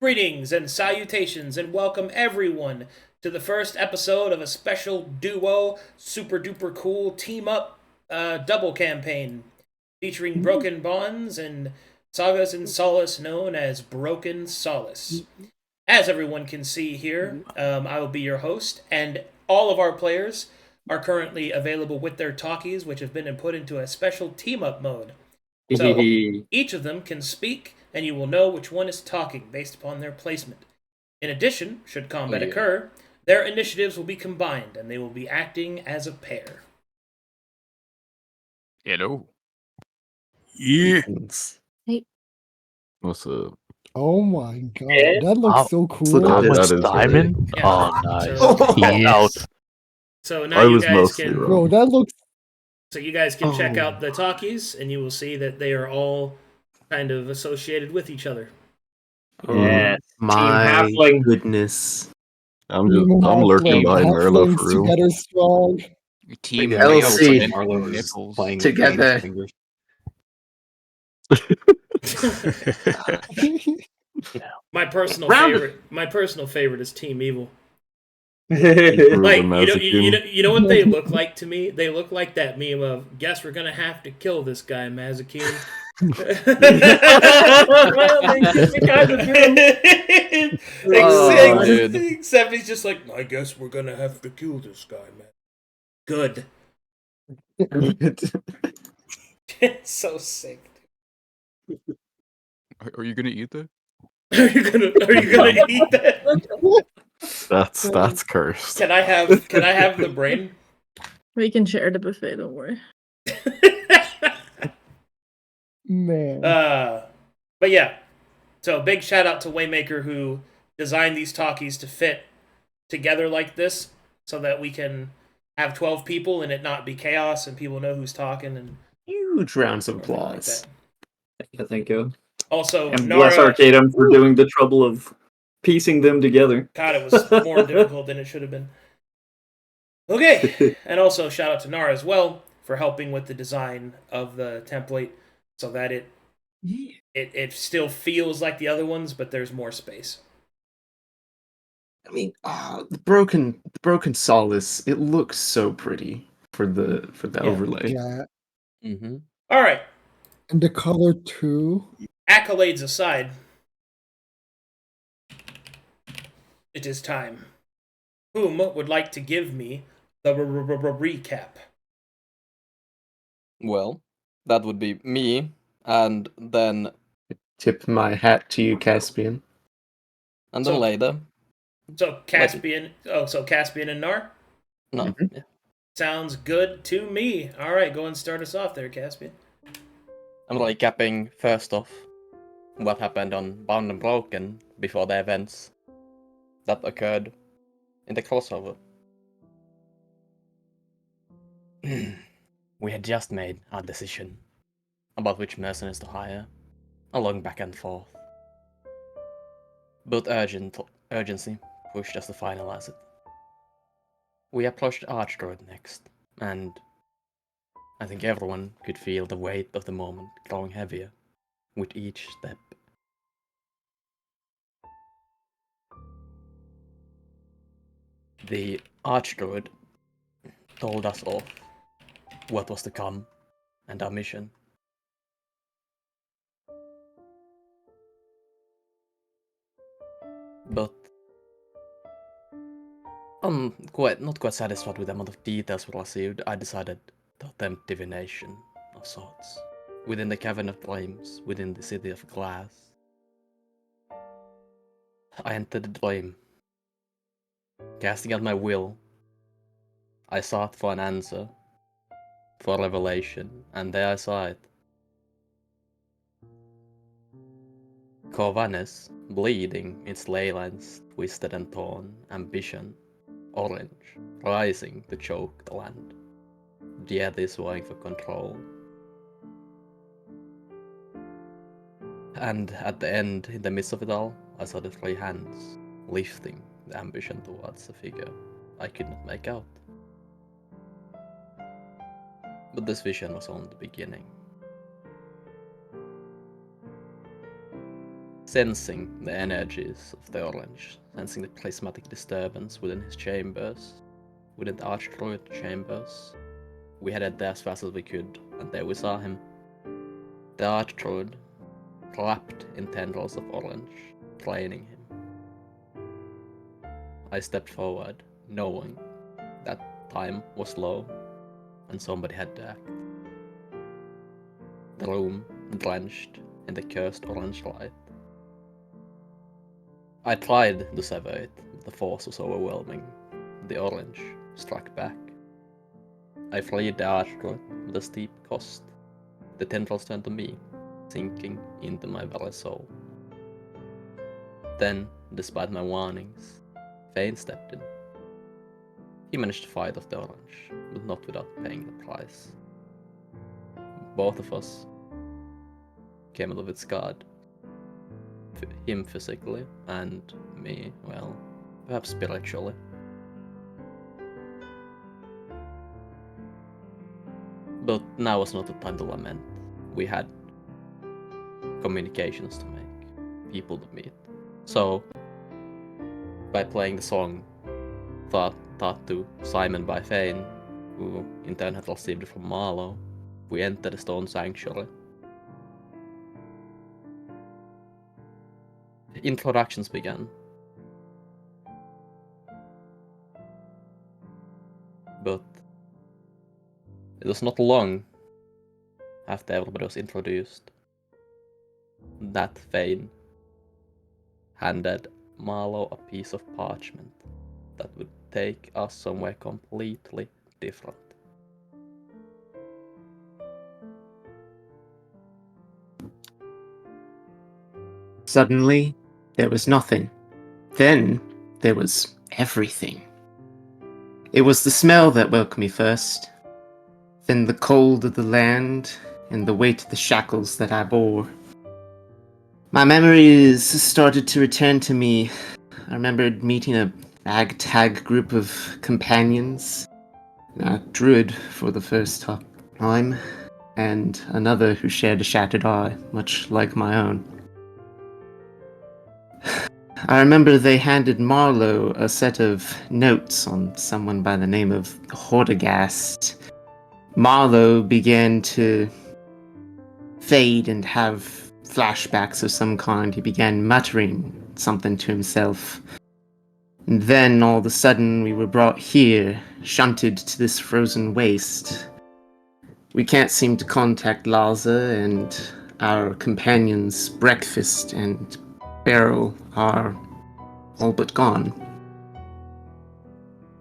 Greetings and salutations, and welcome everyone to the first episode of a special duo, super duper cool team up double campaign featuring Broken Bonds and sagas and Solace known as Broken Solace. As everyone can see here, I will be your host, and all of our players are currently available with their talkies, which have been put into a special team up mode. So each of them can speak, and you will know which one is talking based upon their placement. In addition, should combat occur, their initiatives will be combined, and they will be acting as a pair. Hello. Yes. Hey. What's up? Oh my god, that looks so cool. Look at Thomas that is Simon? Yeah. Oh, nice. So- So now you guys can. Bro, that looks. So you guys can check out the talkies, and you will see that they are all kind of associated with each other. Yeah, My Team goodness. I'm lurking behind Marlowe for real. Together strong. Team Like Leo Elsie and Marlowe is Nichols playing together. fingers. My personal favorite is Team Evil. Gruul Like and Mazekeen. you know what they look like to me? They look like that meme of "Guess we're gonna have to kill this guy, Mazekeen." Except he's just like, I guess we're gonna have to kill this guy, man. Good. It's so sick. Are you gonna eat that? Are you gonna eat that? That's cursed. Can I have the brain? We can share the buffet, don't worry. Man. But yeah. So big shout out to Waymaker who designed these talkies to fit together like this so that we can have 12 people and it not be chaos and people know who's talking and Huge rounds of everything like applause. that. Thank you. Also, And Nara, bless Arcadum for doing the trouble of piecing them together. God, it was more difficult than it should have been. Okay, and also shout out to Nara as well for helping with the design of the template so that it still feels like the other ones, but there's more space. I mean, the broken Solace. It looks so pretty for the overlay. Yeah. Mm-hmm. All right, And the color too. accolades aside, it is time. Whom would like to give me the recap? Well, that would be me, and then Tip my hat to you, Caspian. So- later. So Caspian, Caspian and Knarh? No. Mhm. Yeah. Sounds good to me. All right, go and start us off there, Caspian. I'm recapping first off what happened on Bound and Broken before the events that occurred in the crossover. We had just made our decision about which mercenaries to hire, along back and forth. But urgency pushed us to finalize it. We approached Archdruid next, and I think everyone could feel the weight of the moment growing heavier with each step. The Archdruid told us all what was to come and our mission. But I'm not quite satisfied with the amount of details we received. I decided to attempt divination of sorts within the Cavern of Flames, within the City of Glass. I entered the dream. Casting out my will, I sought for an answer, for revelation, and there I saw it. Corvanes, bleeding, its ley lines twisted and torn, ambition, orange, rising to choke the land. Yet is vying for control. And at the end, in the midst of it all, I saw the three hands, lifting the ambition towards a figure I could not make out. But this vision was only the beginning. sensing the energies of the orange, sensing the plasmatic disturbance within his chambers, within the Archdruid chambers. We headed there as fast as we could, and there we saw him. The Archdruid, wrapped in tendrils of orange, training him. I stepped forward, knowing that time was low, and somebody had to act. The room drenched in the cursed orange light. I tried to sever it, but the force was overwhelming. The orange struck back. I fled the Archdruid with a steep cost. The tendrils turned to me, sinking into my very soul. Then, despite my warnings, Fane stepped in. He managed to fight off the orange, but not without paying the price. Both of us came out of it scarred. Him physically, and me, well, perhaps spiritually. But now was not the time to lament. We had communications to make, people to meet. So, by playing the song taught to Simon by Fane, who in turn had received it from Marlowe, we entered the stone sanctuary. Introductions began. But it was not long after everybody was introduced that Fane handed Marlowe a piece of parchment that would take us somewhere completely different. Suddenly, there was nothing. Then, there was everything. It was the smell that woke me first, then the cold of the land, and the weight of the shackles that I bore. My memories started to return to me. I remembered meeting a ragtag group of companions, a druid for the first time, and another who shared a shattered eye, much like my own. I remember they handed Marlowe a set of notes on someone by the name of Hordegast. Marlowe began to fade and have flashbacks of some kind. He began muttering something to himself. And then, all of a sudden, we were brought here, shunted to this frozen waste. We can't seem to contact Laza, and our companions, Breakfast and Barrel, are all but gone.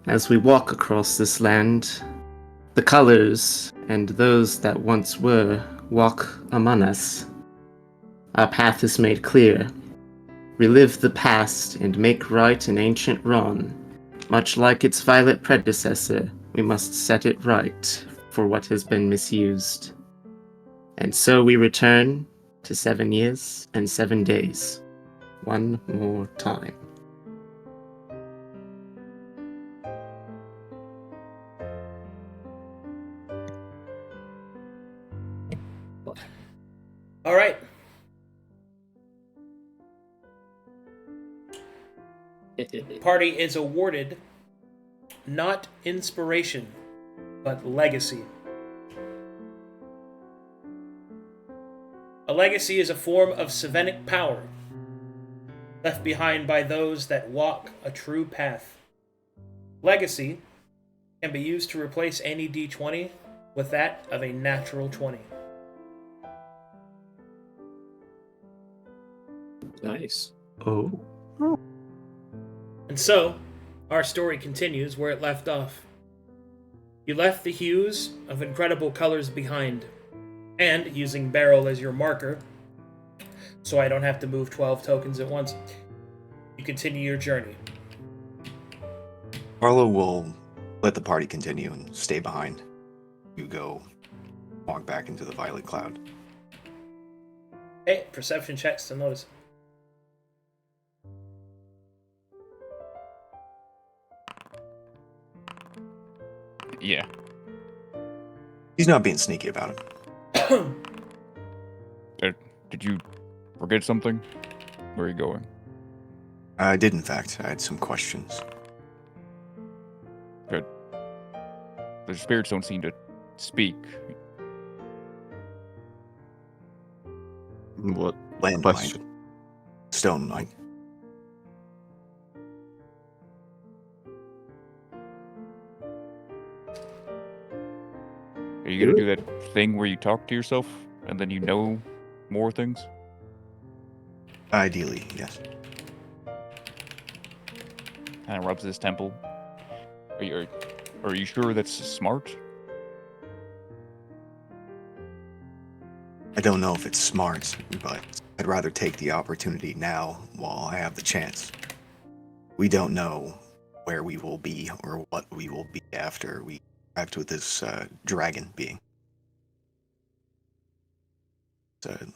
As we walk across this land, the colors and those that once were walk among us. Our path is made clear. Relive the past and make right an ancient wrong. Much like its violet predecessor, we must set it right for what has been misused. And so we return to 7 years and 7 days. One more time. All right. Party is awarded not inspiration, but legacy. A legacy is a form of Sewigg power left behind by those that walk a true path. Legacy can be used to replace any D20 with that of a natural 20. Nice. Oh. And so, our story continues where it left off. You left the hues of incredible colors behind, and using Barrel as your marker, so I don't have to move 12 tokens at once, you continue your journey. Marlowe will let the party continue and stay behind. You go walk back into the violet cloud. Hey, perception checks to notice. Yeah. He's not being sneaky about it. Did you forget something? Where are you going? I did, in fact. I had some questions. Good. The spirits don't seem to speak. What Land question? mine. Stone mine. Are you gonna do that thing where you talk to yourself and then you know more things? Ideally, yes. Kind of rubs his temple. Are you sure that's smart? I don't know if it's smart, but I'd rather take the opportunity now while I have the chance. We don't know where we will be or what we will be after we interact with this dragon being. It's a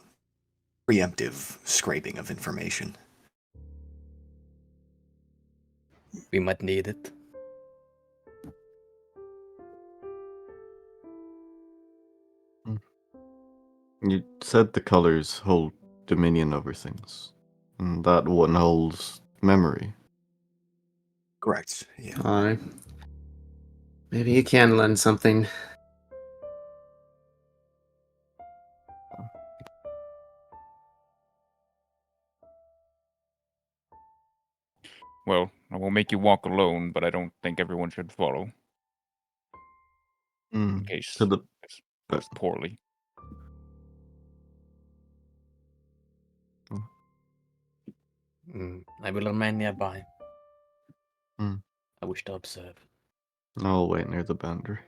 preemptive scraping of information. We might need it. You said the colors hold dominion over things, and that one holds memory. Correct, yeah. Alright. Maybe you can learn something. Well, I won't make you walk alone, but I don't think everyone should follow. In case To the it's goes poorly. I will remain nearby. Hmm. I wish to observe. I'll wait near the boundary.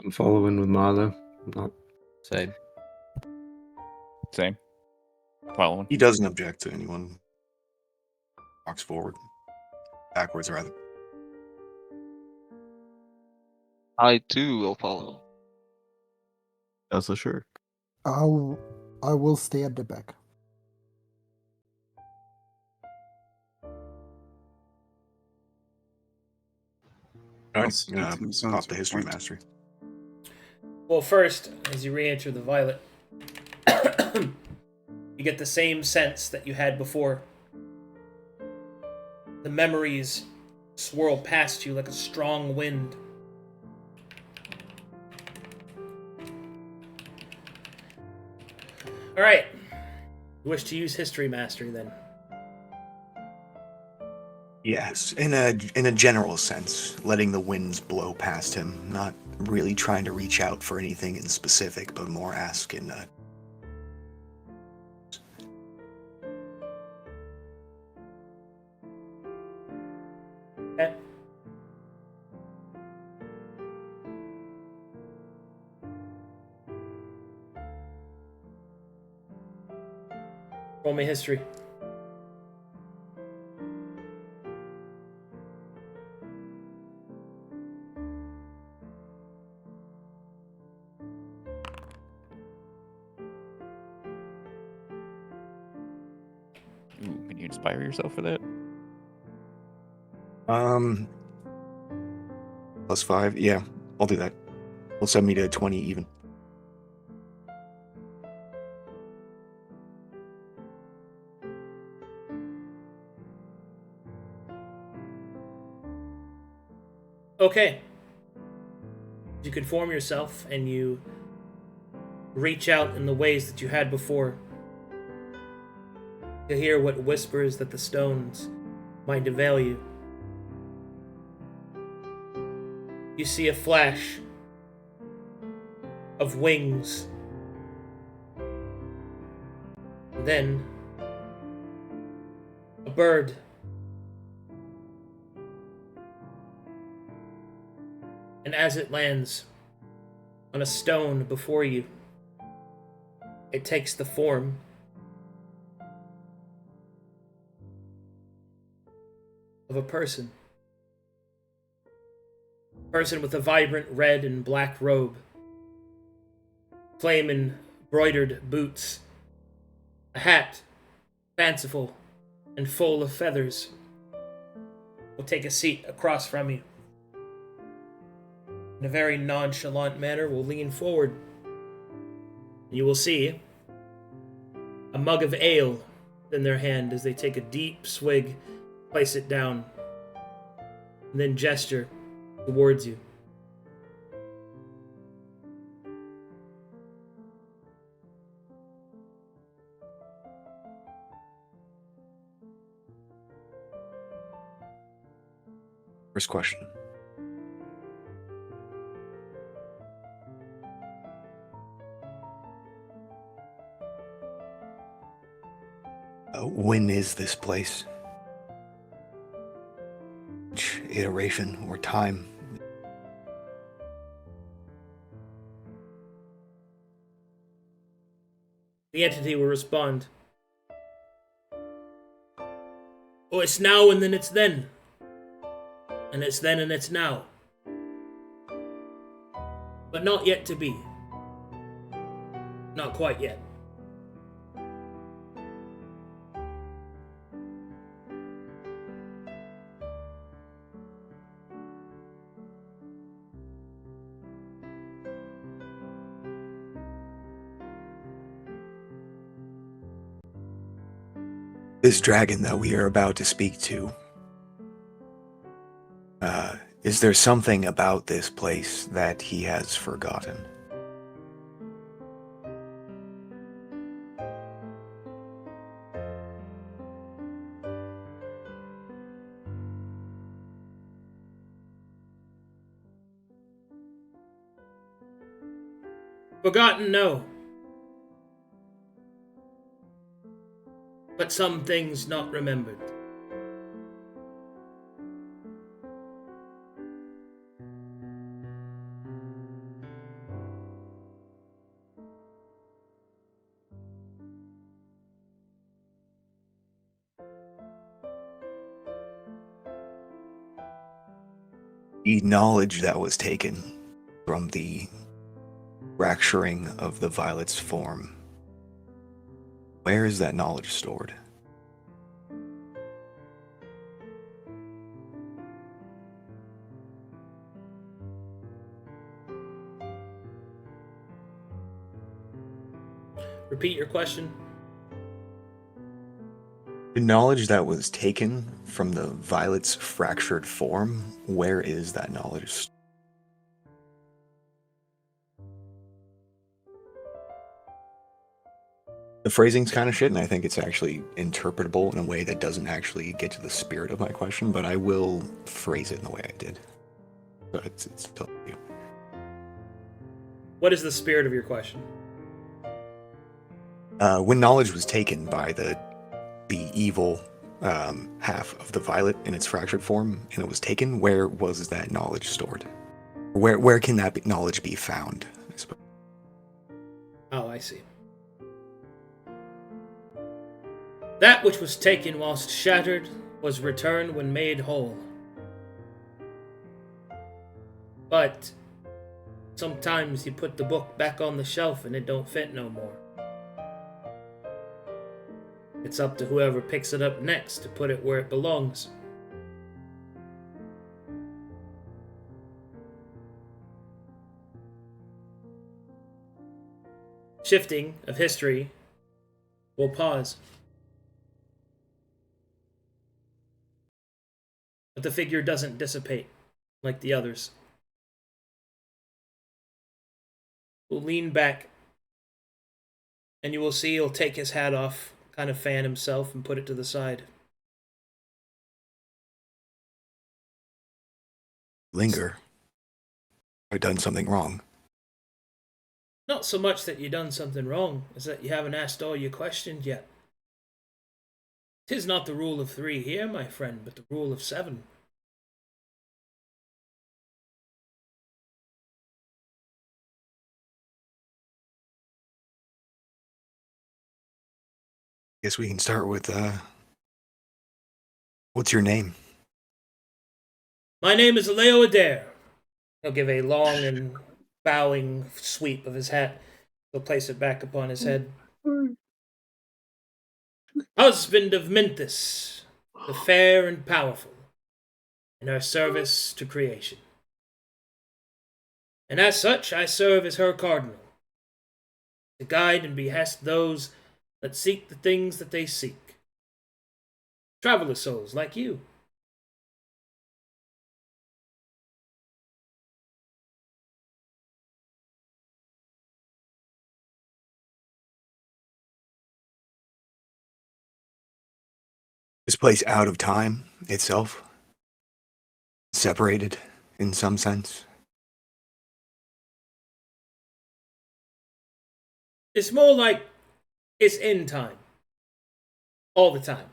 I'm following with Marlowe. Not Same. Same. Following. He doesn't object to anyone. Walks forward. Backwards, rather. I too will follow. As a shirt. I will stay at the back. Alright, pop the history mastery. Well, first, as you re-enter the Violet, you get the same sense that you had before. The memories swirl past you like a strong wind. Alright. You wish to use History Mastery, then. Yes, in a general sense, letting the winds blow past him, not really trying to reach out for anything in specific, but more ask in Okay. Roll me history. Ooh, can you inspire yourself for that? +5, yeah, I'll do that. Will send me to 20 even. Okay. You conform yourself and you reach out in the ways that you had before to hear what whispers that the stones might avail you. You see a flash of wings. Then a bird. And as it lands on a stone before you, it takes the form of a person. A person with a vibrant red and black robe, flame embroidered boots, a hat, fanciful and full of feathers, will take a seat across from you. In a very nonchalant manner, will lean forward. You will see a mug of ale in their hand as they take a deep swig, place it down, and then gesture towards you. First question. When is this place? Which iteration or time? The entity will respond. Oh, it's now and then it's then. And it's then and it's now. But not yet to be. Not quite yet. This dragon that we are about to speak to, is there something about this place that he has forgotten? Forgotten, no. But some things not remembered. The knowledge that was taken from the fracturing of the violet's form, where is that knowledge stored? Repeat your question. The knowledge that was taken from the violet's fractured form, where is that knowledge? The phrasing's kind of shit, and I think it's actually interpretable in a way that doesn't actually get to the spirit of my question, but I will phrase it in the way I did. So it's totally you. What is the spirit of your question? When knowledge was taken by the evil half of the violet in its fractured form, and it was taken, where was that knowledge stored? Where can that knowledge be found, I suppose? Oh, I see. That which was taken whilst shattered was returned when made whole. But sometimes you put the book back on the shelf and it don't fit no more. It's up to whoever picks it up next to put it where it belongs. Shifting of history will pause. But the figure doesn't dissipate like the others. We'll lean back, and you will see he'll take his hat off, kind of fan himself, and put it to the side. Linger. I've done something wrong. Not so much that you done something wrong, as that you haven't asked all your questions yet. 'Tis not the rule of 3 here, my friend, but the rule of 7. Guess we can start with, what's your name? My name is Leo Adair. He'll give a long and bowing sweep of his hat. He'll place it back upon his head. Husband of Minthus, the fair and powerful, in her service to creation. And as such, I serve as her Cardinal, to guide and behest those that seek the things that they seek. Traveler souls like you. This place out of time itself? Separated, in some sense? It's more like it's in time. All the time.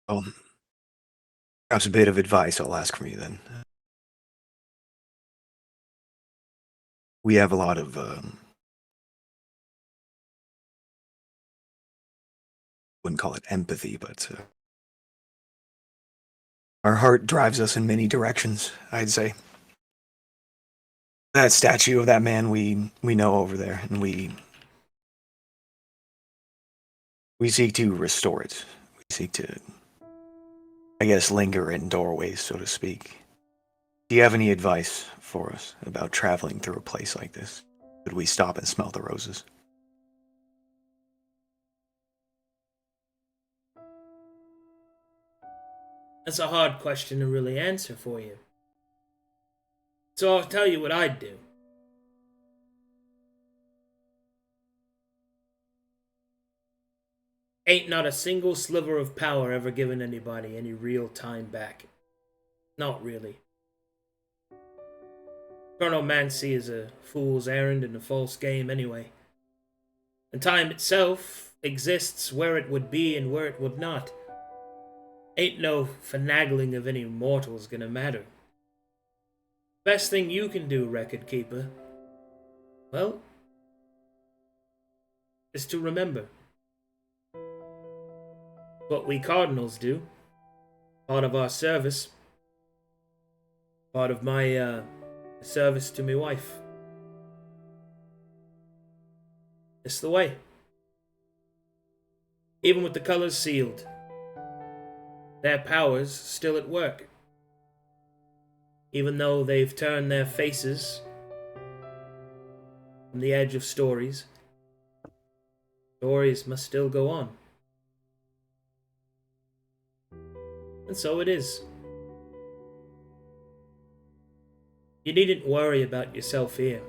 Well, perhaps a bit of advice I'll ask from you then. We have a lot of wouldn't call it empathy, but our heart drives us in many directions, I'd say. That statue of that man we know over there, and we seek to restore it. We seek to, I guess, linger in doorways, so to speak. Do you have any advice for us about traveling through a place like this? Could we stop and smell the roses? That's a hard question to really answer for you. So I'll tell you what I'd do. Ain't not a single sliver of power ever given anybody any real time back. Not really. Chronomancy is a fool's errand and a false game anyway. And time itself exists where it would be and where it would not. Ain't no finagling of any mortals gonna matter. Best thing you can do, Record Keeper, well, is to remember what we Cardinals do. Part of our service. Part of my service to my wife. It's the way. Even with the colors sealed, their powers still at work. Even though they've turned their faces from the edge of stories, stories must still go on. And so it is. You needn't worry about yourself here.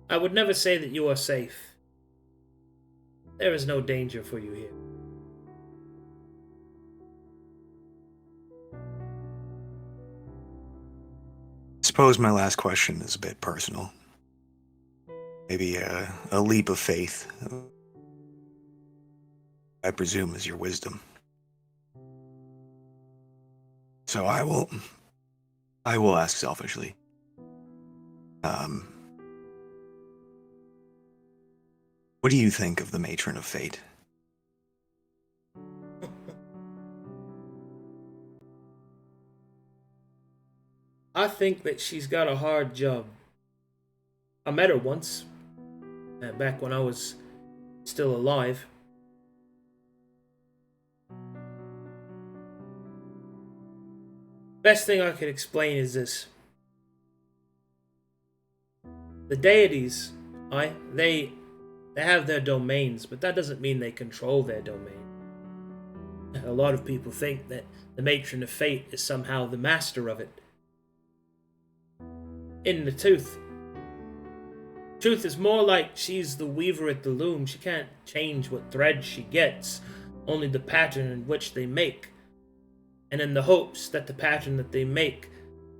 I would never say that you are safe. There is no danger for you here. Suppose my last question is a bit personal. Maybe a leap of faith. I presume is your wisdom. So I will ask selfishly. What do you think of the Matron of Fate? I think that she's got a hard job. I met her once, back when I was still alive. Best thing I could explain is this. The deities, they have their domains, but that doesn't mean they control their domain. A lot of people think that the Matron of Fate is somehow the master of it. In the truth is more like she's the weaver at the loom. She can't change what thread she gets, only the pattern in which they make. And in the hopes that the pattern that they make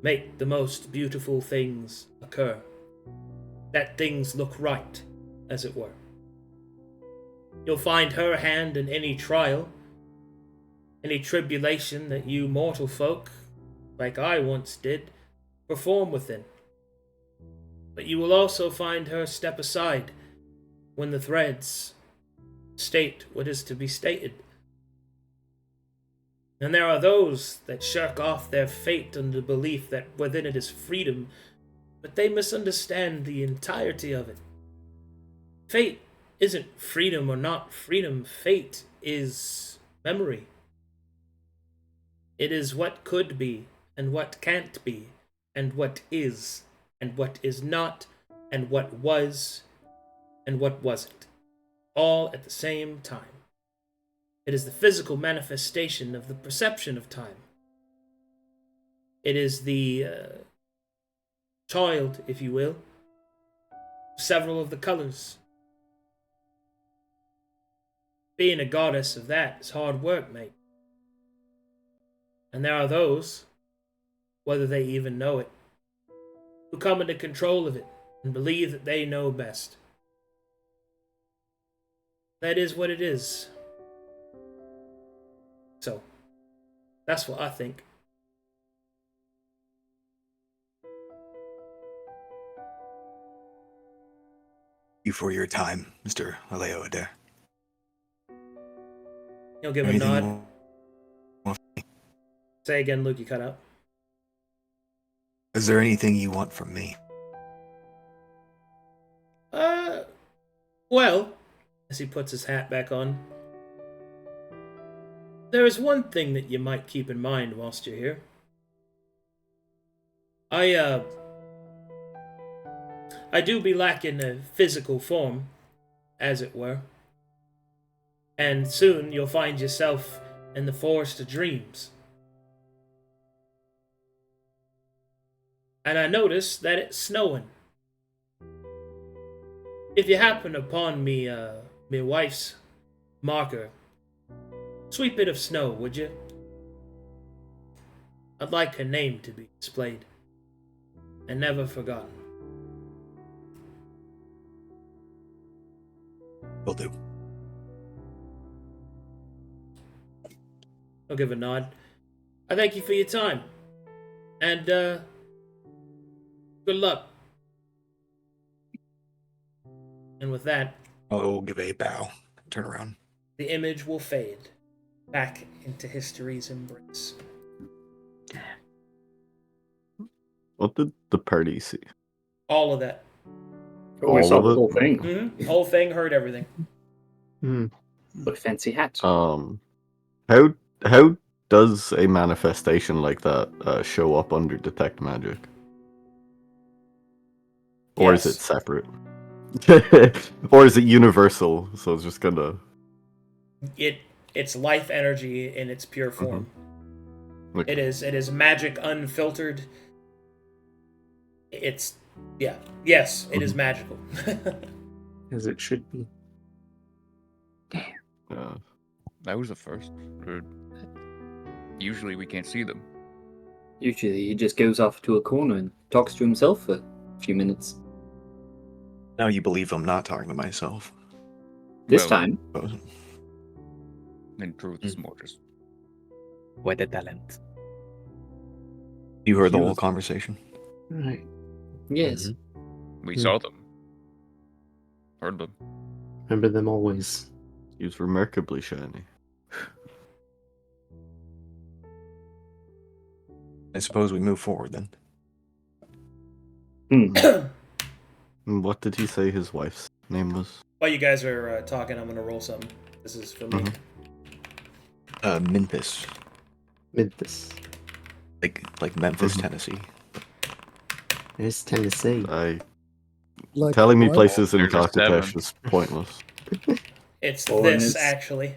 the most beautiful things occur. That things look right, as it were. You'll find her hand in any trial, any tribulation that you mortal folk, like I once did, perform within. But you will also find her step aside when the threads state what is to be stated. And there are those that shirk off their fate under the belief that within it is freedom, but they misunderstand the entirety of it. Fate isn't freedom or not freedom. Fate is memory. It is what could be, and what can't be, and what is not, and what was, and what wasn't, all at the same time. It is the physical manifestation of the perception of time. It is the child, if you will, several of the colors. Being a goddess of that is hard work, mate. And there are those, whether they even know it, who come into control of it and believe that they know best. That is what it is. So, that's what I think. You for your time, Mr. Aleo Adair. He'll give a nod. Say again, Luke, you cut out. Is there anything you want from me? Well, as he puts his hat back on, there is one thing that you might keep in mind whilst you're here. I do be lacking a physical form, as it were. And soon you'll find yourself in the Forest of Dreams. And I noticed that it's snowing. If you happen upon me wife's marker, sweet bit of snow, would you? I'd like her name to be displayed and never forgotten. Will do. I'll give a nod. I thank you for your time. And, good luck. And with that, I'll give a bow. Turn around. the image will fade back into history's embrace. What did the party see? All of that. Oh, I All saw of the it? whole thing. Mm-hmm. The whole thing, heard everything. What a fancy hat. How does a manifestation like that show up under detect magic? Or is it Yes. separate? Or is it universal? So it's just gonna. It's life energy in its pure form. Okay. It is magic unfiltered. Yes, it is magical. As it should be. That was the first. Usually we can't see them. Usually he just goes off to a corner and talks to himself for a few minutes. Now you believe I'm not talking to myself. This Well, time, In truth, it's more just. Where the talent? You heard the He whole was- conversation? Right. yes. We saw them. Heard them. Remember them always. He was remarkably shiny. I suppose we move forward then. And what did he say his wife's name was? While you guys are talking, I'm going to roll something. This is for me. Memphis. Memphis. Like Memphis, Tennessee. There's Tennessee. Like Telling me what? places in There's a Calcutta seven. is pointless. It's Oh, and this, it's- actually.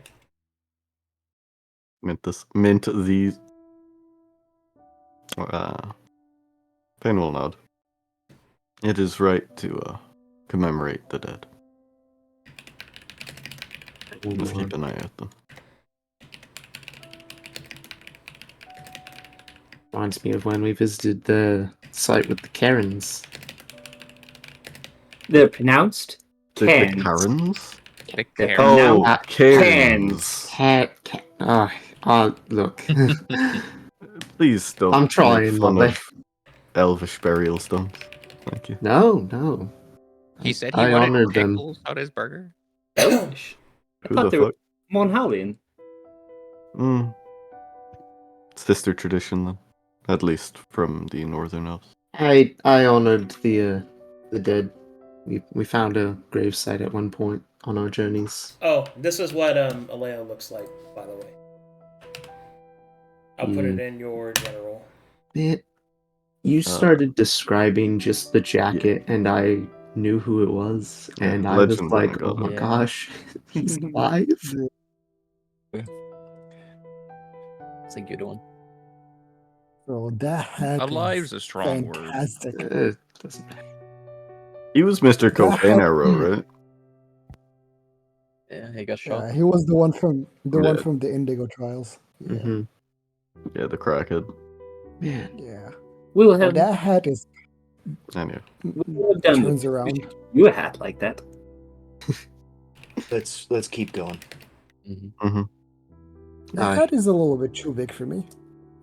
Mint the. Fane will nod. It is right to commemorate the dead. Let's keep an eye out them. Reminds me of when we visited the site with the Karens. They're pronounced The cans. Karens? The They're Karen. Oh, pronounced Karens. Look. Please don't. I'm trying, make fun lovely. of elvish burial stones. Thank you. No. He said he I wanted honored them. pickles on his burger. Elvish. Who thought the they were fuck? Monhallian. Sister tradition, then. At least from the northern elves. I honored the dead. We found a gravesite at one point on our journeys. Oh, this is what Aleo looks like, by the way. I'll put it in your general. You started describing just the jacket, and I knew who it was, and I was Legend like, "Oh Demigod. my gosh, he's alive!" It's a good one. So that hat Alive's is a strong word. fantastic. Doesn't matter. He was Mr. That Cocaine hat- Arrow, right? Yeah, he got shot. Yeah, he was the one from Yeah. the Indigo Trials. Yeah, Mhm. Yeah, the crackhead. Man, yeah. Wilhelm, Oh, that hat is Anyway. what have done with turns around. you a hat like that? Let's keep going. Mm-hmm. The hat is a little bit too big for me,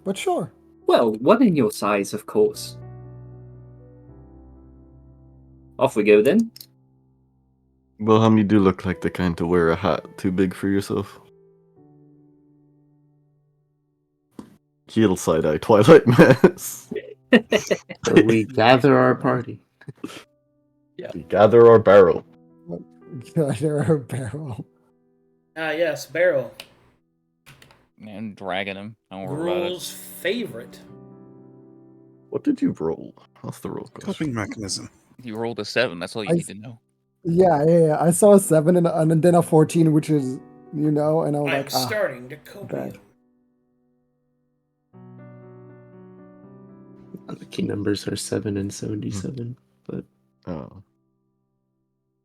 but sure. Well, one in your size, of course. Off we go then. Wilhelm, you do look like the kind to wear a hat too big for yourself. Heel side-eye Twilight mess. so we gather our party. We gather our barrel. There are a barrel. Ah, yes, Barrel. And dragging him. Don't worry about it. Gruul's favorite. What did you roll? What's the roll question? Coping mechanism. You rolled a 7. That's all you need to know. Yeah. I saw a 7 and then a 14, which is, and I was I'm like, starting to cope. bad. The key numbers are 7 and 77, but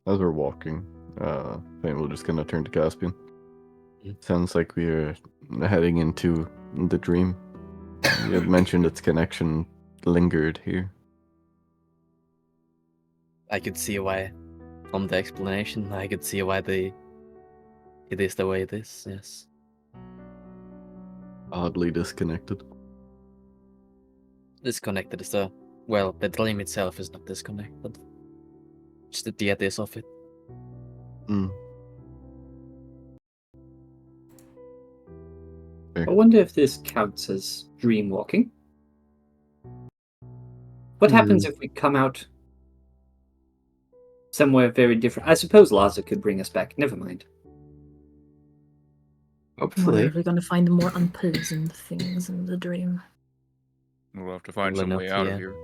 As we're walking, Fane will just kind of turn to Caspian. Sounds like we are heading into the dream. You had mentioned its connection lingered here. I could see why, from the explanation, I could see why it is the way it is, yes. Oddly disconnected. Disconnected is the dream itself is not disconnected. Just the deities of it. I wonder if this counts as dream walking. What happens if we come out somewhere very different? I suppose Laza could bring us back. Never mind. hopefully. We're going to find more unpleasant things in the dream. We'll have to find Well some enough, way out yeah. of here.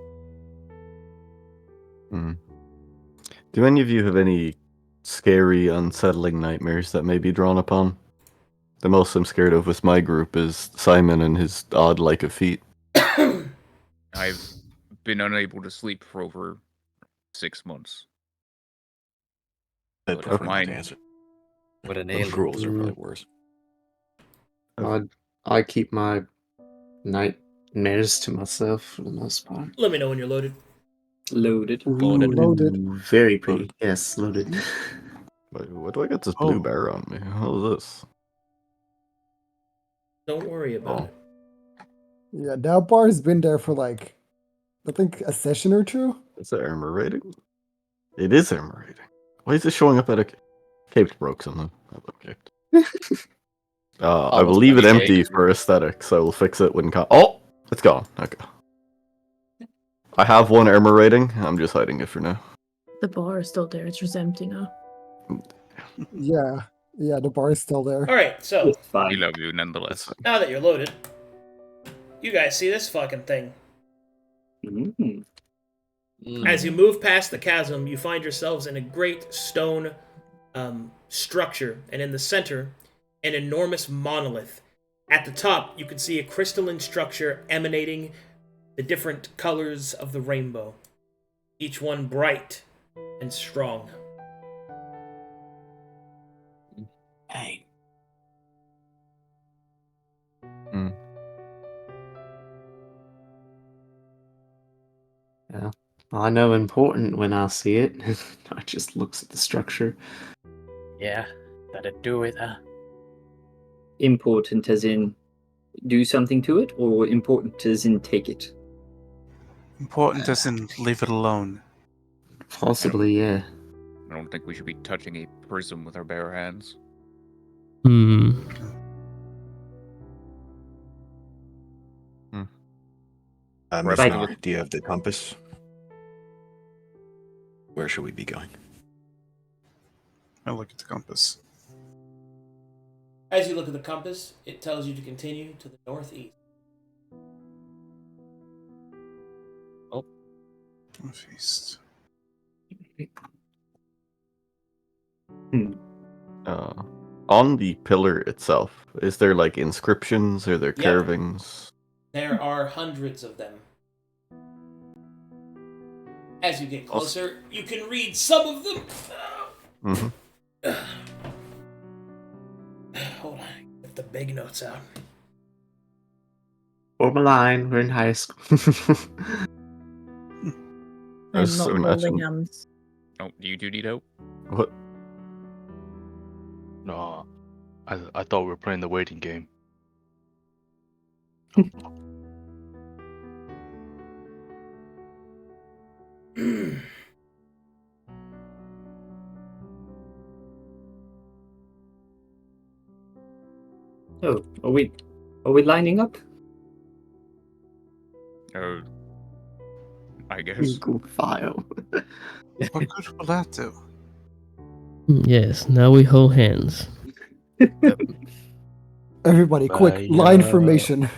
Do any of you have any scary, unsettling nightmares that may be drawn upon? The most I'm scared of with my group is Simon and his odd like of feet. I've been unable to sleep for over 6 months. I But prefer if not mine- to answer. With an The alien. Gruuls are probably worse. I keep my nightmares to myself for the most part. Let me know when you're loaded. Loaded. Loaded. Very pretty. Yes, loaded. Wait, what do I got this blue bear on me? What is this? Don't worry about it. Yeah, that bar has been there for like, I think a session or two. Is it armor rating? It is armor rating. Why is it showing up at a... Caped broke something. Caped. I will leave it empty for aesthetics. I will fix it when... Oh! It's gone. Okay. I have one armor rating. I'm just hiding it for now. The bar is still there. It's just empty now. Yeah, the bar is still there. Alright, so, It's fine. We love you nonetheless. now that you're loaded, you guys see this fucking thing. Mm. As you move past the chasm, you find yourselves in a great stone structure, and in the center, an enormous monolith. At the top, you can see a crystalline structure emanating the different colors of the rainbow, each one bright and strong. Hey. Yeah. I know important when I see it. I just looks at the structure. Yeah, that'll do it, huh? Important as in do something to it, or important as in take it? Important as in leave it alone. Possibly, yeah. I don't think we should be touching a prism with our bare hands. Miss Right. Knarh, do you have the compass? Where should we be going? I look at the compass. As you look at the compass, it tells you to continue to the northeast. Feast. On the pillar itself, is there like inscriptions? Are there Yep. carvings? There are hundreds of them. As you get closer, you can read some of them. Mm-hmm. Hold on, get the big notes out. Form a line. We're in high school. I'm That's not so holding natural. hands. Oh, do you do need help? What? No, I thought we were playing the waiting game. Oh, are we lining up? Oh, I guess. Google file. What good will that do? Yes, now we hold hands. Everybody, quick, line formation.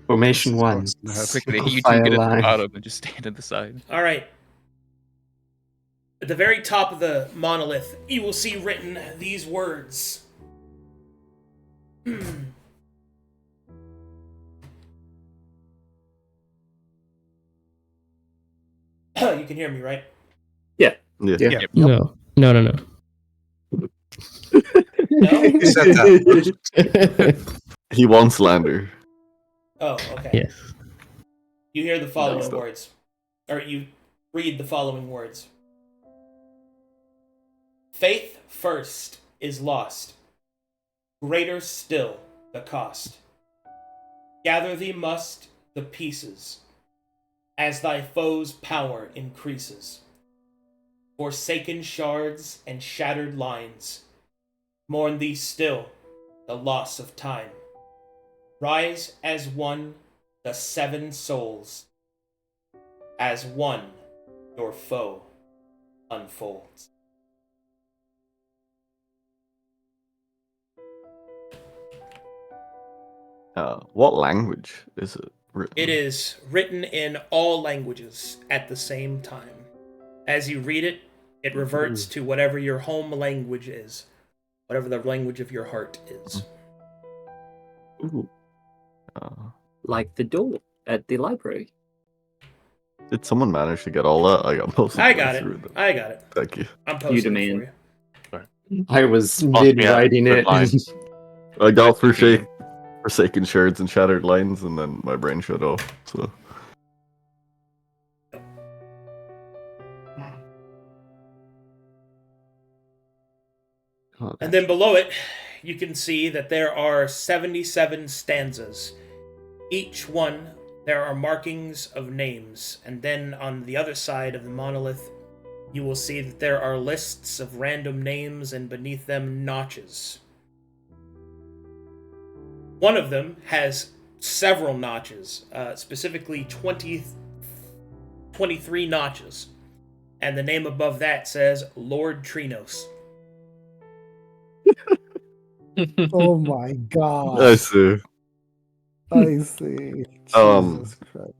Formation 1. Quickly, Single you two file get at the line. bottom and just stand at the side. All right. At the very top of the monolith, you will see written these words. You can hear me, right? Yeah. Yeah. Yep. No. No? He said that. He wants slander. Oh, okay. Yes. You hear the following Stop. words. Or you read the following words. Faith first is lost. Greater still the cost. Gather thee must the pieces, as thy foe's power increases. Forsaken shards and shattered lines, mourn thee still the loss of time. Rise as one the 7 souls, as one your foe unfolds. What language is it written? It is written in all languages at the same time. As you read it, it reverts to whatever your home language is, whatever the language of your heart is. Ooh. Like the door at the library. Did someone manage to get all that? I got most of I the way got it. through them. I got it. Thank you. I'm posting it demand. for you. I was Must mid be a writing good it. line. I got Forsaken Shards and Shattered Lines, and then my brain shut off. So And then below it, you can see that there are 77 stanzas. Each one, there are markings of names. And then on the other side of the monolith, you will see that there are lists of random names and beneath them notches. One of them has several notches, specifically 23 notches. And the name above that says Lord Trinos. Oh my god. I see. I see. Jesus Christ.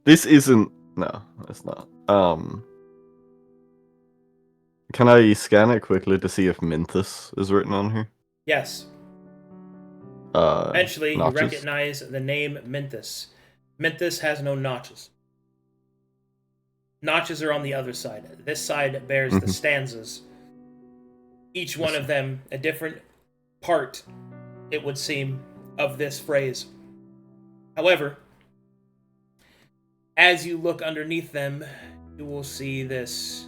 This isn't. No, it's not. Can I scan it quickly to see if Minthus is written on here? Yes. Eventually, notches? you recognize the name Minthus. Minthus has no notches. Notches are on the other side. This side bears the stanzas. Each one of them a different part, it would seem, of this phrase. However, as you look underneath them, you will see this.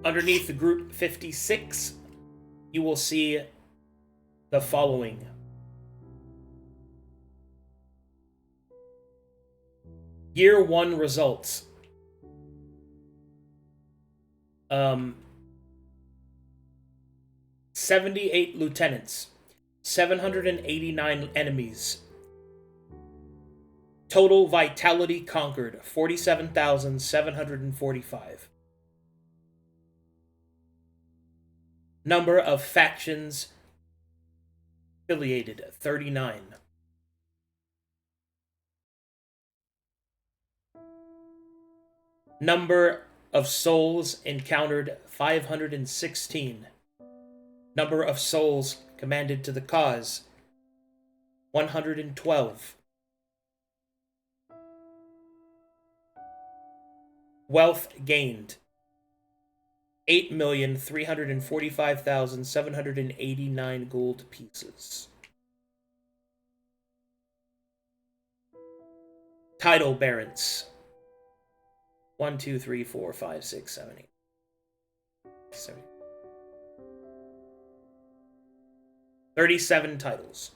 Underneath the group 56, you will see the following. Year 1 results. 78 lieutenants, 789 enemies. Total vitality conquered, 47,745. Number of factions affiliated, 39. Number of souls encountered, 516. Number of souls commanded to the cause, 112. Wealth gained, 8,345,789 gold pieces. Title barons. 1, 2, 3, 4, 5, 6, 7, 8. 7. 37 titles.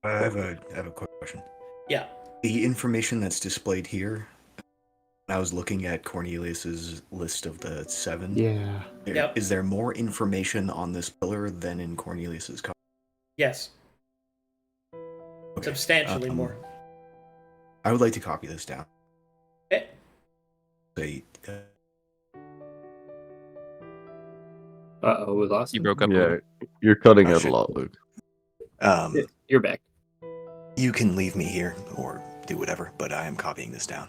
I have a quick question. Yeah. The information that's displayed here, I was looking at Cornelius's list of the 7. Yeah. Yep. Is there more information on this pillar than in Cornelius's copy? Yes. Okay. Substantially more. I would like to copy this down. Okay. Say, we lost You him. broke up. Yeah, you're cutting out shit. a lot, Luke. You're back. You can leave me here or do whatever, but I am copying this down.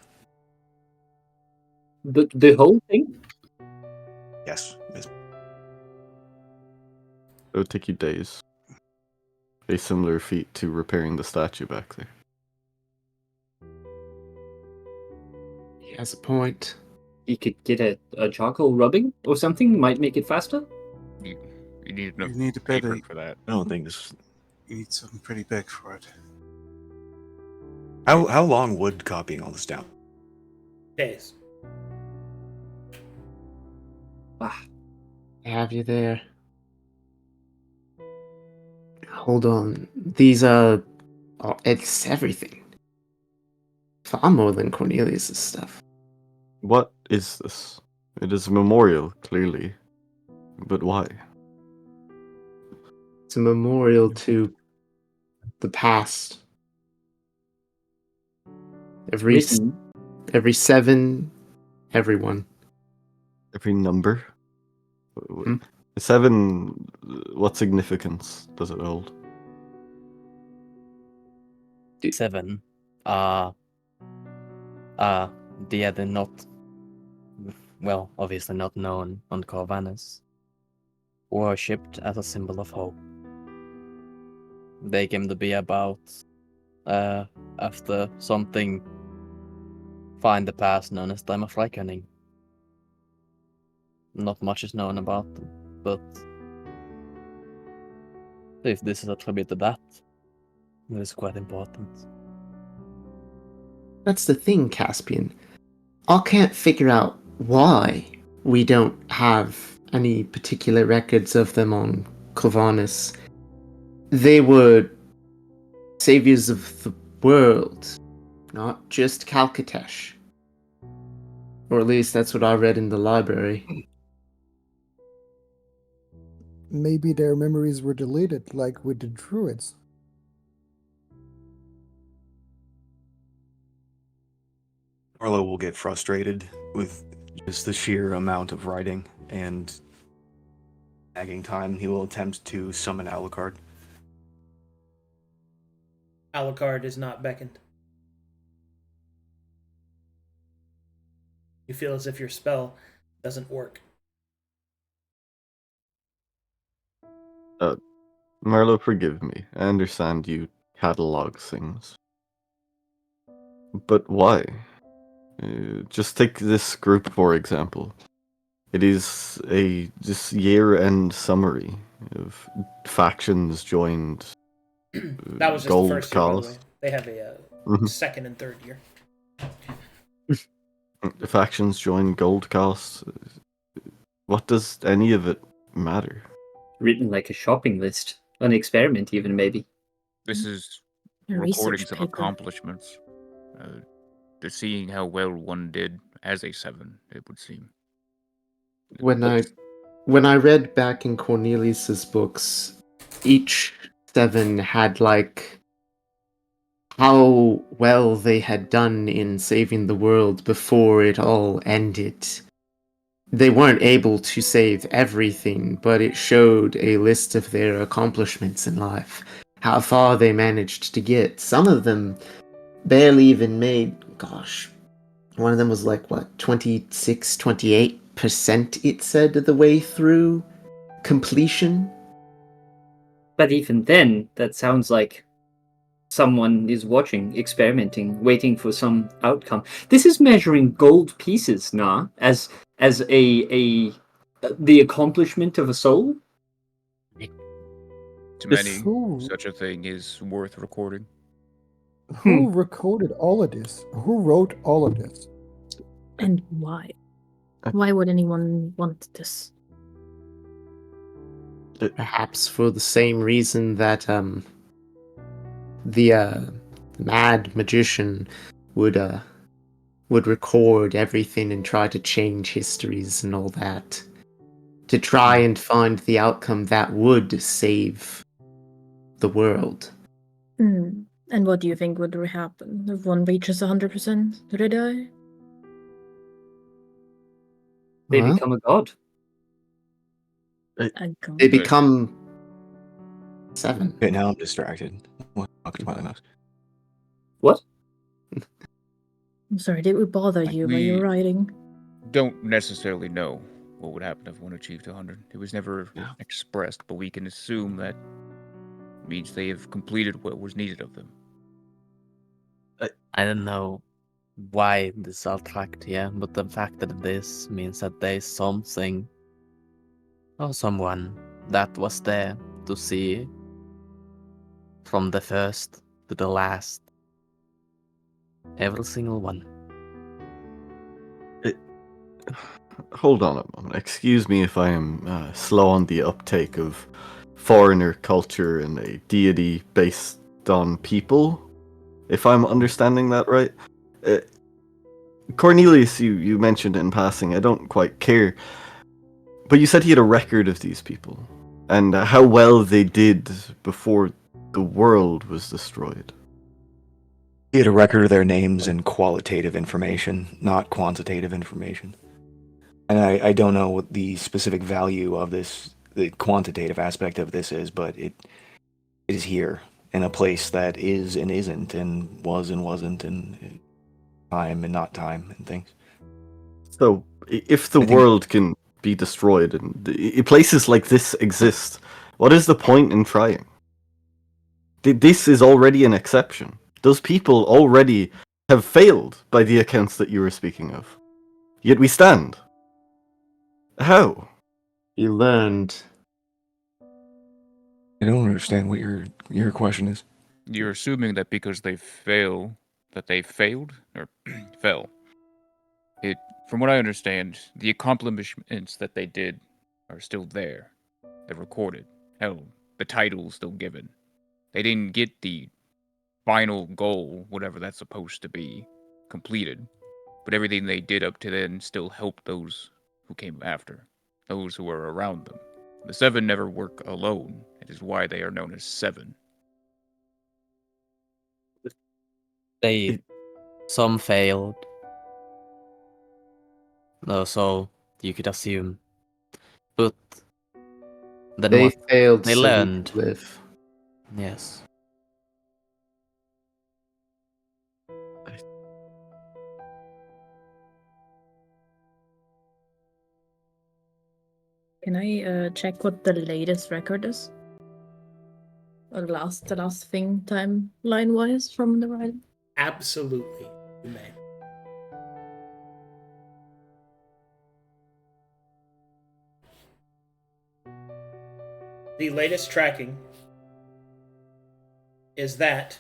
The whole thing? Yes. It would take you days. A similar feat to repairing the statue back there. He has a point. You could get a charcoal rubbing or something, might make it faster. You need enough You need a paper bit. for that. I don't think this. You need something pretty big for it. How long would copying all this down? Days. I have you there. Hold on. These are... Oh, it's everything. Far more than Cornelius' stuff. What is this? It is a memorial, clearly. But why? It's a memorial to the past. Every 7, everyone. Every number? 7, what significance does it hold? 7 they are not, well, obviously not known on Corvinus, worshipped as a symbol of hope. They came to be about after something find the past known as Time of Reckoning. Not much is known about them, but if this is a tribute to that, it is quite important. That's the thing, Caspian. I can't figure out why we don't have any particular records of them on Corvinus. They were saviors of the world, not just Calcatesh. Or at least that's what I read in the library. Maybe their memories were deleted, like with the druids. Marlowe will get frustrated with just the sheer amount of writing and nagging time. He will attempt to summon Alucard. Alucard is not beckoned. You feel as if your spell doesn't work. Marlowe, forgive me. I understand you catalog things. But why? Just take this group, for example. It is a just year-end summary of factions joined. That was just Gold the first year, by the way. Cast. They have a second and third year. The factions join Gold Cast. What does any of it matter? written like a shopping list, an experiment even maybe. This is A research recordings of paper. accomplishments. To seeing how well one did as a 7, it would seem. When I read back in Cornelius's books, each 7 had like how well they had done in saving the world before it all ended. They weren't able to save everything, but it showed a list of their accomplishments in life, how far they managed to get. Some of them barely even made, gosh, one of them was like, what, 26, 28% it said the way through completion? But even then, that sounds like someone is watching, experimenting, waiting for some outcome. This is measuring gold pieces, Knarh, as the accomplishment of a soul. To many, Who- such a thing is worth recording. Who recorded all of this? Who wrote all of this? And why? Why would anyone want this? Perhaps for the same reason that the mad magician would record everything and try to change histories and all that, to try and find the outcome that would save the world. And what do you think would happen if one reaches 100%? Do they die? They Huh? become a god. A god. They become 7. Okay, now I'm distracted. What the fuck is my mouse? What? I'm sorry, did we bother you while you were writing? Don't necessarily know what would happen if one achieved 100. It was never expressed, but we can assume that means they have completed what was needed of them. I don't know why this all tracked here, but the fact that this means that there's something or someone that was there to see from the first to the last. Every single one. Hold on a moment. Excuse me if I am slow on the uptake of foreigner culture and a deity based on people. If I'm understanding that right. Cornelius, you mentioned in passing, I don't quite care. But you said he had a record of these people. And how well they did before the world was destroyed. He had a record of their names and qualitative information, not quantitative information. And I don't know what the specific value of this, the quantitative aspect of this is, but it is here in a place that is and isn't, and was and wasn't, and time and not time, and things. So, if the world can be destroyed and places like this exist, what is the point in trying? This is already an exception. Those people already have failed by the accounts that you were speaking of. Yet we stand. How? You learned. I don't understand what your question is. You're assuming that because they fail, that they failed or fell. From what I understand, the accomplishments that they did are still there. They're recorded. Hell, the title's still given. They didn't get the final goal, whatever that's supposed to be, completed. But everything they did up to then still helped those who came after, those who were around them. The 7 never work alone. It is why they are known as 7. Some failed. No, so you could assume. But then They what? failed They so we learned. could live. Yes. Can I check what the latest record is? Or the last thing timeline wise from the writing? Absolutely, you may. The latest tracking is that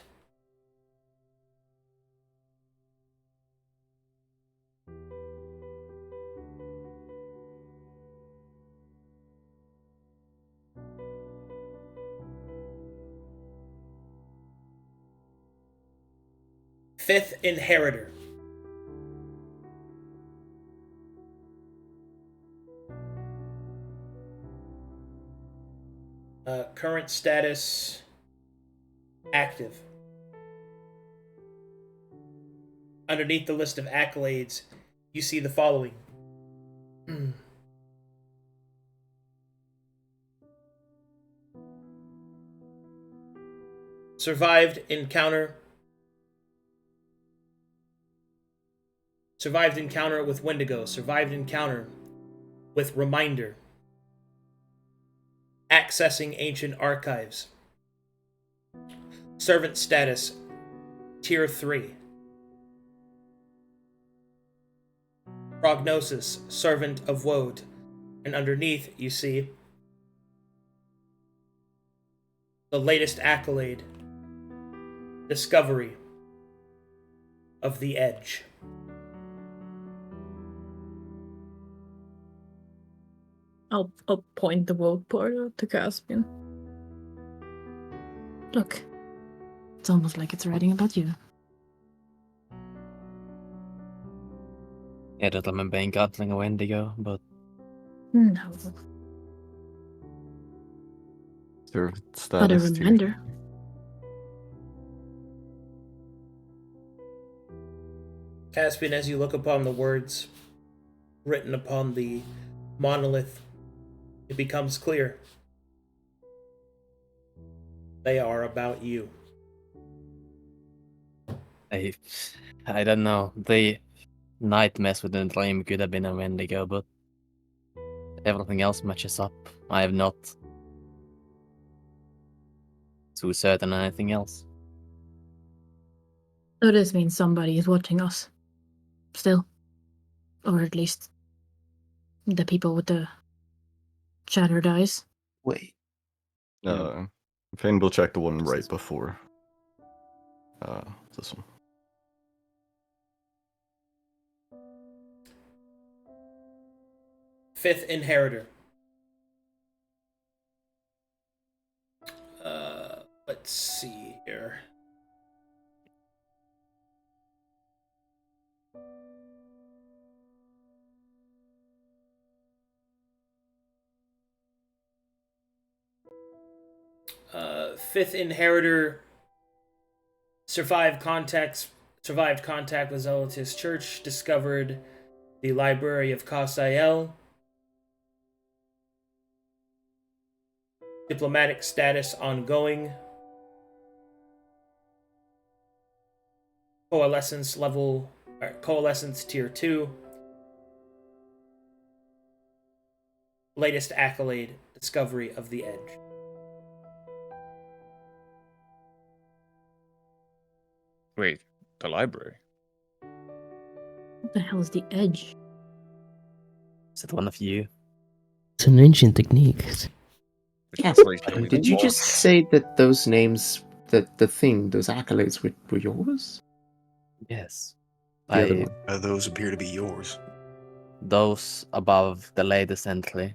Fifth Inheritor. Current status active. Underneath the list of accolades, you see the following. Survived encounter with Wendigo. Survived encounter with Reminder. Accessing ancient archives. Servant status, tier 3. Prognosis, servant of Woad. And underneath, you see the latest accolade, discovery of the Edge. I'll point the Woad portal to Caspian. Look, it's almost like it's writing about you. I don't remember encountering a Wendigo, but No. Servant But a status tier. reminder. Caspian, as you look upon the words written upon the monolith, it becomes clear. They are about you. I don't know. The night mess with the dream could have been a Wendigo, but everything else matches up. I have not too certain anything else. So this means somebody is watching us. Still. Or at least the people with the shattered eyes. Wait. Fane will check the one right before this one. Fifth Inheritor. Let's see here. Fifth Inheritor survived contact with Zealotist Church, discovered the Library of Castiel, diplomatic status ongoing, coalescence tier 2, latest accolade, discovery of the Edge. Wait, the library? What the hell is the Edge? Is it one of you? It's an ancient technique. Yes. Did you just say that those names, those accolades were yours? Yes. Those appear to be yours. Those above the latest entry,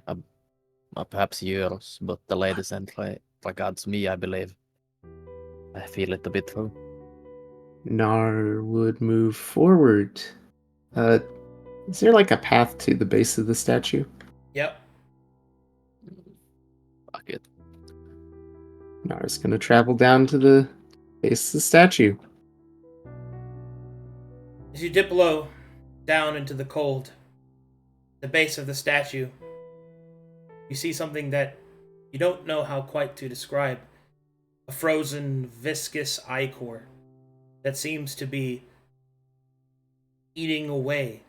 perhaps yours, but the latest entry regards me, I believe. I feel it a bit true. Knarh would move forward. Is there like a path to the base of the statue? Yep. Fuck it. Knarh's gonna travel down to the base of the statue. As you dip low, down into the cold, the base of the statue, you see something that you don't know how quite to describe. A frozen, viscous ichor that seems to be eating away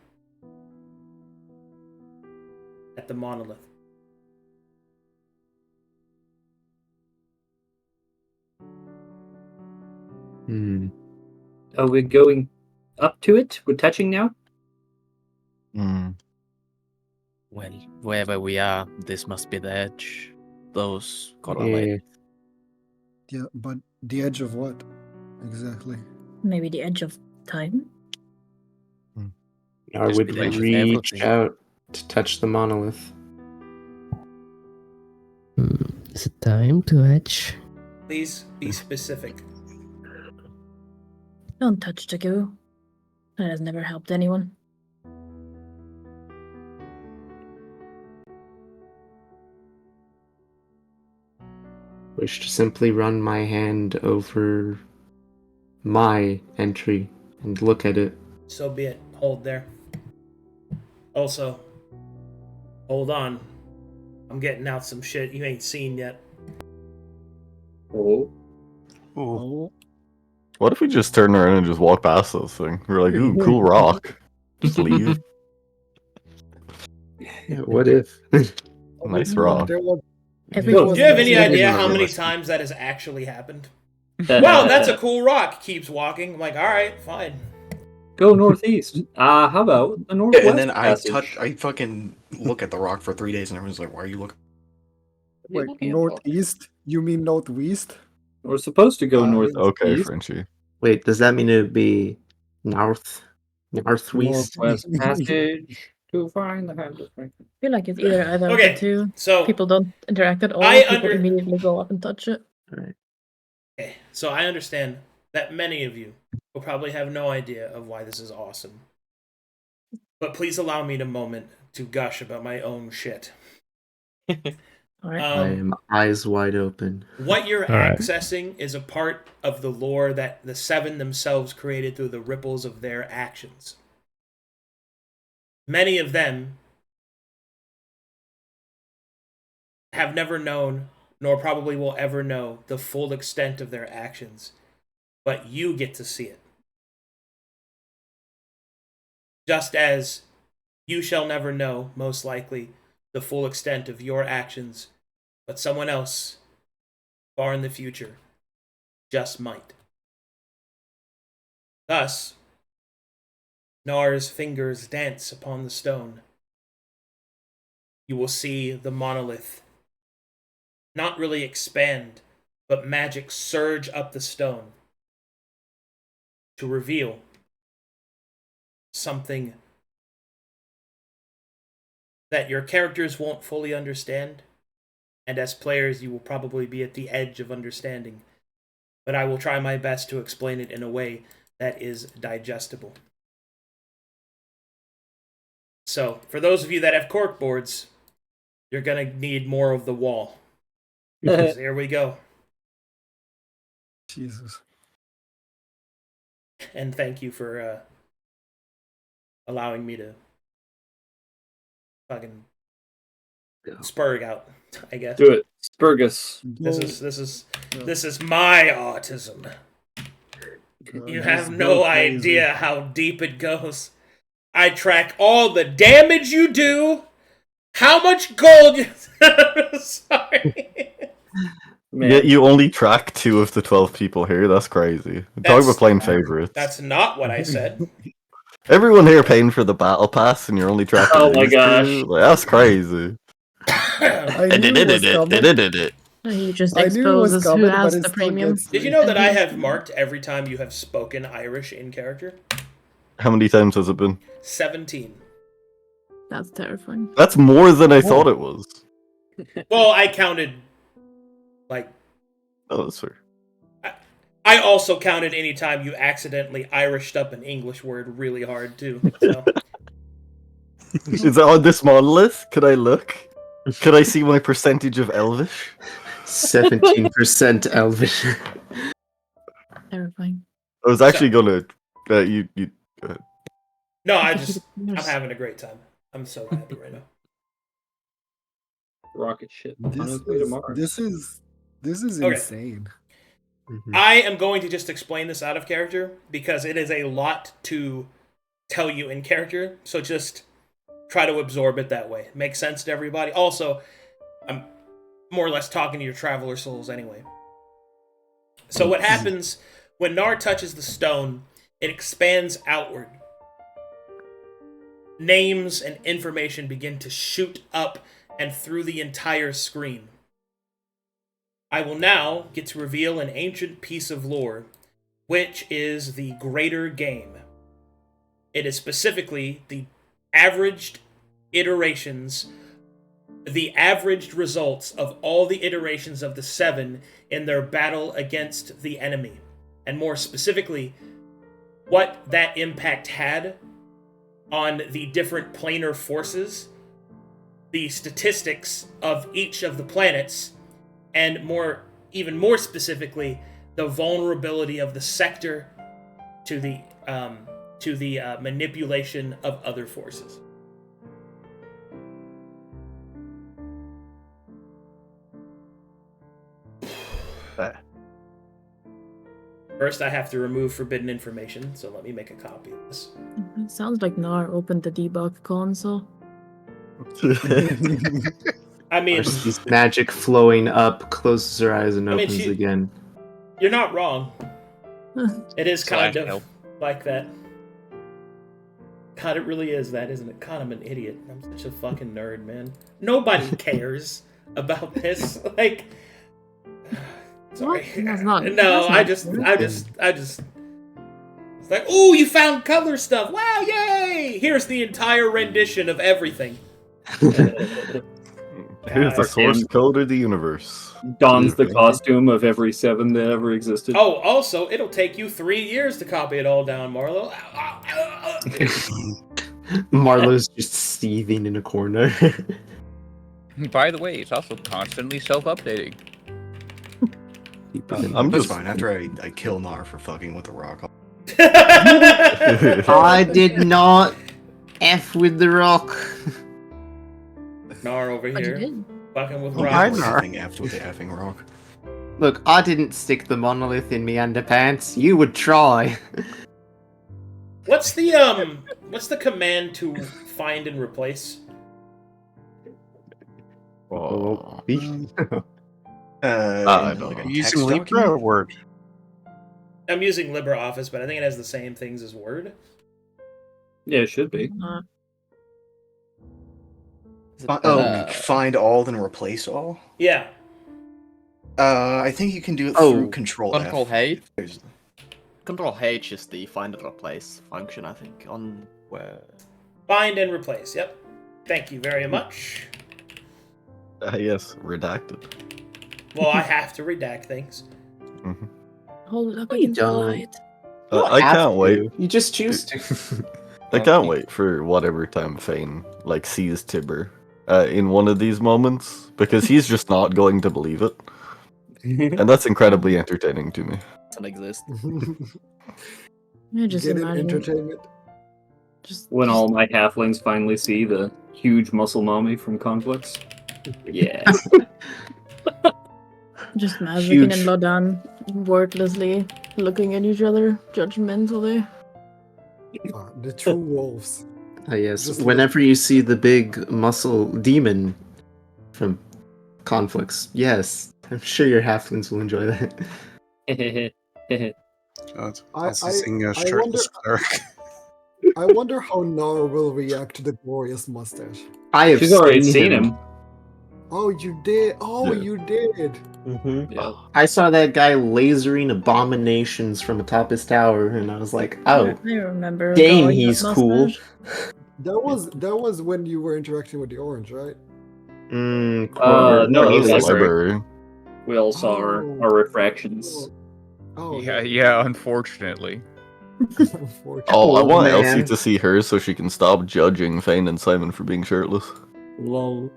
at the monolith. Are we going up to it? We're touching now? Well, wherever we are, this must be the edge. Those Yeah. correlate. Yeah, but the edge of what? Exactly. Maybe the edge of time? Knarh Just would be the edge of reach everything. out to touch the monolith. Is it time to edge? Please be specific. Don't touch the goo. That has never helped anyone. Wish to simply run my hand over my entry and look at it. So be it. Hold there. Also, hold on. I'm getting out some shit you ain't seen yet. Oh. Ooh. What if we just turn around and just walk past this thing? We're like, ooh, cool rock. Just leave. Yeah, what if? Nice rock. Do you have any idea how many times that has actually happened? Wow, that's a cool rock. Keeps walking. I'm like, alright, fine. Go northeast. How about the northwest? Yeah, and then passage? I fucking look at the rock for 3 days, and everyone's like, "Why are you looking?" Wait, northeast? You mean northwest? We're supposed to go north. Okay, Frenchie. Wait, does that mean it would be northwest? Northwest passage to find the hand of strength. I feel like it's either of Okay, the two. so People don't interact at all. I People under- immediately go up and touch it. Right. Okay, so I understand that many of you will probably have no idea of why this is awesome. But please allow me a moment to gush about my own shit. I am eyes wide open. What you're All right. accessing is a part of the lore that the Seven themselves created through the ripples of their actions. Many of them have never known, nor probably will ever know, the full extent of their actions. But you get to see it. Just as you shall never know, most likely, the full extent of your actions, but someone else, far in the future, just might. Thus, Knarh's fingers dance upon the stone. You will see the monolith not really expand, but magic surge up the stone to reveal something that your characters won't fully understand, and as players you will probably be at the edge of understanding, but I will try my best to explain it in a way that is digestible. So, for those of you that have corkboards, you're going to need more of the wall. Because here we go. Jesus. And thank you for allowing me to fucking spurg out, I guess. Do it. Spurgus. This is my autism. You have no idea how deep it goes. I track all the damage you do, how much gold you... Sorry. Yet you only track 2 of the 12 people here. That's crazy. Talk about playing favorites. That's not what I said. Everyone here paying for the battle pass, and you're only tracking. Oh my these gosh. 2? Like, that's crazy. I knew it was coming. He just I knew it was exposes coming, who but has it the still premium. gets Did you know that I have marked every time you have spoken Irish in character? How many times has it been? 17. That's terrifying. That's more than I thought it was. Well, I counted, like... Oh, that's fair. I also counted any time you accidentally Irished up an English word really hard, too. So. Is it on this monolith? Could I look? Could I see my percentage of Elvish? 17% Elvish. Terrifying. I was actually gonna. You go ahead. No, I'm having a great time. I'm so happy right now. Rocket ship. This is Okay. insane. I am going to just explain this out of character because it is a lot to tell you in character. So just try to absorb it that way. Make sense to everybody. Also, I'm more or less talking to your traveler souls anyway. So what happens when Knarh touches the stone, it expands outward. Names and information begin to shoot up and through the entire screen. I will now get to reveal an ancient piece of lore, which is the greater game. It is specifically the averaged iterations, the averaged results of all the iterations of the Seven in their battle against the enemy. And more specifically, what that impact had on the different planar forces, the statistics of each of the planets, and even more specifically, the vulnerability of the sector to the manipulation of other forces. First, I have to remove forbidden information, so let me make a copy of this. It sounds like Knarh opened the debug console. I mean, Sees magic flowing up, closes her eyes, and opens again. You're not wrong. It is kind Slash of help. like that. God, it really is that, isn't it? God, I'm an idiot. I'm such a fucking nerd, man. Nobody cares about this. Like, sorry. That's not. No, I just. It's like, ooh, you found color stuff. Wow, yay! Here's the entire rendition of everything. Here's the source code of the universe. Dons the costume of every 7 that ever existed. Oh, also, it'll take you 3 years to copy it all down, Marlowe. Marlowe's just seething in a corner. By the way, it's also constantly self-updating. I'm just fine after I kill Knarh for fucking with the rock. I did not F with the rock. Knarh over here. Fucking with I rock. nothing effed with the effing rock. Look, I didn't stick the monolith in me underpants. You would try. What's the command to find and replace? Oh. Like a using text Libra document? or Word? I'm using LibreOffice, but I think it has the same things as Word. Yeah, it should be. Find all then replace all? Yeah. I think you can do it through Control F. Control H. Control H is the find and replace function, I think, on where. Find and replace. Yep. Thank you very much. Yes, redacted. Well, I have to redact things. Mm-hmm. Hold it up against the light. I can't wait. You just choose to. I can't wait for whatever time Fane sees Tibber in one of these moments, because he's just not going to believe it, and that's incredibly entertaining to me. Doesn't exist. Yeah, just Get it, imagine. entertainment. When all my halflings finally see the huge muscle mommy from Conflicts. Yeah. Just Mazekeen Huge. and Lodan wordlessly looking at each other judgmentally. The true wolves. Yes, Just whenever you see the big muscle demon from Conflicts, yes, I'm sure your halflings will enjoy that. Seeing a shirtless cleric. I wonder how Knarh will react to the glorious mustache. I have She's already seen him. Oh, you did. Oh, Yeah. you did. Yeah. I saw that guy lasering abominations from atop his tower, and I was like, oh, I remember. dang, drawing that he's cool. mustache. That was when you were interacting with the orange, right? No, He's that's a library. We all saw our refractions. Oh, Yeah, unfortunately. Oh, I Oh, want man. Elsie to see her so she can stop judging Fane and Simon for being shirtless. Lol.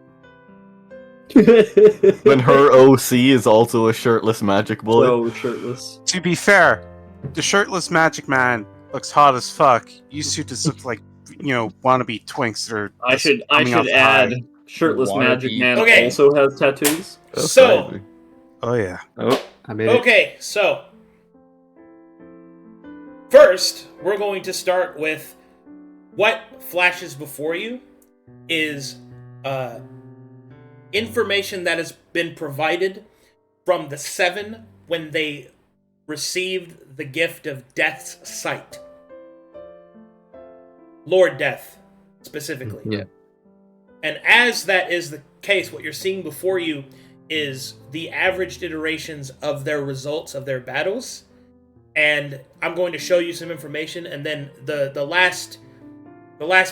When her OC is also a shirtless magic boy. So shirtless. To be fair, the shirtless magic man looks hot as fuck. You two just look like, wannabe twinks that are. I should out the add, high. shirtless Wannabe. magic man Okay. also has tattoos. That's So- crazy. Oh yeah. Oh, I made it. Okay, so first, we're going to start with what flashes before you is information that has been provided from the Seven when they received the gift of Death's Sight. Lord Death, specifically. Yeah. And as that is the case, what you're seeing before you is the averaged iterations of their results of their battles. And I'm going to show you some information, and then the last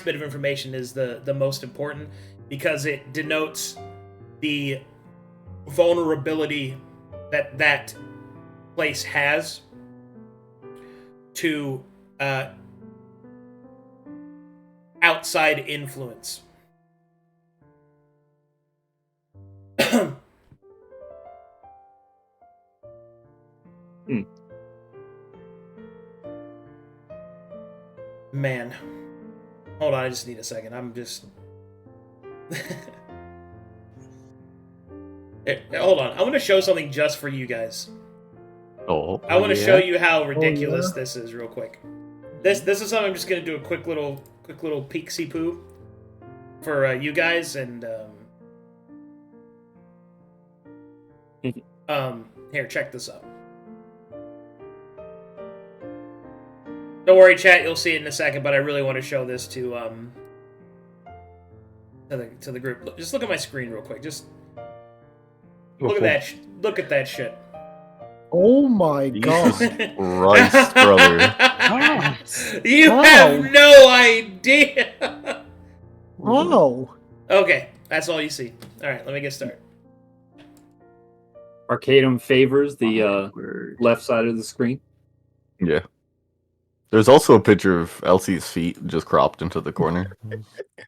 bit of information is the most important, because it denotes the vulnerability that place has to outside influence. Man. Hold on, I just need a second. I'm just... Hold on. I want to show something just for you guys. I want to show you how ridiculous this is real quick. This is something I'm just going to do a quick little peeksy poo for you guys, and here, check this out. Don't worry, chat, you'll see it in a second, but I really want to show this to the group. Just look at my screen real quick. Just look at that. Look at that shit. Oh my god! Christ, brother! You have no idea. Wow. Okay, that's all you see. All right, let me get started. Arcadum favors the left side of the screen. Yeah. There's also a picture of Elsie's feet just cropped into the corner.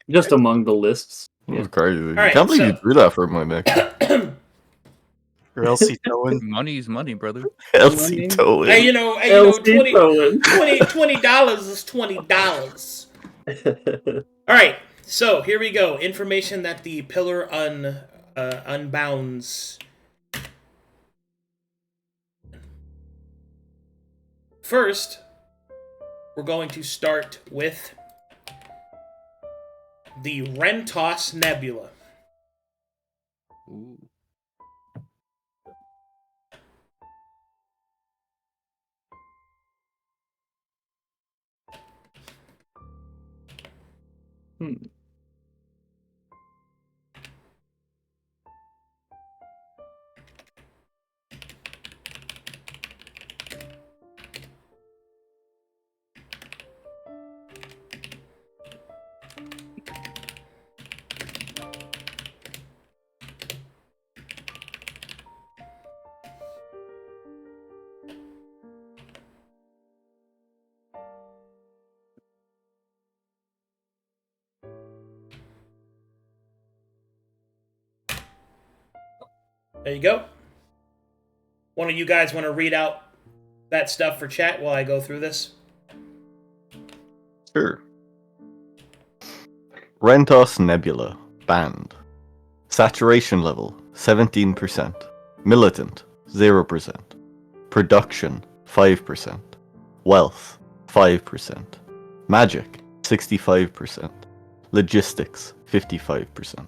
Just among the lists. It was crazy. Right, I can't believe you drew that for my neck. Or Elsie towing. Money's money, brother. Elsie towing. Hey, you know, $20 is $20. All right, so here we go. Information that the pillar unbounds. First, we're going to start with the Rentos Nebula. Ooh. There you go. One of you guys want to read out that stuff for chat while I go through this? Sure. Rentos Nebula. Banned. Saturation level 17%. Militant 0%. Production 5%. Wealth 5%. Magic 65%. Logistics 55%.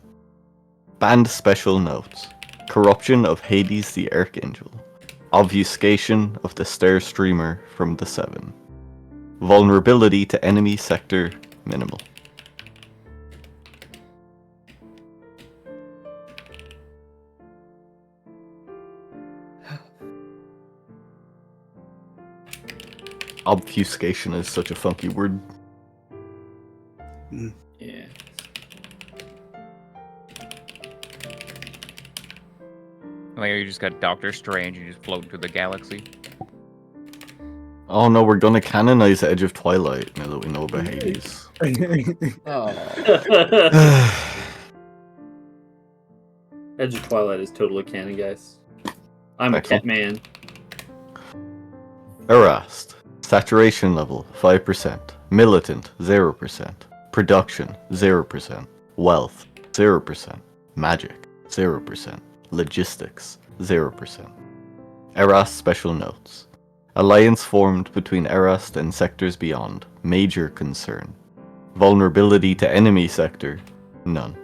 Banned special notes. Corruption of Hades the Archangel. Obfuscation of the Star Streamer from the Seven. Vulnerability to enemy sector minimal. Obfuscation is such a funky word. Yeah. Like you just got Doctor Strange, you just floating through the galaxy. Oh no, we're gonna canonize Edge of Twilight now that we know about Hades. Edge of Twilight is totally canon, guys. I'm a cat man. Harassed. Saturation level 5%. Militant 0%. Production 0%. Wealth 0%. Magic 0%. Logistics 0%. Erast special notes. Alliance formed between Erast and sectors beyond. Major concern. Vulnerability to enemy sector. None.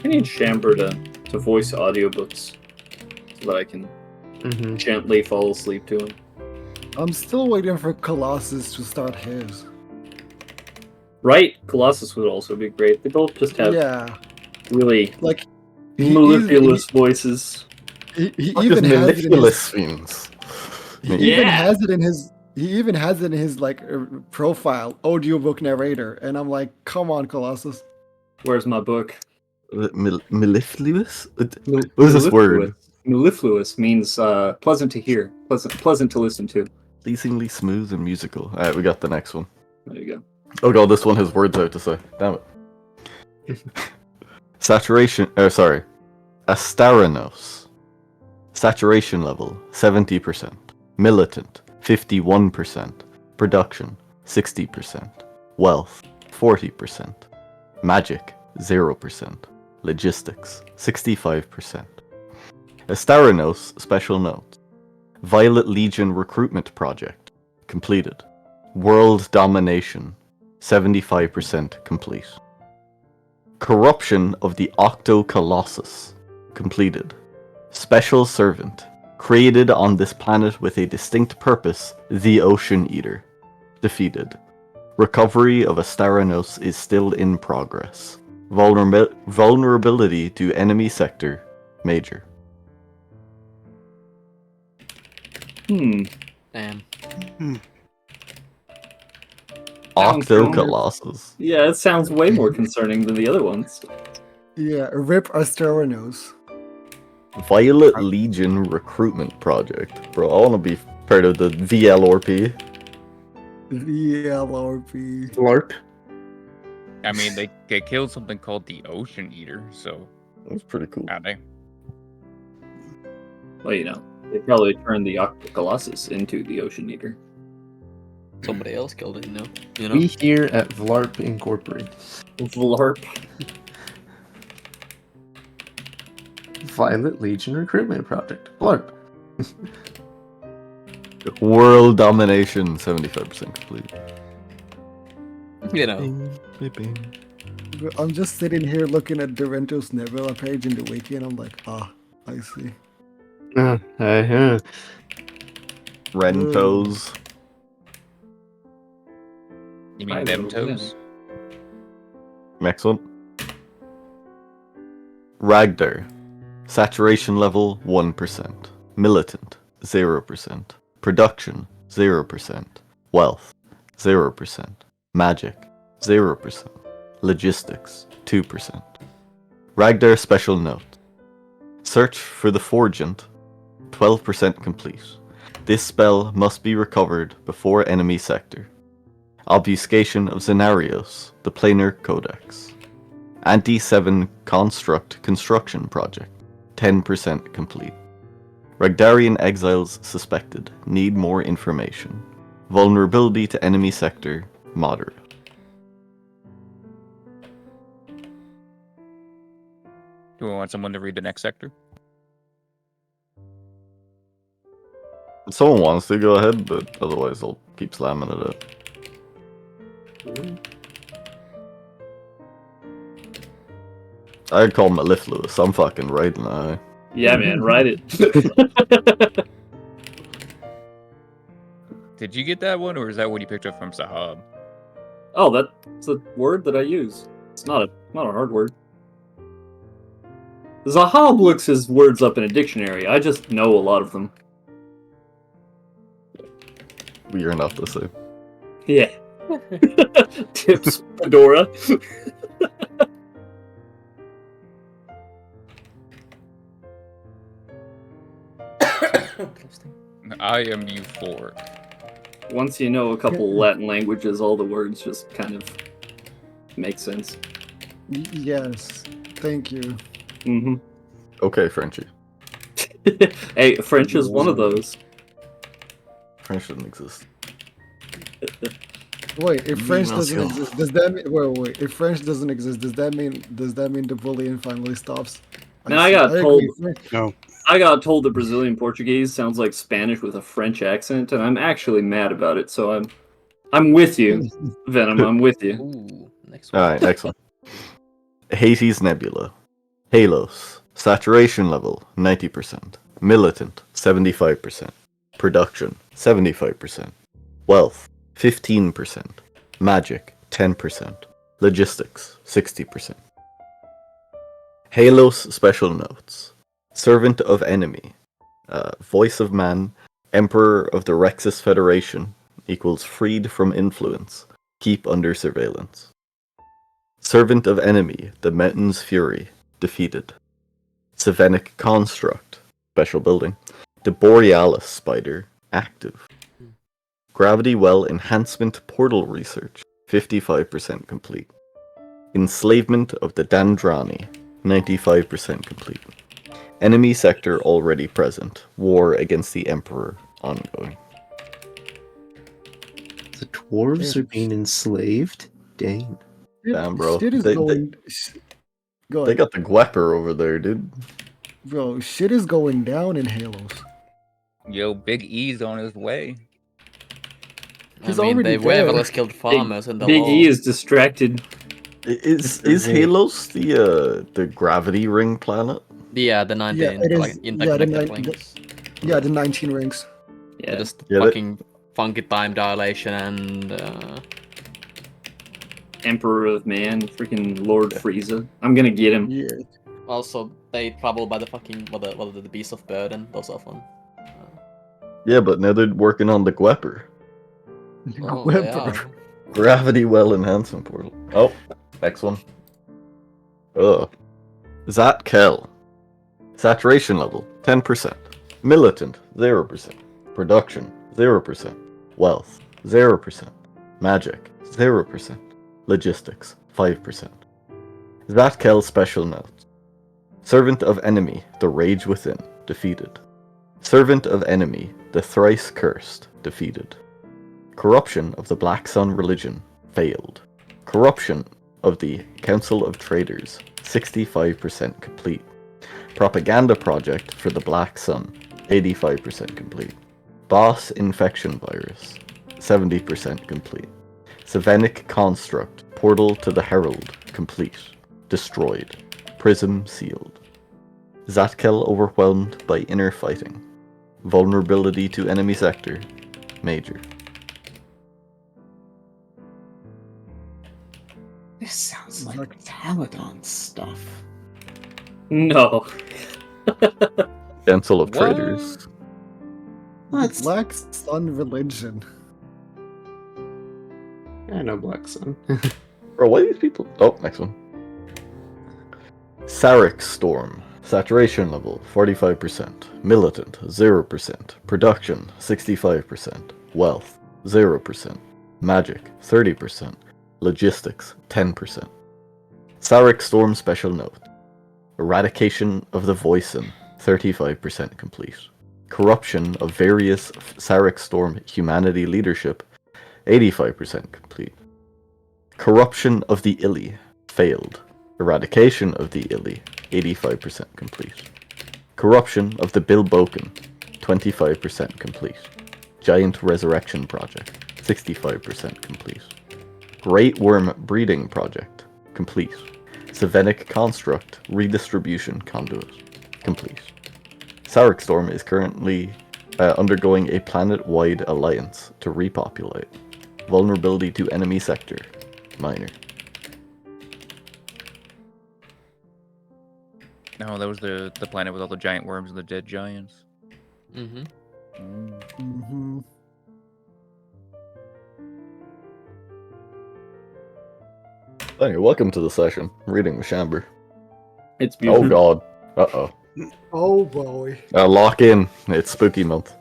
I need Shamber to voice audiobooks so that I can gently fall asleep to him. I'm still waiting for Colossus to start his. Right? Colossus would also be great. They both just have really like mellifluous voices. He even has it in his things. He even has it in his. He even has it in his like profile, audiobook narrator, and I'm like, come on, Colossus. Where's my book? Mellifluous? What is this word? Mellifluous means pleasant to hear, pleasant to listen to. Pleasingly smooth and musical. Alright, we got the next one. There you go. Oh god, this one has words out to say. Damn it. Astaranos. Saturation level 70%. Militant 51%. Production 60%. Wealth 40%. Magic 0%. Logistics 65%. Astaranos special note. Violet Legion recruitment project completed. World domination 75% complete. Corruption of the Colossus completed. Special servant created on this planet with a distinct purpose, the Ocean Eater defeated. Recovery of Astaranos is still in progress. Vulnerability to enemy sector major. Damn. Colossus. Yeah, it sounds way more concerning than the other ones. Yeah, rip Astaranos. Violet Legion recruitment project. Bro, I want to be part of the VLRP. VLRP. LARP. I mean, they killed something called the Ocean Eater, so that's pretty cool. They? Well, you know, they probably turned the Colossus into the Ocean Eater. Somebody else killed it, you know? We here at VLARP Incorporated. VLARP. Violet Legion Recruitment Project. VLARP. World domination 75% complete. You know. I'm just sitting here looking at Dorento's Nebula page in the wiki and I'm like, I see. Rentos. You mean Demtos? Next one. Ragdar. Saturation level 1%. Militant 0%. Production 0%. Wealth 0%. Magic 0%. Logistics 2%. Ragdar special note. Search for the Forgent 12% complete. This spell must be recovered before enemy sector. Obfuscation of Scenarios, the Planar Codex. Anti-7 Construct Construction Project, 10% complete. Ragdarian exiles suspected, need more information. Vulnerability to enemy sector, moderate. Do we want someone to read the next sector? If someone wants to, go ahead, but otherwise I'll keep slamming it up. I'd call Mellifluous. I'm fucking writing that. Yeah, man, write it. Did you get that one, or is that what you picked up from Sahab? Oh, that's a word that I use. It's not a hard word. Zahab looks his words up in a dictionary. I just know a lot of them. We are not the same. Yeah. Tips Fedora. I am euphoric. Once you know a couple Latin languages, all the words just kind of make sense. Yes. Thank you. Mm-hmm. Okay, Frenchie. Hey, French is one of those. French doesn't exist. Wait, if French doesn't exist, does that mean wait? If French doesn't exist, does that mean the bullying finally stops? I got told that Brazilian Portuguese sounds like Spanish with a French accent, and I'm actually mad about it. So I'm with you, Venom. I'm with you. Ooh, next one. All right, next one. Hades Nebula. Halos. Saturation level 90%. Militant 75%. Production 75%. Wealth 15%. Magic 10%. Logistics 60%. Halos special notes. Servant of enemy. Voice of man. Emperor of the Rexus Federation equals freed from influence. Keep under surveillance. Servant of enemy. The Metin's Fury. Defeated. Savenic Construct. special building. The Borealis Spider, active. Gravity Well Enhancement Portal Research, 55% complete. Enslavement of the Dandrani, 95% complete. Enemy sector already present. War against the Emperor ongoing. The dwarves are being enslaved? Dang. Damn, bro. Shit is They got the Gwepper over there, dude. Bro, shit is going down in Halos. Yo, Big E's on his way. He's I mean, already they were there. the less skilled farmers in the Big law. E is distracted. Is Halos the gravity ring planet? Yeah, the 19 Yeah, it is. like, Yeah, interconnected rings. the 19 rings. Yeah. Just Yeah, fucking funky time dilation and Emperor of Man, freaking Lord Frieza. I'm gonna get him. Yeah. also they travel by the fucking what are the beasts of burden. Those are fun. Yeah, but now they're working on the Gwepper. Oh, they Gwepper. are. Gravity Well Enhancement Portal. Oh, next one. Ugh. Zatkel. Saturation level, 10%. Militant, 0%. Production, 0%. Wealth, 0%. Magic, 0%. Logistics, 5%. Zatkel special notes. Servant of enemy, the rage within, defeated. Servant of enemy, the thrice cursed, defeated. Corruption of the Black Sun religion, failed. Corruption of the Council of Traders, 65% complete. Propaganda project for the Black Sun, 85% complete. Boss infection virus, 70% complete. Savenic construct, portal to the Herald, complete. Destroyed. Prism sealed. Zatkel overwhelmed by inner fighting. Vulnerability to enemy sector, major. This sounds like Taladon stuff. No. Council of Traders. What? Black Sun religion. I know Black Sun. Bro, why are these people? Oh, next one. Sarek Storm. Saturation level, 45%. Militant, 0%. Production, 65%. Wealth, 0%. Magic, 30%. Logistics, 10%. Sarek Storm special note. Eradication of the Voicen, 35% complete. Corruption of various Sarek Storm humanity leadership, 85% complete. Corruption of the Illy, failed. Eradication of the Illy, 85% complete. Corruption of the Bilboken, 25% complete. Giant Resurrection Project, 65% complete. Great Worm Breeding Project, complete. Savenic Construct Redistribution Conduit, complete. Sarek Storm is currently undergoing a planet-wide alliance to repopulate. Vulnerability to enemy sector, minor. No, that was the planet with all the giant worms and the dead giants. Mm-hmm. Mm-hmm. Anyway, welcome to the session. Reading with Shamber. It's beautiful. Oh god. Uh-oh. Oh boy. Lock in. It's spooky month.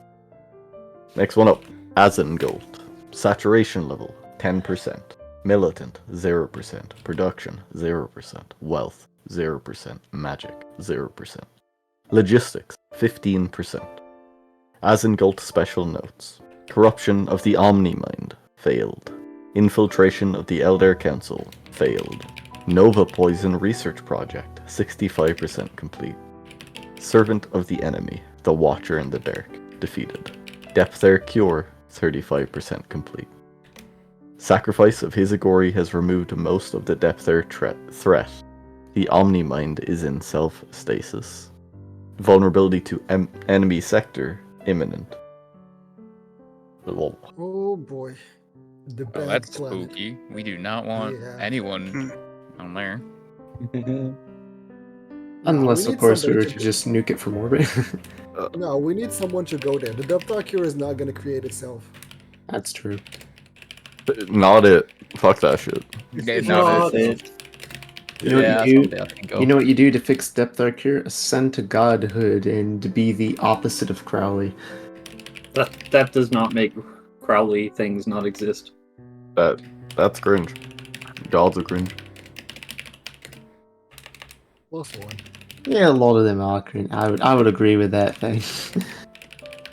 Next one up. Azengold. Saturation level, 10%. Militant, 0%. Production, 0%. Wealth, 0%. Magic, 0%. Logistics, 15%. Azengold special notes. Corruption of the Omnimind, failed. Infiltration of the Elder Council, failed. Nova Poison Research Project, 65% complete. Servant of the Enemy, the Watcher in the Dark, defeated. Depth Air Cure, 35% complete. Sacrifice of Hizagori has removed most of the Depth Air threat. The Omnimind is in self-stasis. Vulnerability to enemy sector, imminent. Oh boy. The bad That's planet. spooky. We do not want anyone on there. Unless, we of need course, we somebody were to to go- just nuke it from orbit. No, we need someone to go there. The Depth Cure is not going to create itself. That's true. Not it. Fuck that shit. Yeah, It's not not it. You know Yeah, what you someday I can go. do? You know what you do to fix depth arcure? Ascend to godhood and be the opposite of Crowley. That does not make Crowley things not exist. That's cringe. Gods are cringe. Plus one. Yeah, a lot of them are cringe. I would agree with that thing.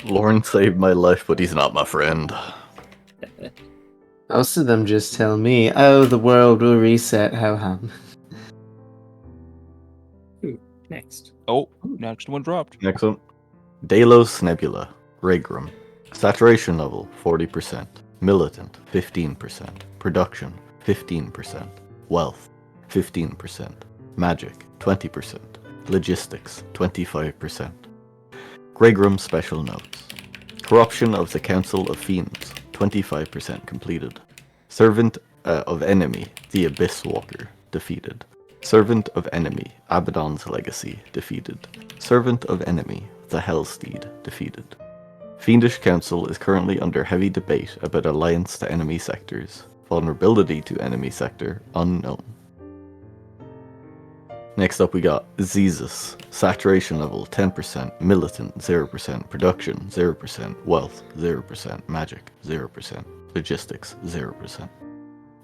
Lauren saved my life, but he's not my friend. Most of them just tell me, "Oh, the world will reset." How hum. Next. Oh, next one dropped. Next one. Delos Nebula. Regrum. Saturation level 40%. Militant 15%. Production 15%. Wealth 15%. Magic 20%. Logistics 25%. Regrum special notes. Corruption of the Council of Fiends 25% completed. Servant of Enemy, the Abyss Walker, defeated. Servant of Enemy, Abaddon's Legacy, defeated. Servant of Enemy, the Hellsteed, defeated. Fiendish Council is currently under heavy debate about alliance to enemy sectors. Vulnerability to enemy sector, unknown. Next up we got Xezus. Saturation level 10%, Militant 0%, Production 0%, Wealth 0%, Magic 0%, Logistics 0%.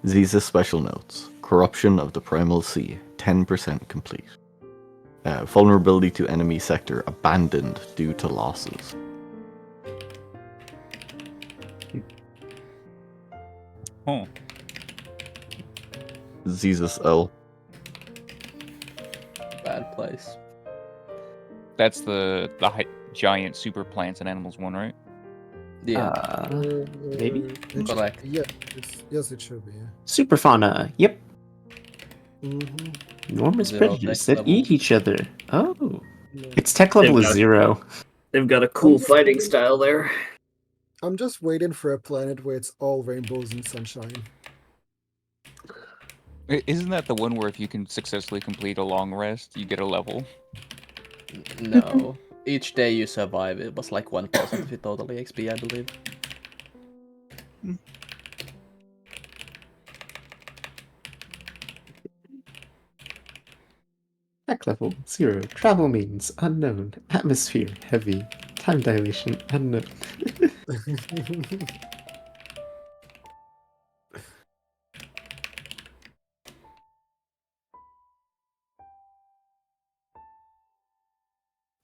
Xezus special notes. Corruption of the Primal Sea 10% complete. Vulnerability to enemy sector abandoned due to losses. Oh. Xezus L. Bad place. That's the giant super plants and animals one, right? Yeah. Maybe? Correct. Yeah, yes, it should be. Yeah. Super fauna. Yep. Mm-hmm. Enormous Zero predators tech that level. eat each other. Oh. Its tech level is 0. They've got a cool fighting style there. I'm just waiting for a planet where it's all rainbows and sunshine. Isn't that the one where if you can successfully complete a long rest, you get a level? No. Each day you survive, it was like 1% of your total XP, I believe. Tech level 0. Travel means unknown. Atmosphere heavy. Time dilation unknown.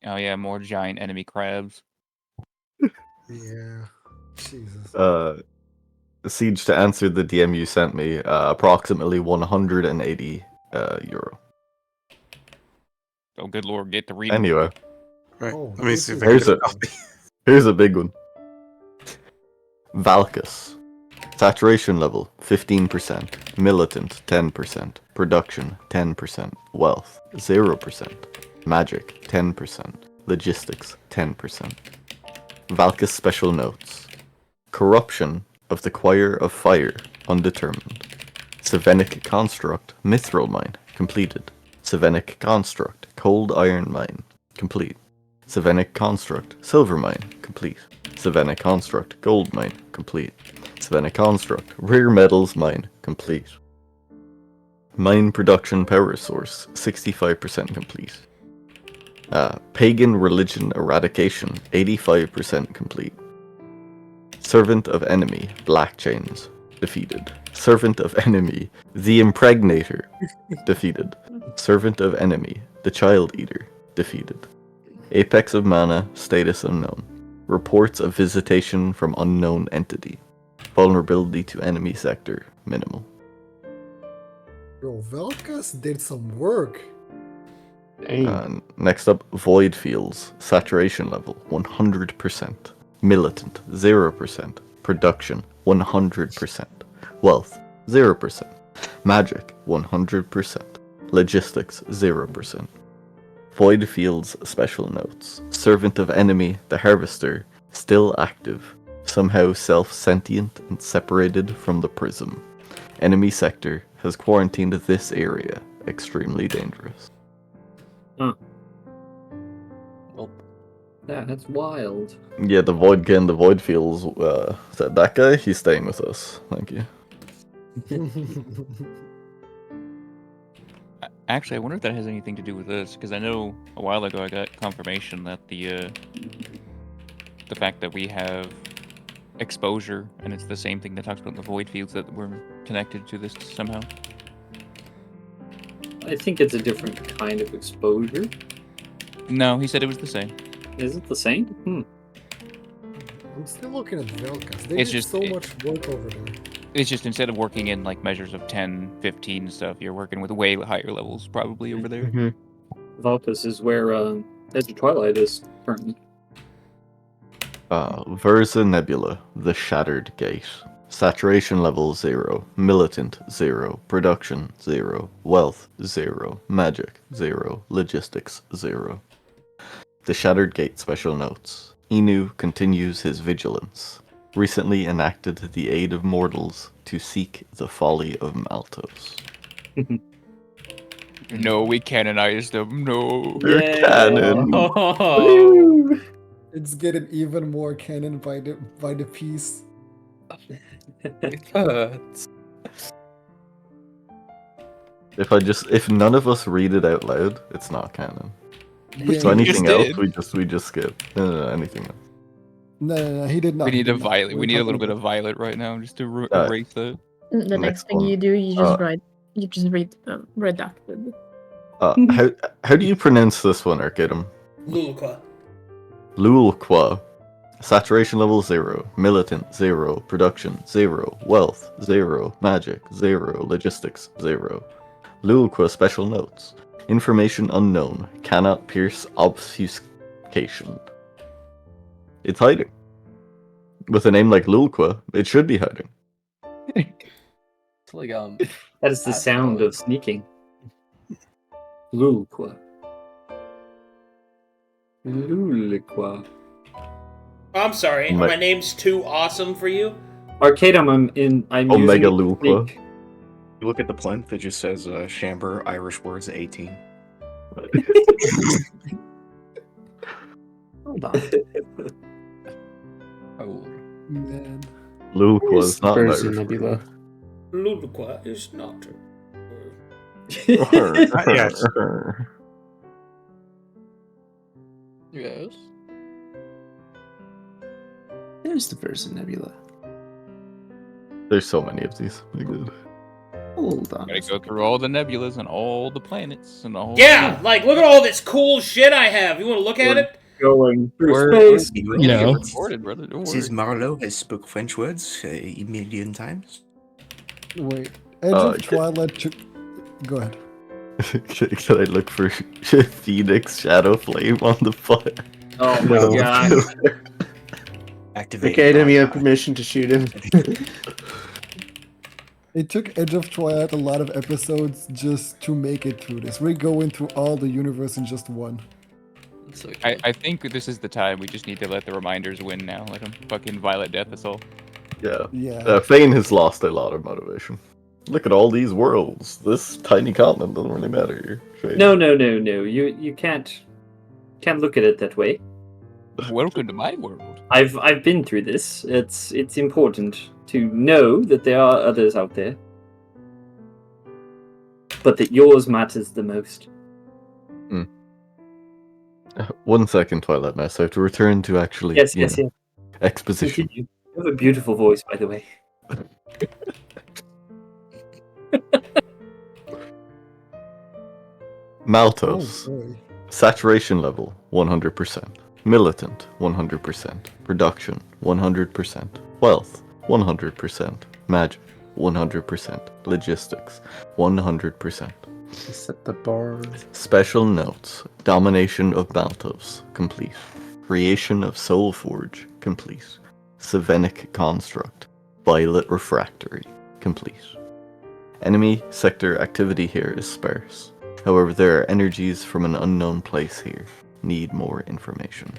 Oh yeah, more giant enemy crabs. Yeah. Jesus. Siege, to answer the DM you sent me, approximately 180 euro. Oh good lord, get to read. Anyway, Right. Oh, Let me see if I here's can a here's a big one. Valkus. Saturation level 15%, Militant 10%, Production 10%, Wealth 0%, Magic 10%, Logistics 10%. Valkus special notes. Corruption of the Choir of Fire undetermined. Sevenic Construct Mithril Mine completed. Sevenic Construct Cold Iron Mine complete. Sevenic Construct Silver Mine complete. Sevenic Construct Gold Mine complete. Sevenic Construct Rare Metals Mine complete. Mine Production Power Source 65% complete. Pagan Religion Eradication 85% complete. Servant of Enemy Black Chains defeated. Servant of Enemy the Impregnator defeated. Servant of Enemy the Child Eater defeated. Apex of Mana status unknown. Reports of visitation from unknown entity. Vulnerability to enemy sector minimal. Bro, Valkas did some work. Next up, Void Fields. Saturation level 100%. Militant 0%. Production 100%. Wealth 0%. Magic 100%. Logistics 0%. Void Fields special notes. Servant of Enemy, the Harvester, still active. Somehow self-sentient and separated from the prism. Enemy sector has quarantined this area. Extremely dangerous. Huh. Well, that's wild. Yeah, the Void Fields said that guy, he's staying with us. Thank you. Actually, I wonder if that has anything to do with this, because I know a while ago I got confirmation that the fact that we have exposure, and it's the same thing that talks about the void fields, that we're connected to this somehow. I think it's a different kind of exposure. No, he said it was the same. Is it the same? I'm still looking at Velkas. They It's did just- so much work over there. It's just instead of working in like measures of 10, 15 and stuff, you're working with way higher levels probably over there. Mm-hmm. Valkus is where Edge of Twilight is currently. Versa Nebula, the Shattered Gate. Saturation level 0, militant 0, production 0, wealth 0, magic 0, logistics 0. The Shattered Gate special notes. Inu continues his vigilance. Recently enacted the aid of mortals to seek the folly of Maltos. No, we canonized them. No. They're canon. Oh. It's getting even more canon by the piece. It hurts. If none of us read it out loud, it's not canon. Yeah, So we anything just else, did. we just skip. No, anything else. No, he did not. We He need a did not. violet. We're We need a talking little bit about- of violet right now just to erase that. The Next next thing one. you do, you just Uh, write. You just read redacted. How do you pronounce this one, Arcadum? Lulqua. Lulqua. Saturation level 0, militant 0, production 0, wealth 0, magic 0, logistics 0. Lulqua special notes. Information unknown, cannot pierce obfuscation. It's hiding. With a name like Lulqua, it should be hiding. It's like That is the sound of sneaking. Lulqua. Lulqua. I'm sorry. My name's too awesome for you. Arcadum, I'm Omega using it to Lulqua. sneak. You look at the plinth, it just says Shamber, Irish words 18. Hold on. Oh. Man. Lulqua is not an Versa Irish word. Nebula. Lulqua is not. Yes. Yes. There's the Versa Nebula. There's so many of these. My God. Hold on. Gotta go through all the nebulas and all the planets and all. Yeah, like look at all this cool shit I have. You want to look at it? Going through We're space. gonna get No. recorded, brother. Don't Says worry. Marlowe has spoke French words a million times. Wait. Edge of Twilight. Go ahead. Can I look for Phoenix Shadow Flame on the fire? Oh my No. god. Activate. Arcadum, you have permission to shoot him. It took Edge of Twilight a lot of episodes just to make it through this. We're going through all the universe in just one. It's okay. I think this is the time we just need to let the reminders win now. Let them fucking Violet Death us all. Yeah. Yeah. Fane has lost a lot of motivation. Look at all these worlds. This tiny continent doesn't really matter here. Fane. No. You can't look at it that way. Welcome to my world. I've been through this. It's important to know that there are others out there, but that yours matters the most. 1 second, Twilight Mouse. I have to return to actually Yes. exposition. You have a beautiful voice, by the way. Maltos. Oh, boy. Saturation level 100%. Militant 100%. Production 100%. Wealth 100%. Magic 100%. Logistics 100%. Set the bar. Special notes. Domination of Maltos complete. Creation of Soul Forge complete. Savenic Construct. Violet Refractory complete. Enemy sector activity here is sparse. However, there are energies from an unknown place here. Need more information.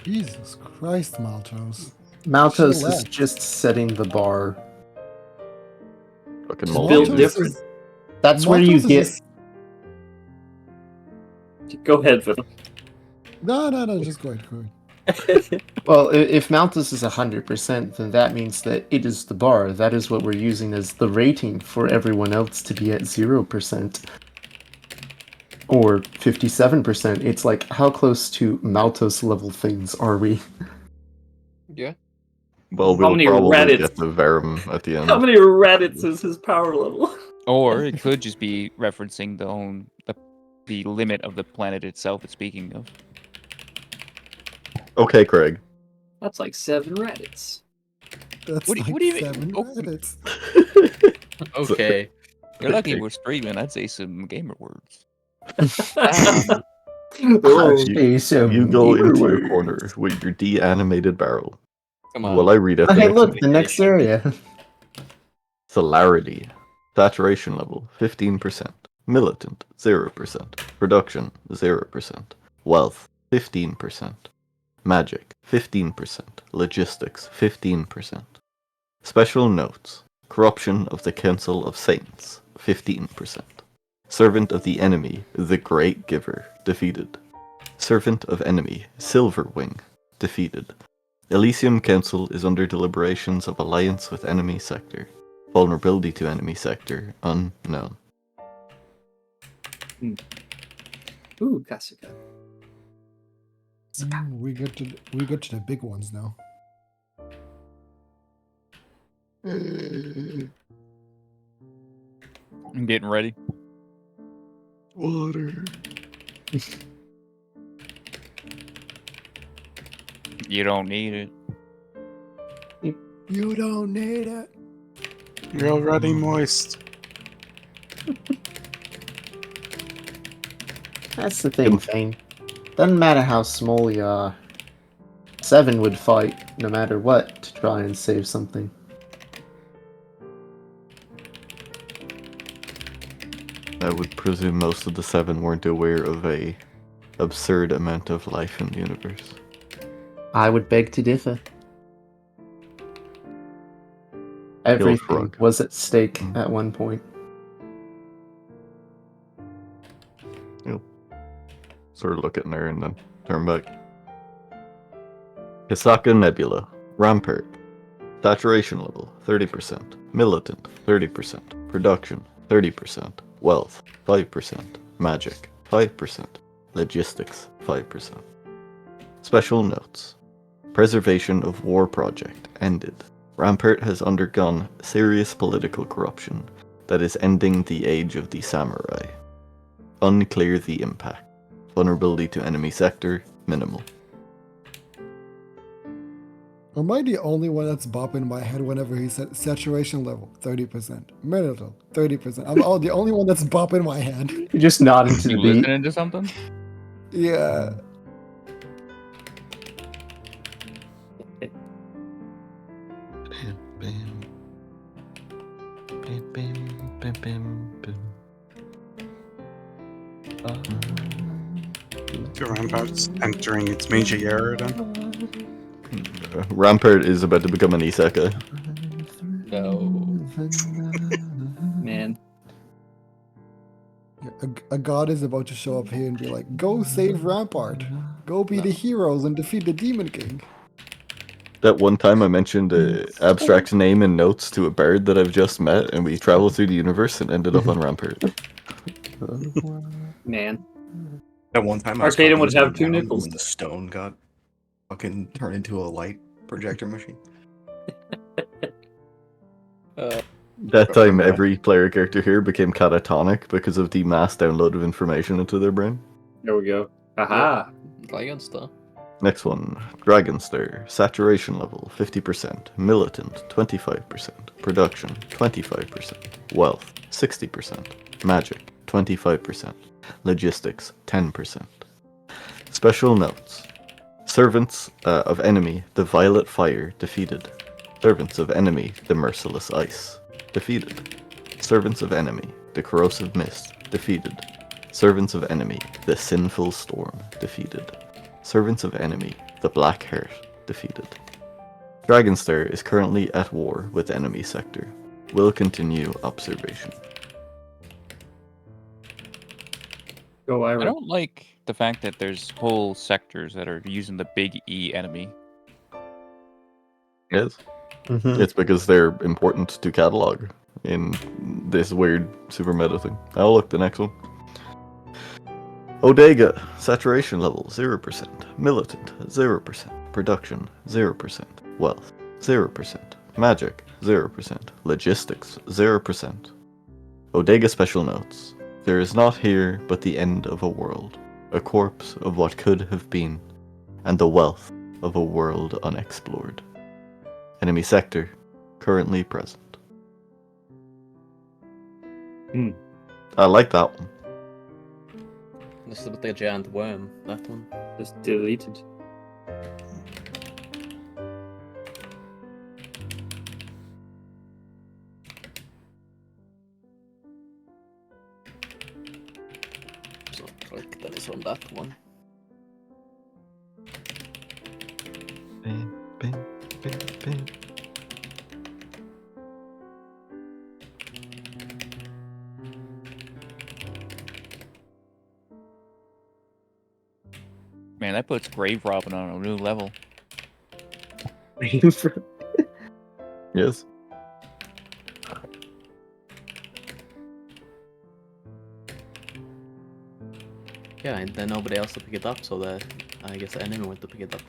Jesus Christ, Maltos. Maltos is left. just setting the bar. Fucking Just multi- build Maltos different. is- That's where you Maltos get. is- Go ahead, Venom. No, just go ahead. Well, if Malthus is 100%, then that means that it is the bar. That is what we're using as the rating for everyone else to be at 0%. Or 57%. It's like, how close to Malthus level things are we? Yeah. Well, How we'll many probably Reddits? get the Venom at the end. How many Reddits is his power level? Or it could just be referencing the limit of the planet itself it's speaking of. Okay, Kraig. That's like 7 Reddits. That's What do like you mean? 7 Oh. Reddits. Okay. You're lucky we're streaming. I'd say some gamer words. Oh. You go into your corner with your de-animated barrel. Come on. Will I read it? Hey, look, the next area. Celerity. Saturation level, 15%. Militant, 0%. Production, 0%. Wealth, 15%. Magic, 15%. Logistics, 15%. Special notes. Corruption of the Council of Saints, 15%. Servant of the Enemy, the Great Giver, defeated. Servant of Enemy, Silverwing, defeated. Elysium Council is under deliberations of alliance with enemy sector. Vulnerability to enemy sector, unknown. Ooh, Kasuga. We got to the big ones now. I'm getting ready. Water. You don't need it. You don't need it. You're already moist. That's the thing, Fane. Doesn't matter how small you are. 7 would fight no matter what to try and save something. I would presume most of the 7 weren't aware of a absurd amount of life in the universe. I would beg to differ. Everything was at stake at one point. Yep. Sort of look at her and then turn back. Hisaka Nebula. Rampart. Saturation level, 30%. Militant, 30%. Production, 30%. Wealth, 5%. Magic, 5%. Logistics, 5%. Special notes. Preservation of War Project ended. Rampart has undergone serious political corruption that is ending the age of the samurai. Unclear the impact. Vulnerability to enemy sector, minimal. Am I the only one that's bopping in my head whenever he said saturation level 30%, militant 30%? I'm the only one that's bopping my head. You're just nodding to the You beat. listening to something? Yeah. The Rampart's entering its major year then. Rampart is about to become an isekai. No. Man. A god is about to show up here and be like, go save Rampart. Go be the heroes and defeat the Demon King. That one time I mentioned an abstract name in notes to a bard that I've just met, and we traveled through the universe and ended up on Rampart. Man. At one time, Arcadum would have 2 nipples. When the stone got fucking turned into a light projector machine. That time, every player character here became catatonic because of the mass download of information into their brain. There we go. Aha! Dragonster. Next one, Dragonster. Saturation level, 50%. Militant, 25%. Production, 25%. Wealth, 60%. Magic, 25%. Logistics, 10%. Special notes. Servants of Enemy, the Violet Fire, defeated. Servants of Enemy, the Merciless Ice, defeated. Servants of Enemy, the Corrosive Mist, defeated. Servants of Enemy, the Sinful Storm, defeated. Servants of Enemy, the Black Heart, defeated. Dragonster is currently at war with enemy sector. Will continue observation. Go I Ira. don't like the fact that there's whole sectors that are using the big E enemy. Yes. It's because they're important to catalog in this weird super meta thing. Oh, look, the next one. Odega, saturation level 0%, militant 0%, production 0%, wealth 0%, magic 0%, logistics 0%. Odega special notes. There is naught here but the end of a world, a corpse of what could have been, and the wealth of a world unexplored. Enemy sector currently present. I like that one. This is the giant worm, that one. Just deleted. So click that is on that one. Bang, bang, bang, bang. Man, that puts grave robbing on a new level. Yes. Yeah, and then nobody else to pick it up, so I guess the enemy went to pick it up.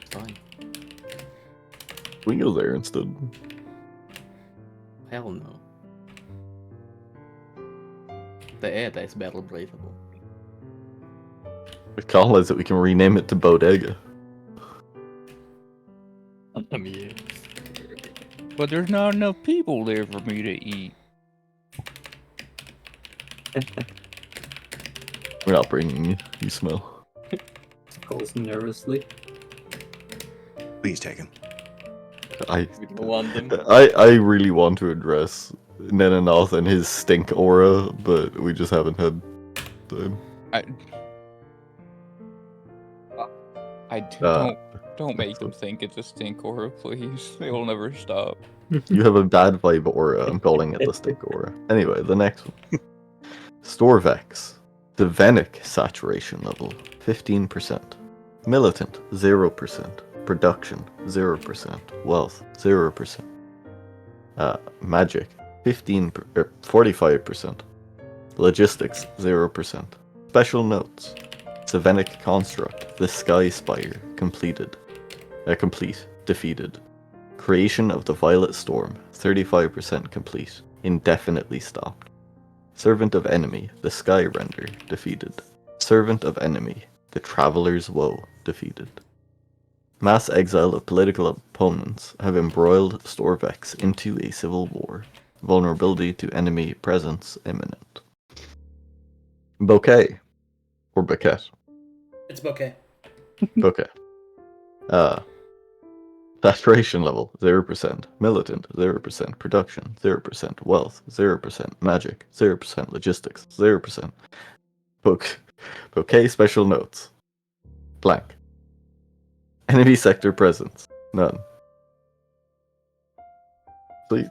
It's fine. We can go there instead. Hell no. The air is battle breathable. We call it that we can rename it to Bodega. I mean, But there's not enough people there for me to eat. We're not bringing you. You smell. Calls nervously. Please take him. we don't want them. I really want to address Nenanoth and his stink aura, but we just haven't had time. Don't make them think it's a stink aura, please. They will never stop. You have a bad vibe aura. I'm calling it the stink aura. Anyway, the next one. Storvex. Divenic saturation level 15%. Militant 0%. Production 0%. Wealth 0%. Magic 45%. Logistics 0%. Special notes. Savenic construct, the Sky Spire, completed. Complete, defeated. Creation of the Violet Storm, 35% complete, indefinitely stopped. Servant of Enemy, the Sky Render, defeated. Servant of Enemy, the Traveler's Woe, defeated. Mass exile of political opponents have embroiled Storvex into a civil war. Vulnerability to enemy presence imminent. Bouquet. Or Bouquet. It's bouquet. Okay. Saturation level 0%, militant 0%, production 0%, wealth 0%, magic 0%, logistics 0%. Bouquet special notes. Blank. Enemy sector presence none. Sleep.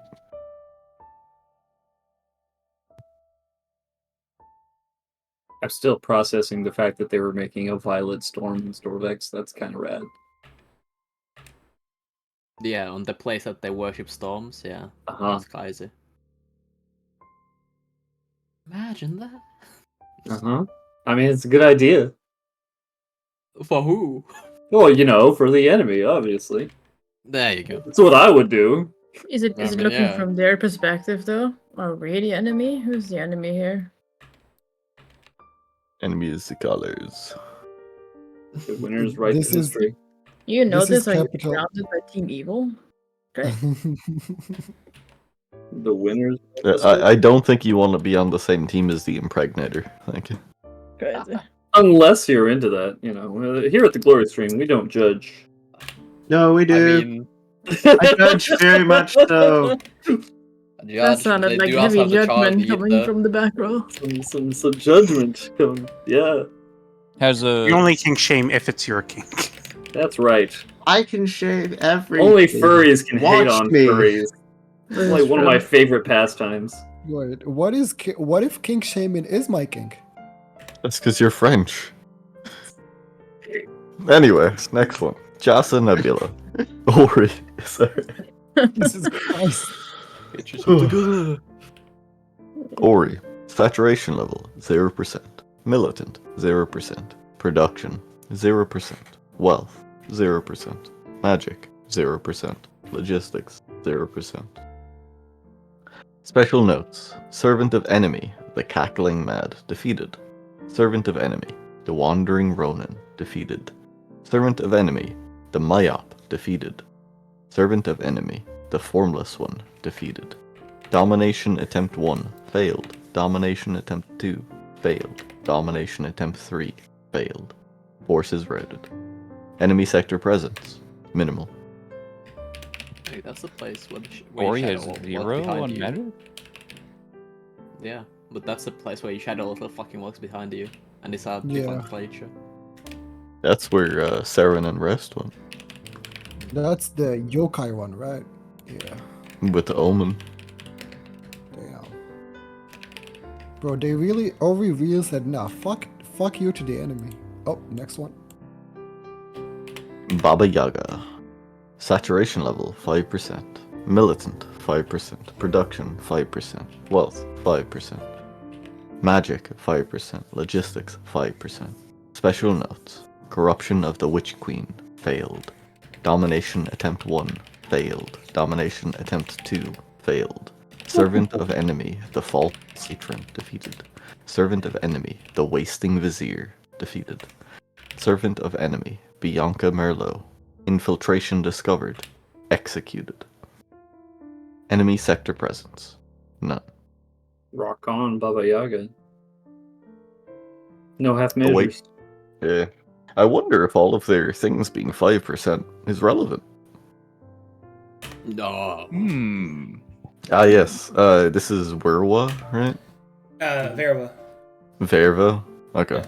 I'm still processing the fact that they were making a Violet Storm in Storvex. That's kind of rad. Yeah, on the place that they worship storms, yeah. That's crazy. Imagine that. I mean, it's a good idea. For who? Well, you know, for the enemy, obviously. There you go. That's what I would do. Is it I mean, looking yeah. from their perspective though? Are we the enemy? Who's the enemy here? Enemy is the colors. The winner's right This to is- history. You know This is this are you capital- surrounded by Team Evil? Great. The winner's I don't think you want to be on the same team as the Impregnator. Thank you. Crazy. Unless you're into that, you know. Here at the Glory Stream, we don't judge. No, we do. I mean, I judge very much so. That sounded like heavy judgment coming from the back row. Some judgment coming. Yeah, Has a You only can shame if it's your king. that's right. I can shave everything. Only furries can hate Watch on me. furries. It's like one of my favorite pastimes. Wait, what if King Shaman is my king? That's because you're French. Anyway, next one. Jasa Nebula. Ori. Sorry. Jesus Christ. Ori. Saturation level 0%. Militant, 0%. Production, 0%. Wealth, 0%. Magic, 0%. Logistics, 0%. Special notes. Servant of Enemy, the Cackling Mad, defeated. Servant of Enemy, the Wandering Ronin, defeated. Servant of Enemy, the Myop, defeated. Servant of Enemy, the Formless One, defeated. Domination Attempt 1, failed. Domination Attempt 2, failed. Domination Attempt 3, failed. Forces routed. Enemy sector presence, minimal. Hey, that's the place where Ori your has shadow walks 0 behind on you. magic? Yeah, but that's the place where your shadow little fucking walks behind you, and it's a Yeah. different creature. That's where Saren and Rest went. That's the yokai one, right? Yeah. With the Omen. Damn. Bro, they really said, nah, fuck you to the enemy. Oh, next one. Baba Yaga. Saturation level, 5%. Militant, 5%. Production, 5%. Wealth, 5%. Magic, 5%. Logistics, 5%. Special notes. Corruption of the Witch Queen, failed. Domination Attempt 1, failed. Domination Attempt 2, failed. Servant of Enemy, the False Citron, defeated. Servant of Enemy, the Wasting Vizier, defeated. Servant of Enemy, Bianca Marlowe. Infiltration discovered. Executed. Enemy sector presence, none. Rock on, Baba Yaga. No half Oh, wait. measures. Yeah. I wonder if all of their things being 5% is relevant. No. Ah, yes. This is Werwa, right? Verva. Verva? Okay.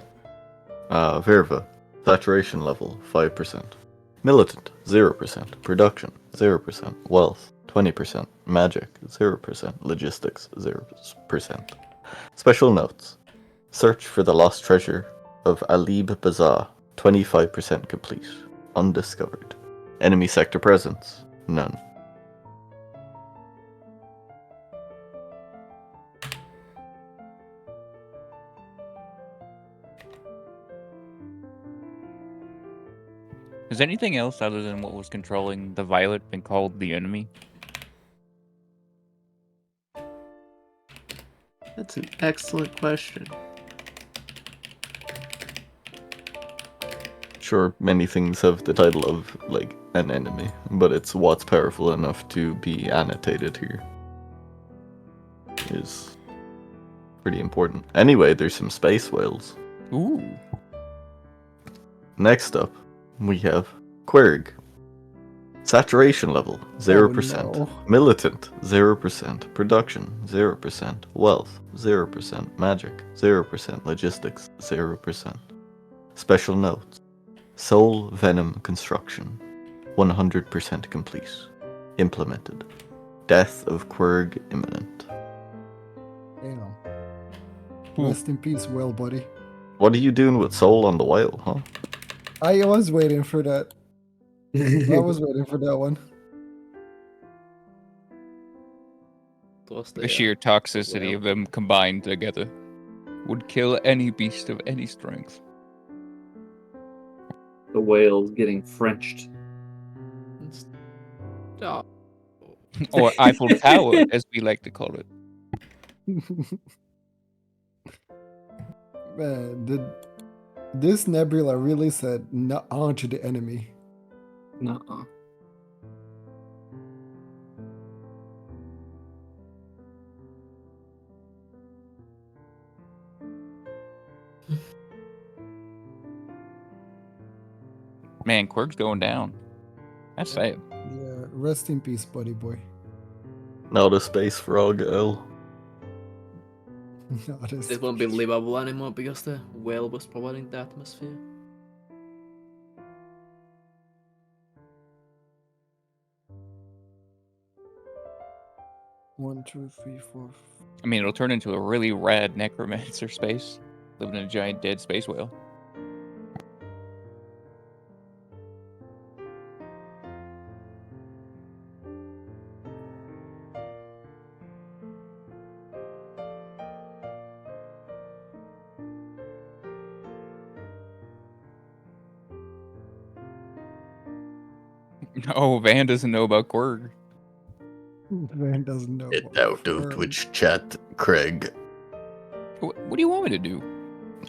Verva. Saturation level, 5%. Militant, 0%. Production, 0%. Wealth, 20%. Magic, 0%. Logistics, 0%. Special notes. Search for the lost treasure of Alib Bazaar, 25% complete. Undiscovered. Enemy sector presence, none. Has anything else other than what was controlling the Violet been called the enemy? That's an excellent question. Sure, many things have the title of, like, an enemy, but it's what's powerful enough to be annotated here. Is pretty important. Anyway, there's some space whales. Ooh. Next up, we have Querg. Saturation level, 0%. no. Militant, 0%. Production, 0%. Wealth, 0%. Magic, 0%. Logistics, 0%. Special notes. Soul Venom construction, 100% complete. Implemented. Death of Querg imminent. Damn. Rest in peace, well, buddy. What are you doing with Soul on the Whale, huh? I was waiting for that. I was waiting for that one. The sheer toxicity of them combined together would kill any beast of any strength. The whale's getting Frenched. Stop. Or Eiffel Tower, as we like to call it. Man, this nebula really said "nuh-uh" to the enemy. Nuh-uh. Man, Quirk's going down. That's sad. Yeah, rest in peace, buddy boy. Not a space frog, L. Not a This won't be livable anymore because the whale was providing the atmosphere. One, two, three, four. I mean, it'll turn into a really rad necromancer space, living in a giant dead space whale. Oh, Van doesn't know about Quirg. Man doesn't know. Get what out of word. Twitch chat, Craig. What do you want me to do?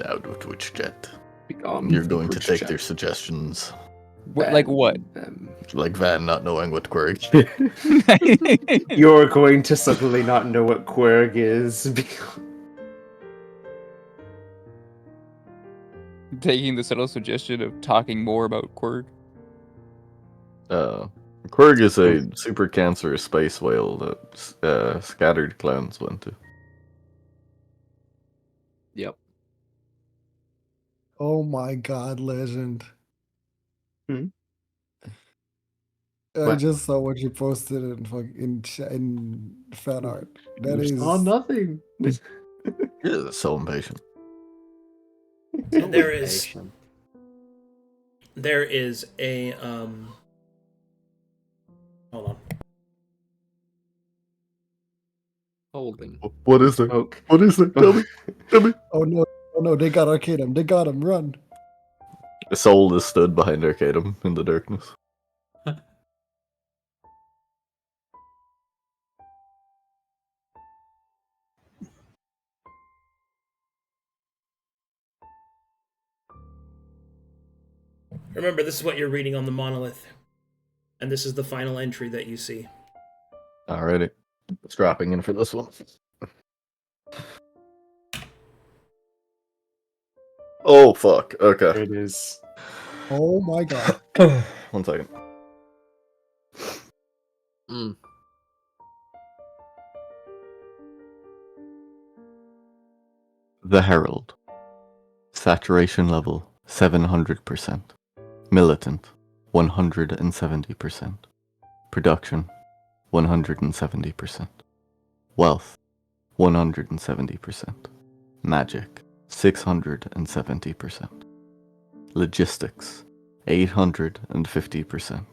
Out of Twitch chat. Begone You're from going to Twitch take chat. their suggestions. Like what? Like Van not knowing what Quirg. You're going to suddenly not know what Quirg is. Taking the subtle suggestion of talking more about Quirg. Quirg is a super cancerous space whale that scattered clowns went to. Yep. Oh my god, legend. Hmm? I What? just saw what you posted in fan art. That is nothing. Yeah, so impatient. And there is a hold on. Holding. What is it? Oak. What is it? Tell me. Tell me. Oh no, they got Arcadum. They got him, run. A soul is stood behind Arcadum in the darkness. Remember, this is what you're reading on the monolith. And this is the final entry that you see. Alrighty. It's dropping in for this one. Oh, fuck. Okay. There it is. Oh my god. 1 second. The Herald. Saturation level 700%. Militant 170%. Production 170%. Wealth 170%. Magic 670%. Logistics 850%.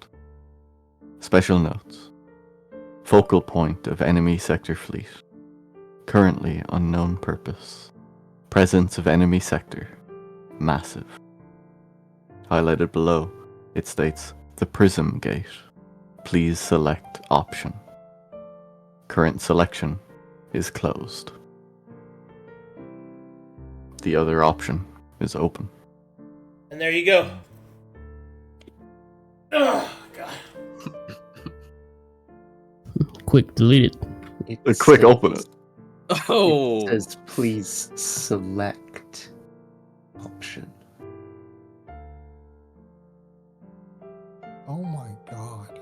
Special notes. Focal point of enemy sector fleet. Currently unknown purpose. Presence of enemy sector. Massive. Highlighted below, it states the Prism Gate. Please select option. Current selection is closed. The other option is open. And there you go. Oh, God. Quick, delete it. Quick, open it. Oh! It says, please select option. Oh my god.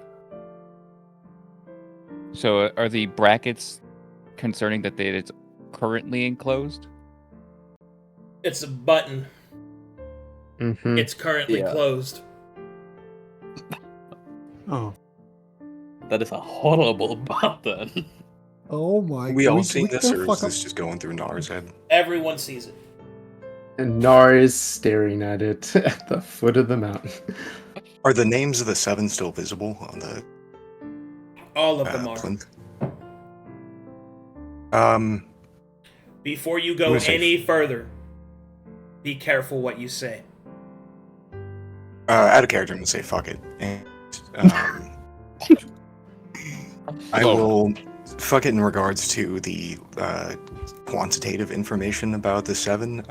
So are the brackets concerning that it's currently enclosed? It's a button. Mm-hmm. It's currently closed. Oh. That is a horrible button. Oh my god. We all seen this, or is this just going through Knarh's head? Everyone sees it. And Nara is staring at it at the foot of the mountain. Are the names of the 7 still visible on the All of them are. plinth? Before you I'm go gonna say any further, be careful what you say. Out of character, I'm gonna say fuck it. And, I will fuck it in regards to the quantitative information about the 7.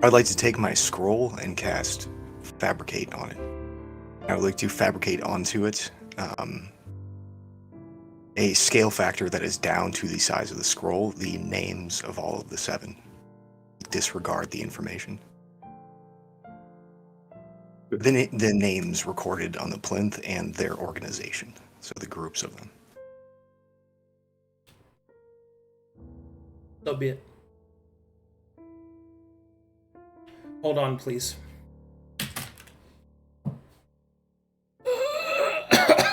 I'd like to take my scroll and cast Fabricate on it. I would like to fabricate onto it a scale factor that is down to the size of the scroll, the names of all of the 7. Disregard the information. The names recorded on the plinth and their organization, so the groups of them. So be it. Hold on, please.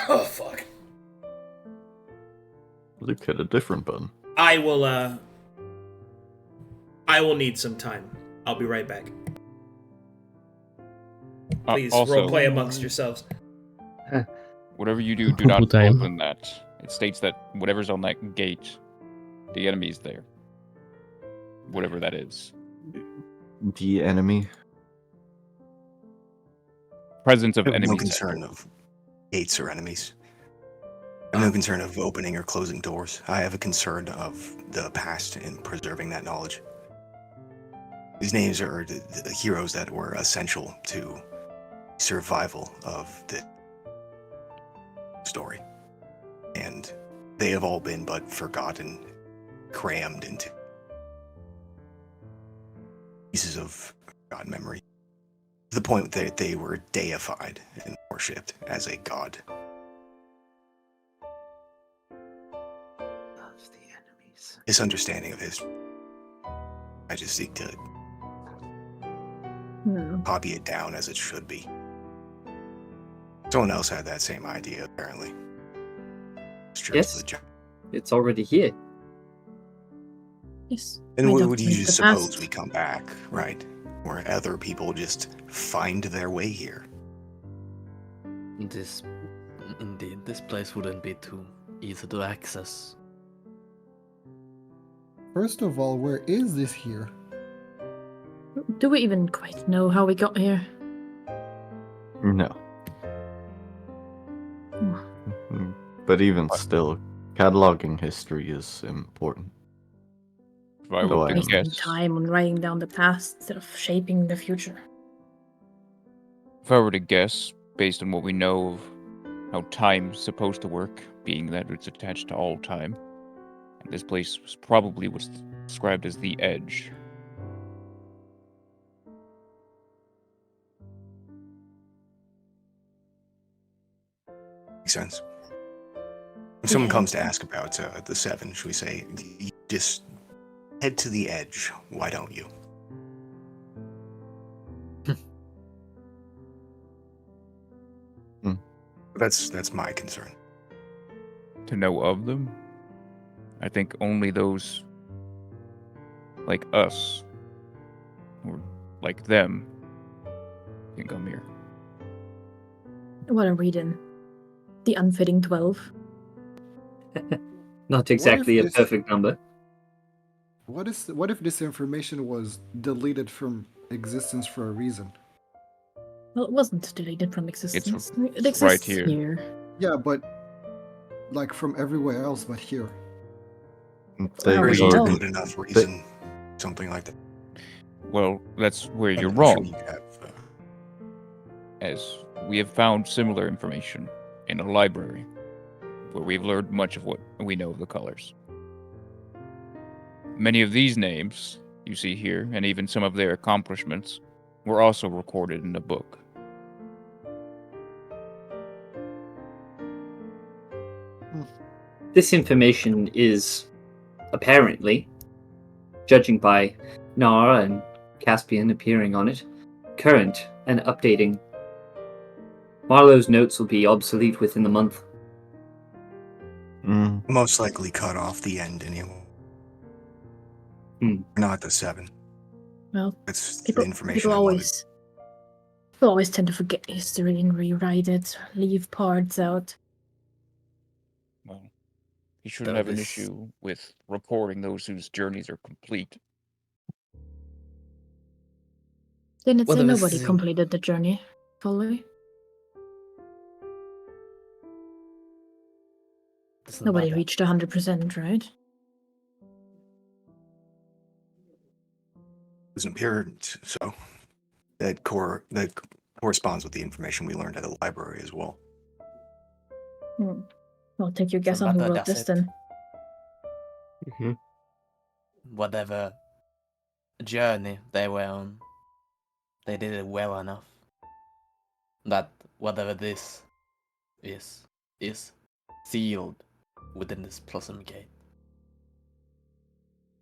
Oh, fuck. Luke had a different button. I will need some time. I'll be right back. Please, Also, roleplay amongst yourselves. whatever you do, do not Full time. open that. It states that whatever's on that gate, the enemy's there. Whatever that is. The enemy. presence of I have no enemies. concern of gates or enemies. I have no concern of opening or closing doors. I have a concern of the past and preserving that knowledge. These names are the heroes that were essential to survival of the story. And they have all been but forgotten, crammed into pieces of forgotten memory. To the point that they were deified and worshipped as a god. This understanding of history. I just seek to copy it down as it should be. Someone else had that same idea, apparently. Yes, it's already here. Yes. And would you just suppose we come back, right? Or other people just find their way here? Indeed, this place wouldn't be too easy to access. First of all, where is this here? Do we even quite know how we got here? No. But even still, cataloging history is important. If I were to Wasting guess, time on writing down the past instead of shaping the future. if I were to guess, based on what we know of how time's supposed to work, being that it's attached to all time, and this place was probably what's described as the Edge. Makes sense. If someone comes to ask about the Seven, should we say, just head to the Edge, why don't you? That's my concern. To know of them, I think only those like us, or like them, can come here. What are we then? The unfitting 12? Not exactly a this- perfect number. What if this information was deleted from existence for a reason? Well, it wasn't deleted from existence. It right exists here. Yeah, but like from everywhere else but here. There is know. a good enough reason, something like that. Well, that's where you're I'm sure wrong, you have, as we have found similar information in a library, where we've learned much of what we know of the colors. Many of these names you see here, and even some of their accomplishments, were also recorded in a book. This information is apparently, judging by Nara and Caspian appearing on it, current and updating. Marlowe's notes will be obsolete within the month. most likely cut off the end anyway. Not the 7. Well, It's people, the information people I wanted. always tend to forget history and rewrite it, leave parts out. Well, you shouldn't Though have an this- issue with reporting those whose journeys are complete. Didn't it Well, say there was nobody the- completed the journey fully? Doesn't Nobody matter. reached 100%, right? Doesn't appear so. That corresponds with the information we learned at the library as well. Well, take your guess So on who matter wrote does this it. then. Whatever journey they were on, they did it well enough that whatever this is sealed within this Blossom Gate.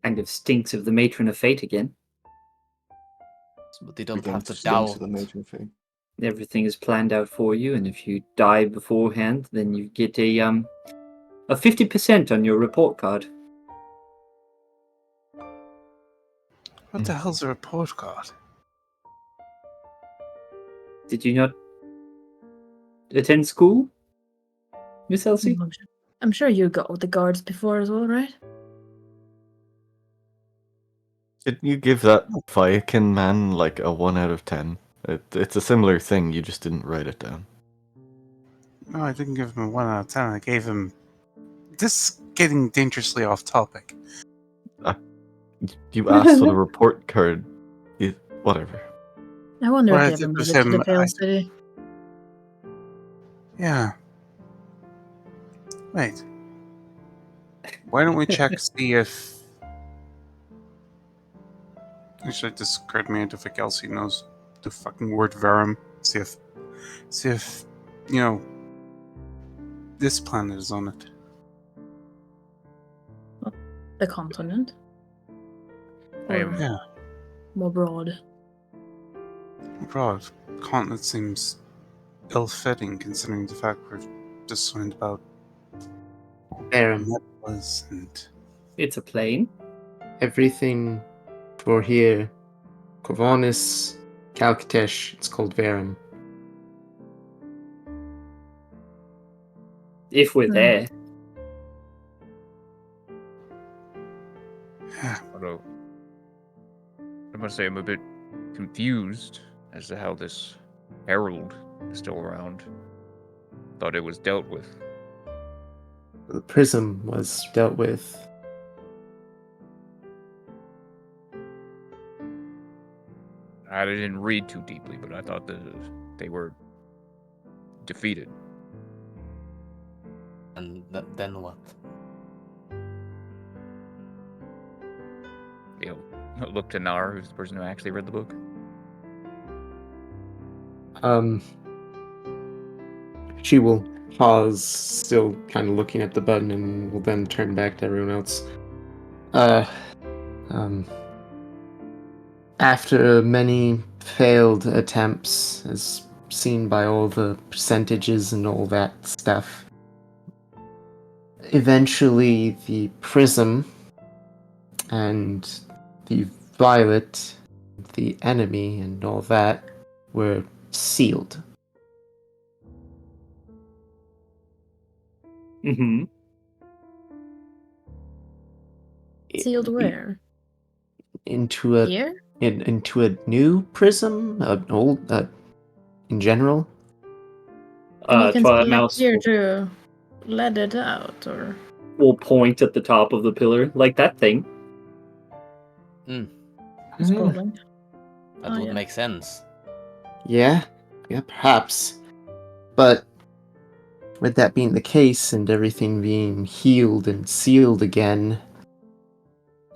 Kind of stinks of the Matron of Fate again. But they don't Again, have to stinks doubt. of the Matron of Fate. Everything is planned out for you, and if you die beforehand, then you get a 50% on your report card. What the hell's a report card? Did you not attend school, Miss Elsie? I'm sure you got with the guards before as well, right? Did you give that Viking man like a 1 out of 10? It's a similar thing. You just didn't write it down. No, I didn't give him a 1 out of 10. I gave him... This is getting dangerously off topic. You asked for the report card. Whatever. I wonder What I if they did ever was made it to him, the Pale City. Yeah. Wait. Why don't we check, see if... Actually, this occurred to me if Elsie knows the fucking word Venom. See if, you know, this planet is on it. The continent? Yeah. More broad. Broad. Continent seems ill-fitting considering the fact we've just learned about nebulous and... It's a plane. Everything for here, Corvinus, Kalkatesh, it's called Verum. If we're there. Although, I must say I'm a bit confused as to how this herald is still around. Thought it was dealt with. The prism was dealt with. I didn't read too deeply, but I thought that they were defeated. And then what? You know, look to Knarh, who's the person who actually read the book. She will pause, still kind of looking at the button, and will then turn back to everyone else. After many failed attempts, as seen by all the percentages and all that stuff, eventually the prism and the violet, the enemy, and all that were sealed. Mm-hmm. Sealed where? Into a Here? into a new prism, an old, in general. And you can Twilight select Mouse here to let it out, or... will point at the top of the pillar, like that thing. Scrolling. That Oh, would yeah. make sense. Yeah, perhaps. But with that being the case and everything being healed and sealed again,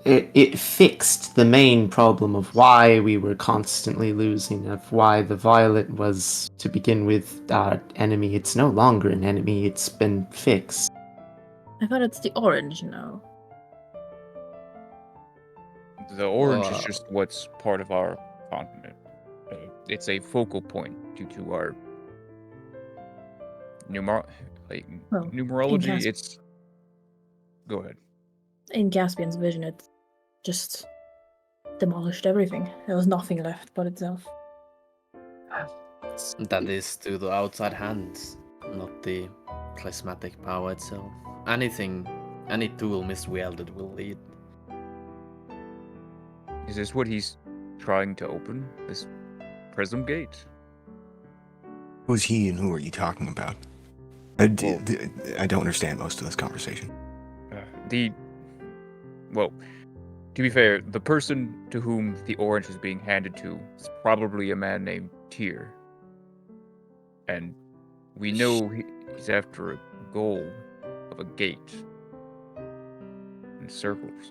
it fixed the main problem of why we were constantly losing, of why the violet was, to begin with, our enemy. It's no longer an enemy, it's been fixed. I thought it's the orange now. The orange is just what's part of our continent. It's a focal point due to our numerology. It's... Go ahead. In Caspian's vision, it just demolished everything. There was nothing left but itself. That is to the outside hands, not the plasmatic power itself. Any tool miswielded will lead. Is this what he's trying to open? This prism gate? Who's he and who are you talking about? I don't understand most of this conversation. Well, to be fair, the person to whom the orange is being handed to is probably a man named Tyr. And we know he's after a goal of a gate in circles.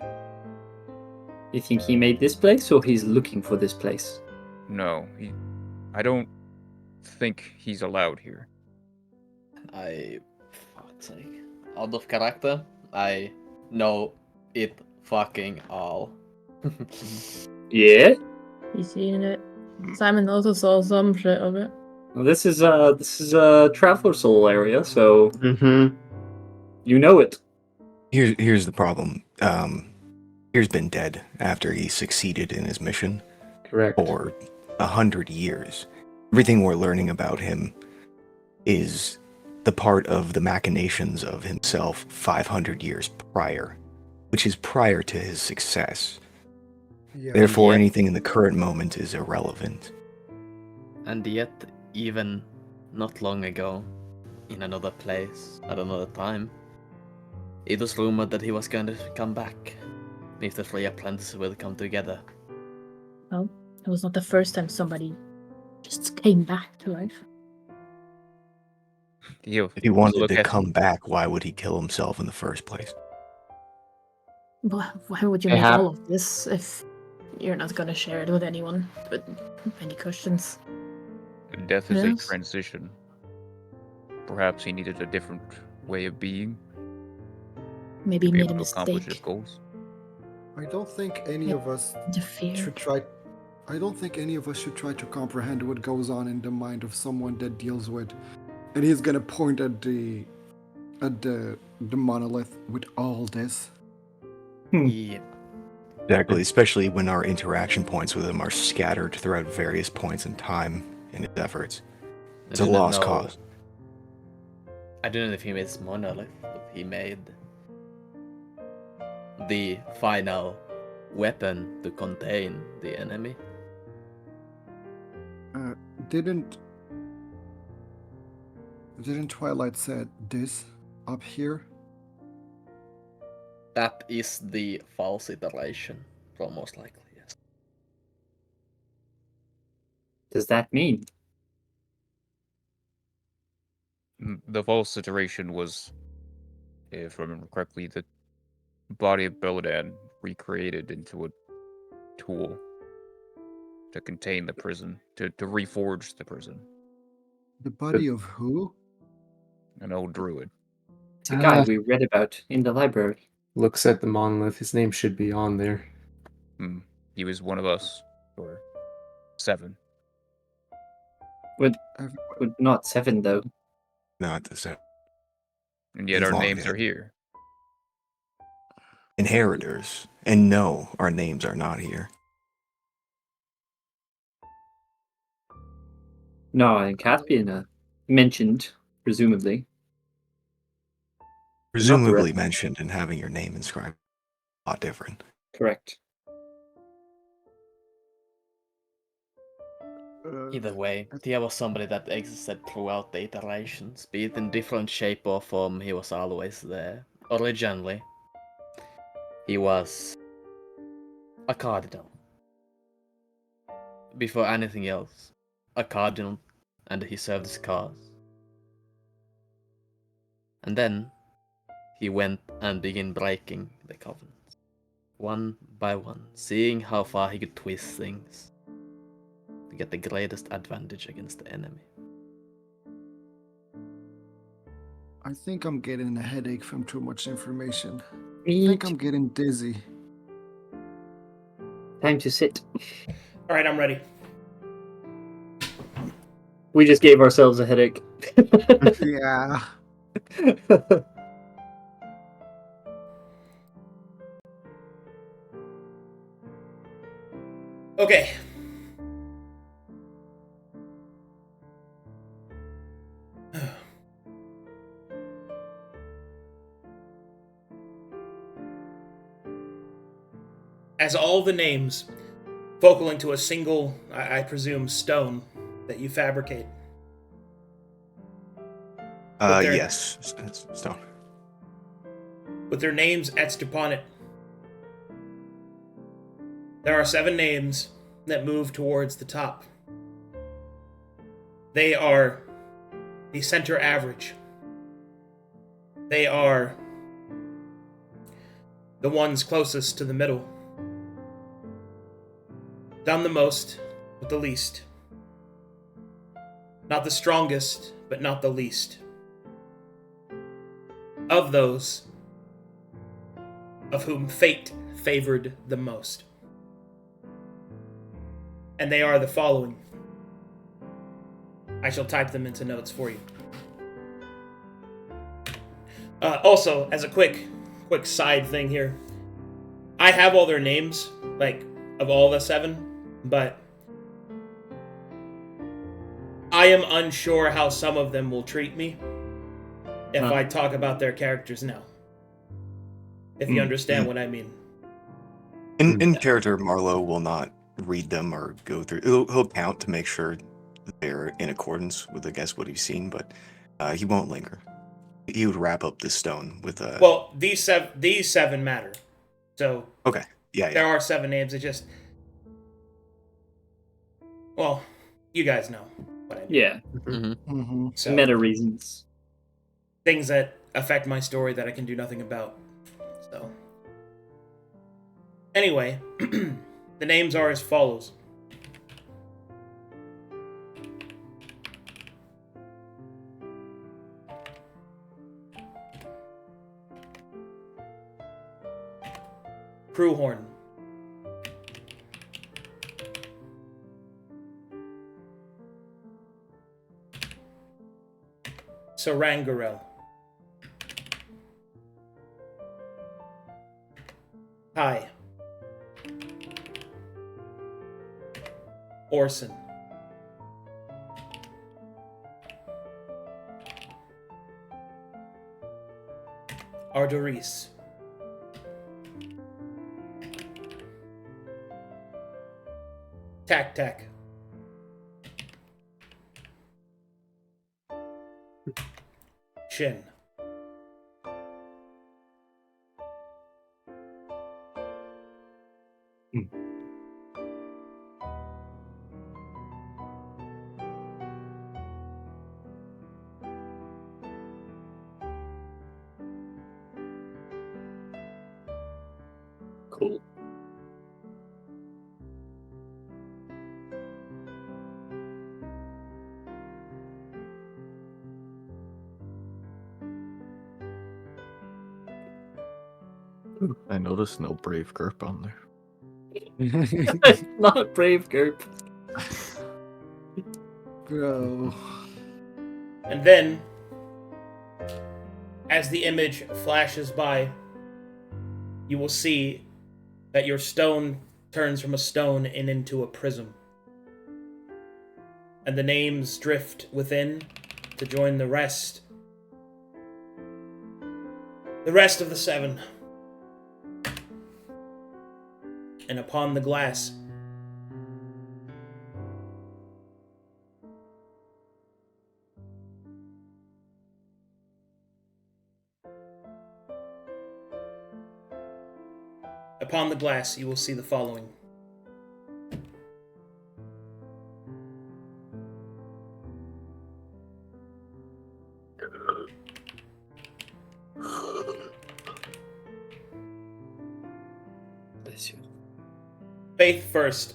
You think he made this place, or he's looking for this place? No, I don't think he's allowed here. Fuck's sake. Out of character, I know it fucking all. Yeah? He's seen it. Simon also saw some shit of it. Well, this is a Traveler Soul area, so you know it. Here's the problem. Tyr's been dead after he succeeded in his mission. Correct. For 100 years. Everything we're learning about him is the part of the machinations of himself 500 years prior, which is prior to his success. Yeah. Therefore, anything in the current moment is irrelevant. And yet, even not long ago, in another place, at another time, it was rumored that he was going to come back, if the three apprentices will come together. Well, it was not the first time somebody just came back to life. If he wanted to come back, why would he kill himself in the first place? Why would you They make have- all of this if you're not going to share it with anyone? But any questions? Death is a Yes. transition. Perhaps he needed a different way of being Maybe to he be made a able to accomplish his mistake. goals. I don't think any of us Interfere. should try. I don't think any of us should try to comprehend what goes on in the mind of someone that deals with. And he's gonna point at the monolith with all this. Yeah. Exactly, especially when our interaction points with him are scattered throughout various points in time in his efforts. It's a do not lost know- cause. I don't know if he made this monolith, but he made the final weapon to contain the enemy. Didn't Twilight said this up here? That is the false iteration, most likely, yes. Does that mean? The false iteration was, if I remember correctly, the body of Beladan recreated into a tool to contain the prison, to reforge the prison. The body of who? An old druid. It's a guy we read about in the library. Looks at the monolith. His name should be on there. He was one of us, or 7. Would not 7 though. Not the same. And yet He's our long names dead. are here. Inheritors. And no, our names are not here. No, and Caspian mentioned, presumably. Presumably mentioned and having your name inscribed. A lot different. Correct. Either way, Tia was somebody that existed throughout the iterations, be it in different shape or form, he was always there. Originally, he was a Cardinal. Before anything else, a Cardinal, and he served his cause. And then, he went and began breaking the covenants, one by one, seeing how far he could twist things to get the greatest advantage against the enemy. I think I'm getting a headache from too much information. Me I think I'm getting dizzy. Time to sit. All right, I'm ready. We just gave ourselves a headache. Yeah. Okay. As all the names focal into a single, I presume, stone that you fabricate. their- Yes. Stone. With their names etched upon it. There are 7 names that move towards the top. They are the center average. They are the ones closest to the middle. Done the most with the least. Not the strongest, but not the least. Of those, of whom fate favored the most. And they are the following. I shall type them into notes for you. Also, as a quick side thing here, I have all their names, like, of all the 7, but I am unsure how some of them will treat me if I talk about their characters now. If you understand what I mean. In character, Marlowe will not read them or go through. He'll count to make sure they're in accordance with, I guess, what he's seen, but he won't linger. He would wrap up this stone with a... Well, these seven matter. So Okay. Yeah, there yeah. are 7 names. It just... Well, you guys know what I mean. Yeah. So, Meta reasons. things that affect my story that I can do nothing about. So... Anyway, the names are as follows. Crewhorn. Sarangarel. Hi. Orson. Ardoris. Tac. Shin. Cool. I noticed no brave GURP on there. Not a brave group. Bro. And then, as the image flashes by, you will see that your stone turns from a stone and into a prism. And the names drift within to join the rest. The rest of the 7. And upon the glass, you will see the following. Faith first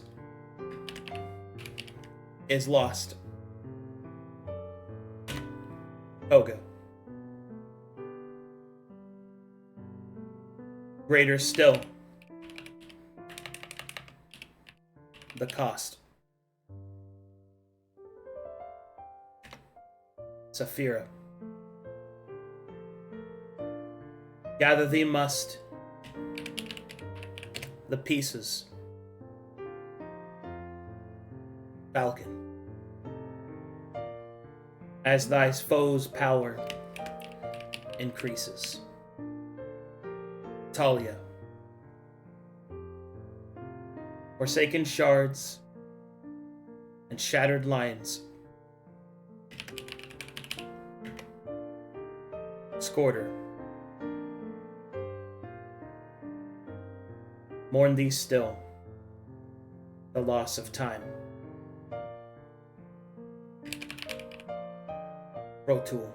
is lost. Toga. Greater still. The cost. Saphira. Gather thee must. The pieces. Falcon. As thy foe's power increases. Talia. Forsaken shards and shattered lions. Scorder. Mourn thee still, the loss of time. Rotul.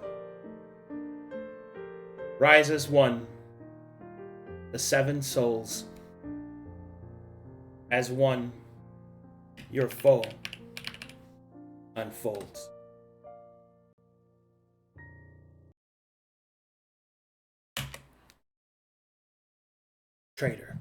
Rise as one, the 7 souls. As one, your foe unfolds. Traitor.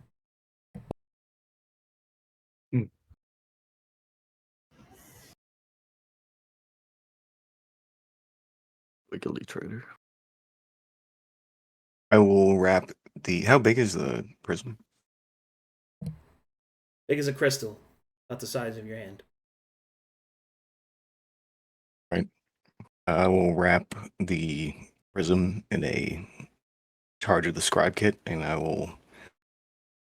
Wiggly trader. I will wrap the... How big is the prism? Big as a crystal, about the size of your hand. Right. I will wrap the prism in a charge of the scribe kit, and I will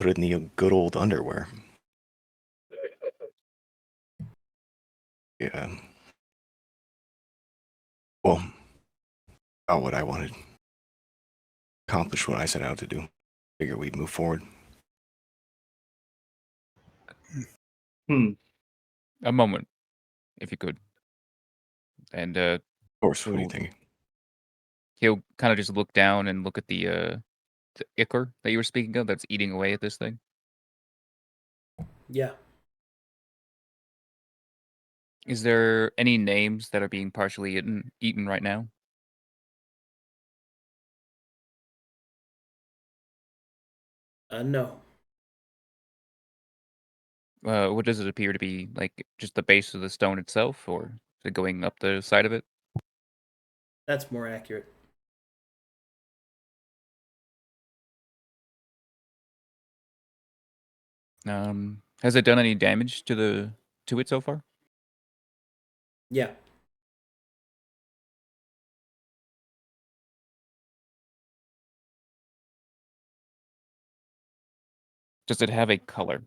put it in the good old underwear. Yeah. Well, about what I wanted. Accomplish what I set out to do. Figure we'd move forward. A moment, if you could. And Of course, what are you thinking? he'll kind of just look down and look at the ichor that you were speaking of that's eating away at this thing. Yeah. Is there any names that are being partially eaten right now? No. What does it appear to be? Like just the base of the stone itself, or is it going up the side of it? That's more accurate. Has it done any damage to it so far? Yeah. Does it have a color?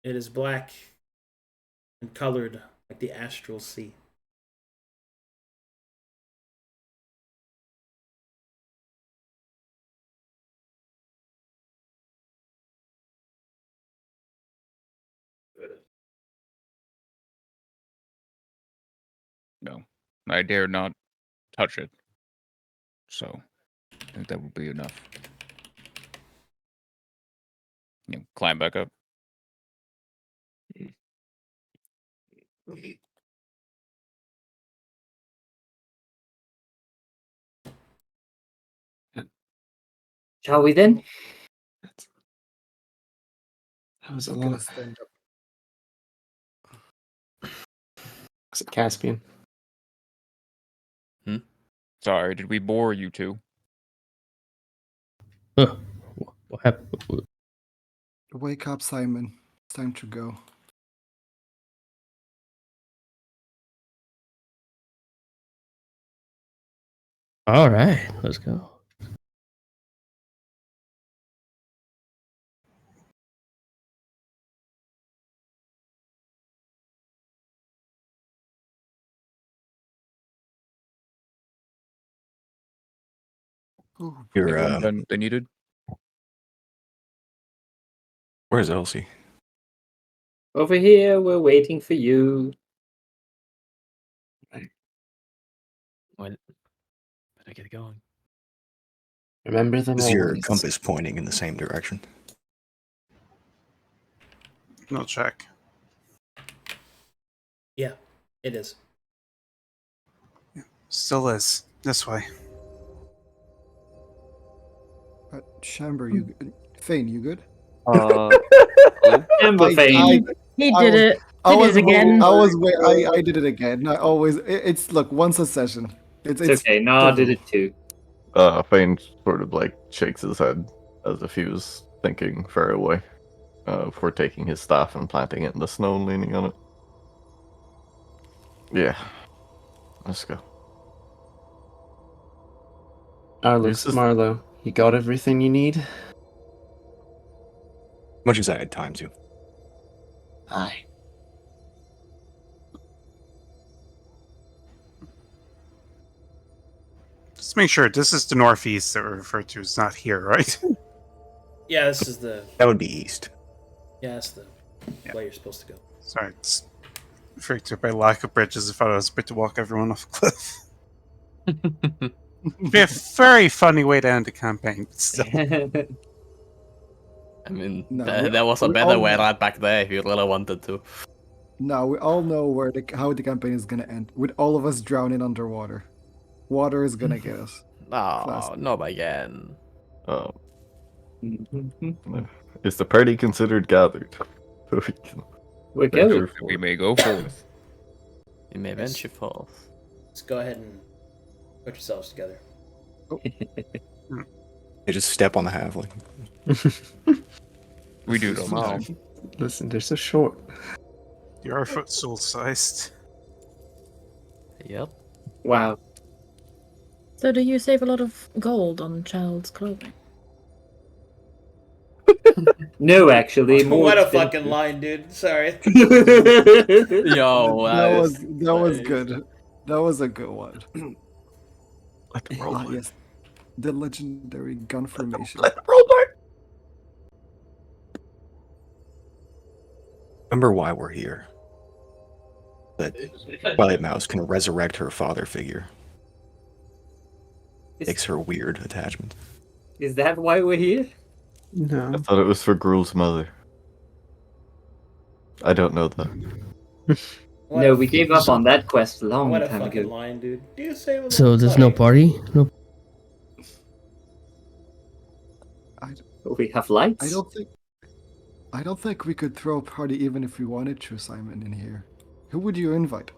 It is black and colored like the astral sea. No, I dare not touch it. So, I think that would be enough. Climb back up. Shall we then? That was a I'm lot gonna of... stand up. Was it Caspian? Sorry, did we bore you two? What happened? Wake up, Simon. It's time to go. All right, let's go. You're, Everyone done they needed? Where's Elsie? Over here, we're waiting for you. Well, better get going. Remember them Is your always. compass pointing in the same direction? No check. Yeah, it is. Still is. This way. Shamber, you good? Fane, you good? Shamber Fane. He did it. I It was is again. I did it again. I always. It's look once a session. It's okay. Knarh did it too. Fane sort of like shakes his head as if he was thinking far away. Before taking his staff and planting it in the snow and leaning on it. Yeah. Let's go. Looks at Marlowe. You got everything you need? Much as I had time to. Aye. Just make sure this is the northeast that we're referred to. It's not here, right? Yeah, this is the. That would be east. Yeah, that's the way you're supposed to go. Sorry, it's freaked out by lack of bridges. I thought I was about to walk everyone off a cliff. It'd be a very funny way to end the campaign, but still. I mean, No, there was a we better all way know. right back there if you really wanted to. No, we all know how the campaign is gonna end. With all of us drowning underwater. Water is gonna get us. Oh, not again. Is the party considered gathered? We go. We may go forth. You may venture forth. Let's go ahead and put yourselves together. They just step on the halfling. We do it all the time. Listen, they're so short. You are foot soul sized. Yep. Wow. So do you save a lot of gold on child's clothing? No, actually, more What a expensive. fucking line, dude. Sorry. Yo, that was good. That was a good one. Let them roll. Yes, the legendary gun formation. Let them roll back. Remember why we're here. That Twilight Mouse can resurrect her father figure. Makes her weird attachment. Is that why we're here? No. I thought it was for Gruul's mother. I don't know that. No, we gave up on that quest a long What a time fucking ago. line, dude. Do you say with So there's no party? No. We have lights. I don't think we could throw a party even if we wanted to, Simon, in here. Who would you invite?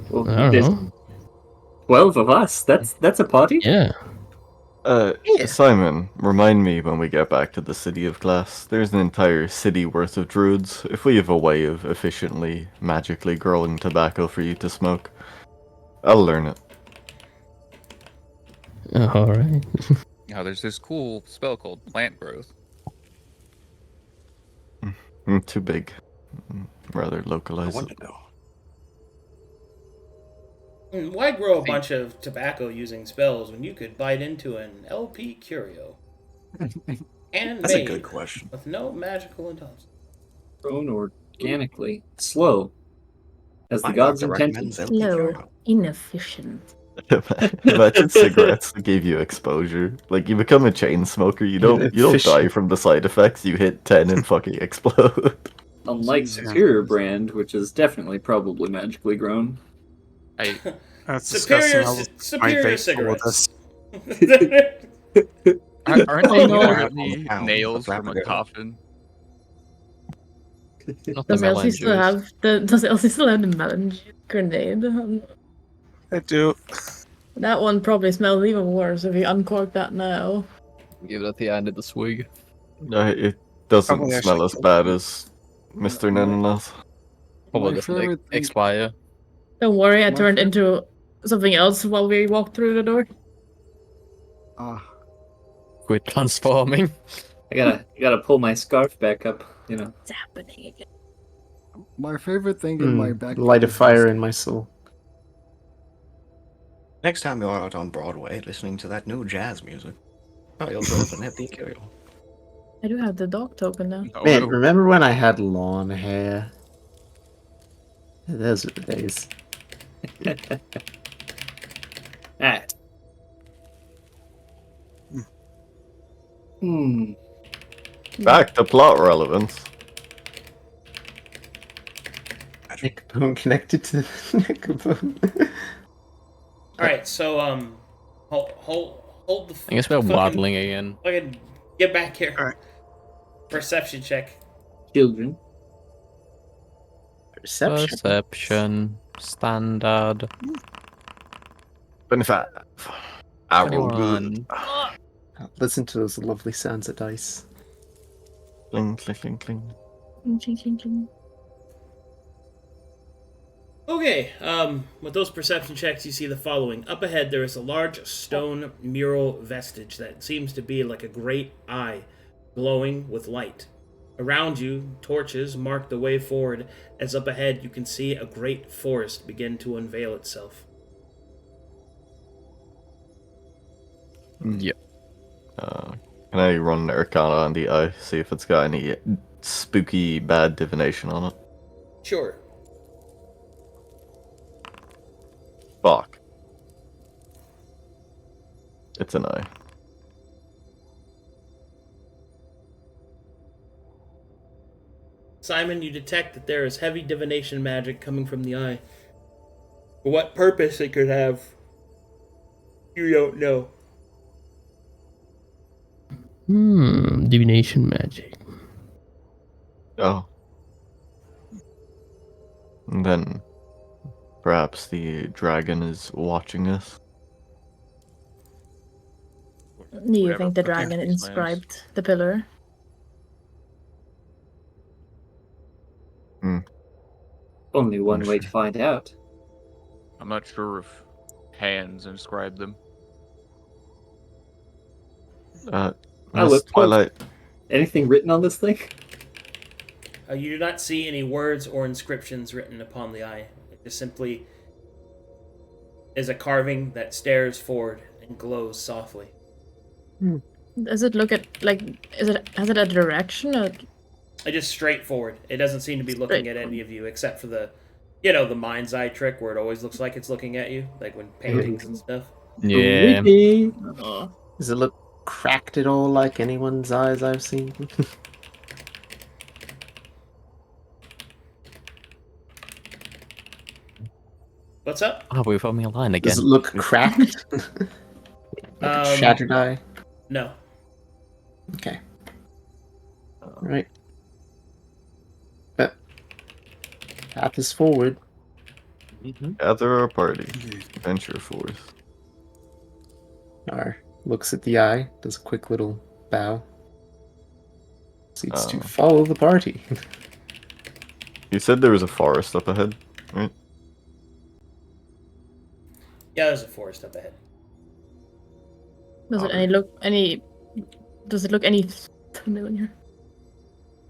Well, I don't there's know. 12 of us. That's a party. Yeah. Simon, remind me when we get back to the City of Glass. There's an entire city worth of druids. If we have a way of efficiently, magically growing tobacco for you to smoke, I'll learn it. Alright. There's this cool spell called Plant Growth. Too big. Rather I localized. want to know. Why grow a bunch of tobacco using spells when you could bite into an LP Curio? And That's a made good question. with no magical intelligence. Grown organically. Slow. As the My gods doctor intended. recommends LP Slow, Curio. inefficient. Imagine cigarettes that gave you exposure. Like you become a chain smoker, you don't die from the side effects. You hit 10 and fucking explode. Unlike Superior brand, which is definitely probably magically grown. That's Superior, disgusting. My superior vape full of cigarettes. this. Aren't they know. apparently nails from a coffin? Not the melon juice. Does Elsie still have the melon juice grenade? I do. That one probably smells even worse if you uncork that now. Give it at the end of the swig. It doesn't Probably smell actually as bad as Mr. Nananas. Probably My doesn't favorite thing- expire. Don't worry, I My turned fa- into something else while we walked through the door. Quit transforming. I gotta pull my scarf back up, you know. It's happening again. My favorite thing in my back. Light a fire in my soul. Next time you're out on Broadway listening to that new jazz music, you'll go with an LP Curio. I do have the dog token now. Man, remember when I had lawn hair? Those were the days. Alright. Back to plot relevance. Neckbone connected to the neckbone. Alright, so, hold the I guess we're waddling again. Fucking get back here. Alright. Perception check. Children. Perception. Standard. 25. I roll 21. good. Listen to those lovely sounds of dice. Cling, cling, cling, cling. Ching, ching, ching. Okay, with those perception checks, you see the following. Up ahead, there is a large stone mural vestige that seems to be like a great eye, glowing with light. Around you, torches mark the way forward, as up ahead you can see a great forest begin to unveil itself. Yep. Can I run Arcana on the eye, see if it's got any spooky bad divination on it? Sure. Fuck. It's an eye. Simon, you detect that there is heavy divination magic coming from the eye. For what purpose it could have, you don't know. Divination magic. Oh. And then perhaps the dragon is watching us. Do you think the dragon inscribed the pillar? Only one way to find out. I'm not sure if hands inscribe them. I Miss look Twilight, Anything written on this thing? You do not see any words or inscriptions written upon the eye. It just simply is a carving that stares forward and glows softly. Does it look at has it a direction or? It just straight forward. It doesn't seem to be looking at any of you except for the mind's eye trick where it always looks like it's looking at you, like when paintings and stuff. Yeah. Oh. Does it look cracked at all like anyone's eyes I've seen? What's up? Oh, we found me a line again. Does it look cracked? Like a shattered eye? No. Okay. Alright. But path is forward. Gather our party. Venture forth. Knarh looks at the eye, does a quick little bow. Proceeds to follow the party. You said there was a forest up ahead, right? Yeah, there's a forest up ahead. Does it look any familiar?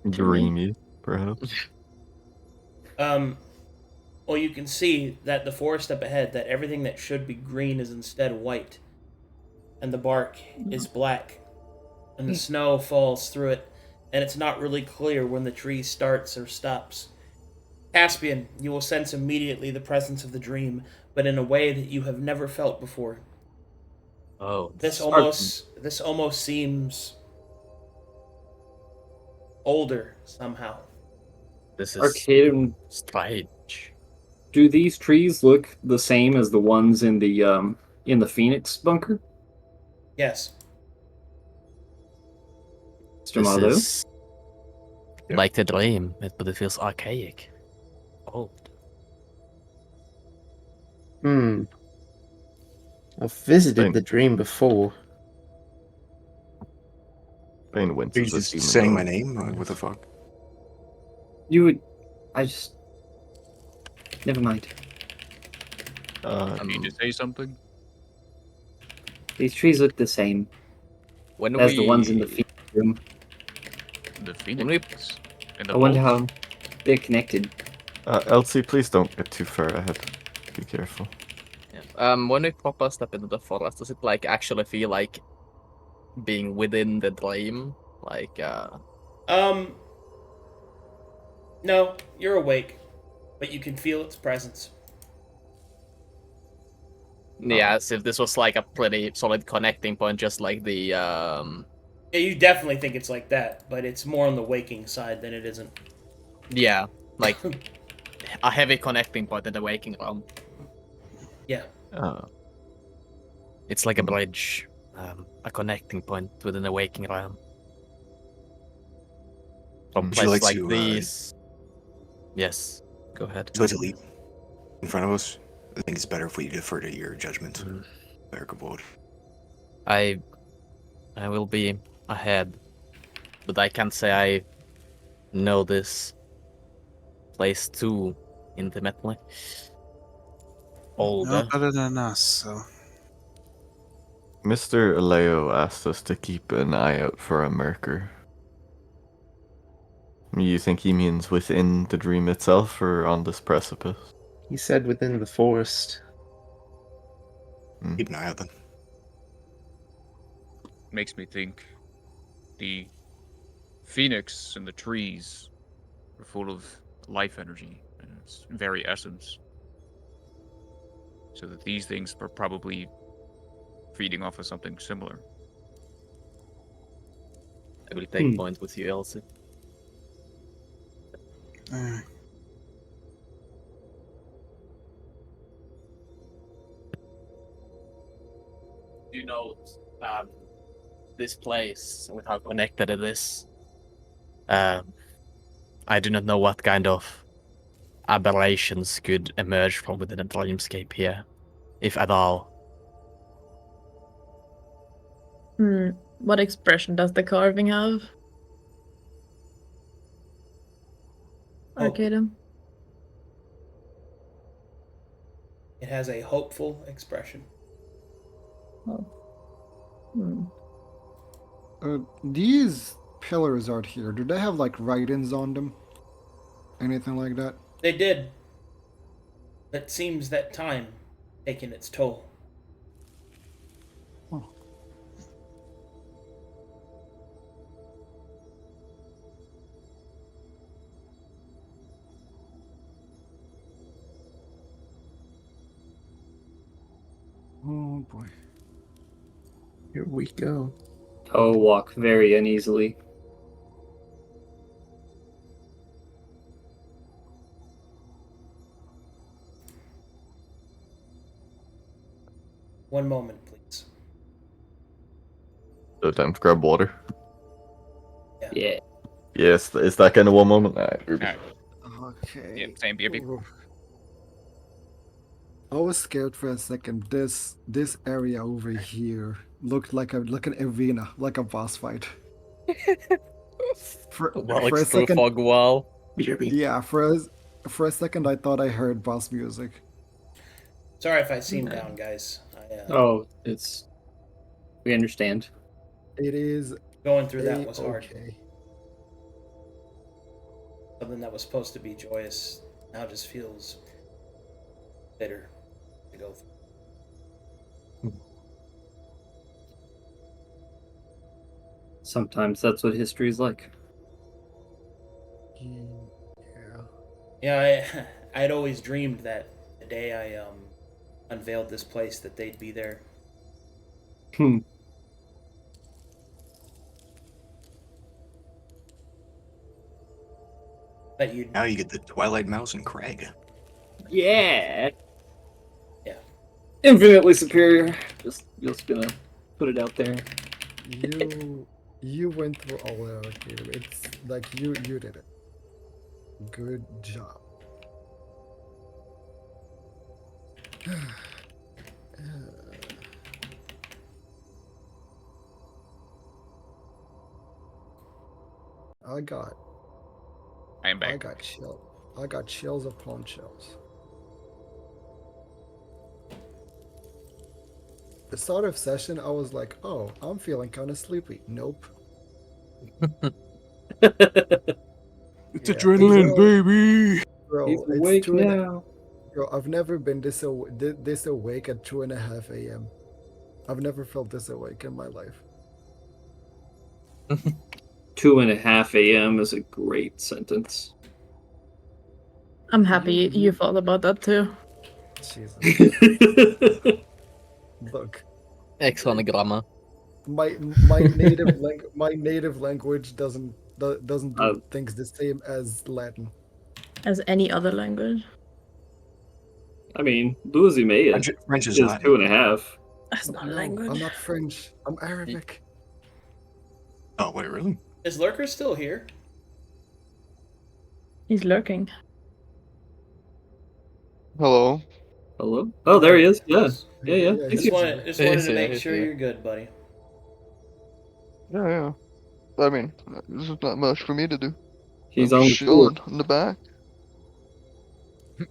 Dreamy, perhaps. Well, you can see that the forest up ahead, that everything that should be green is instead white. And the bark is black. And the snow falls through it. And it's not really clear when the tree starts or stops. Caspian, you will sense immediately the presence of the dream, but in a way that you have never felt before. Oh, This almost seems older somehow. This is Arcadum. strange. Do these trees look the same as the ones in the Phoenix bunker? Yes. Mr. Marlowe? Is like the dream, but it feels archaic. Old. I've visited the dream before. Fane Are you just saying my name? What the fuck? Never mind. I need to say something. These trees look the same as the ones in the Phoenix room. The Phoenix. I wonder how they're connected. Elsie, please don't get too far ahead. Be careful. When we proper step into the forest, does it actually feel like being within the dream? No, you're awake, but you can feel its presence. Yeah, as if this was a pretty solid connecting point, just like the Yeah, you definitely think it's like that, but it's more on the waking side than it isn't. Yeah, a heavy connecting point in the waking realm. Yeah. It's like a bridge, a connecting point within the waking realm. From Would you places like like to, these. Yes, go ahead. Would you like to leap in front of us? I think it's better if we defer to your judgment. I will be ahead, but I can't say I know this place too intimately. Older. No better than us, so. Mr. Aleo asked us to keep an eye out for a Lurker. You think he means within the dream itself or on this precipice? He said within the forest. Keep an eye out then. Makes me think the phoenix and the trees are full of life energy and its very essence. So that these things are probably feeding off of something similar. I will take point with you, Elsie. You know, this place, with how connected it is, I do not know what kind of aberrations could emerge from within a dreamscape here, if at all. What expression does the carving have? Arcadum. It has a hopeful expression. These pillars out here, do they have like write-ins on them? Anything like that? They did. It seems that time taking its toll. Oh boy. Here we go. Toe walk very uneasily. One moment, please. So time to grab water. Yeah. Yes, is that kind of one moment? Alright. Okay. Yeah, same BRB. Ooh. I was scared for a second. This area over here looked like an arena, like a boss fight. For a second, fog wall. yeah, for a second I thought I heard boss music. Sorry if I seem down, guys. Oh, we understand. It is Going through that was hard. okay. Something that was supposed to be joyous now just feels bitter to go through. Sometimes that's what history's like. Yeah, I'd always dreamed that the day I unveiled this place that they'd be there. That you Now you get the Twilight Mouse and Kraig. Yeah. Yeah. Infinitely superior. Just gonna put it out there. You went through all that, Arcadum. It's like you did it. Good job. I'm back. I got chills upon chills. The start of session, I was like, oh, I'm feeling kind of sleepy. Nope. It's adrenaline, baby. Bro, He's it's awake 2 and a- now. Bro, I've never been this awake at 2:30 a.m. I've never felt this awake in my life. 2:30 a.m. is a great sentence. I'm happy you thought about that too. Jesus. Look. Excellent grammar. My native language doesn't do things the same as Latin. As any other language. I mean, Louisiana French is is Latin. 2.5. That's not a No, language. I'm not French. I'm Arabic. Oh wait, really? Is Lurker still here? He's lurking. Hello. Hello? Oh, there he is. Yeah. Yeah. Just wanted to make sure you're good, buddy. Yeah. I mean, there's not much for me to do. He's I'm on the chilling floor. in the back.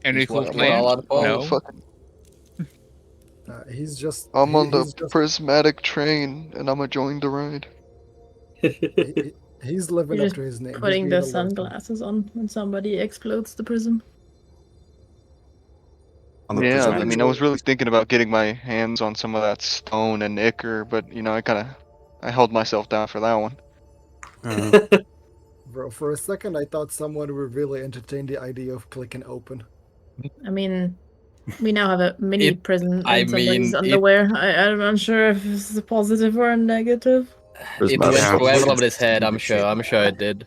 Any cool I'm plans? on the No. fucking- He's just. I'm on the he's just, prismatic train, and I'm enjoying the ride. he's living You're up just to his name. He's putting being the a sunglasses on when somebody explodes the prism. Yeah, I mean, I was really thinking about getting my hands on some of that stone and ichor, but I held myself down for that one. Bro, for a second I thought someone would really entertain the idea of clicking open. I mean, we now have a mini prison I in somebody's mean, underwear. I'm not sure if it's a positive or a negative. It went through everybody's head, I'm sure it did.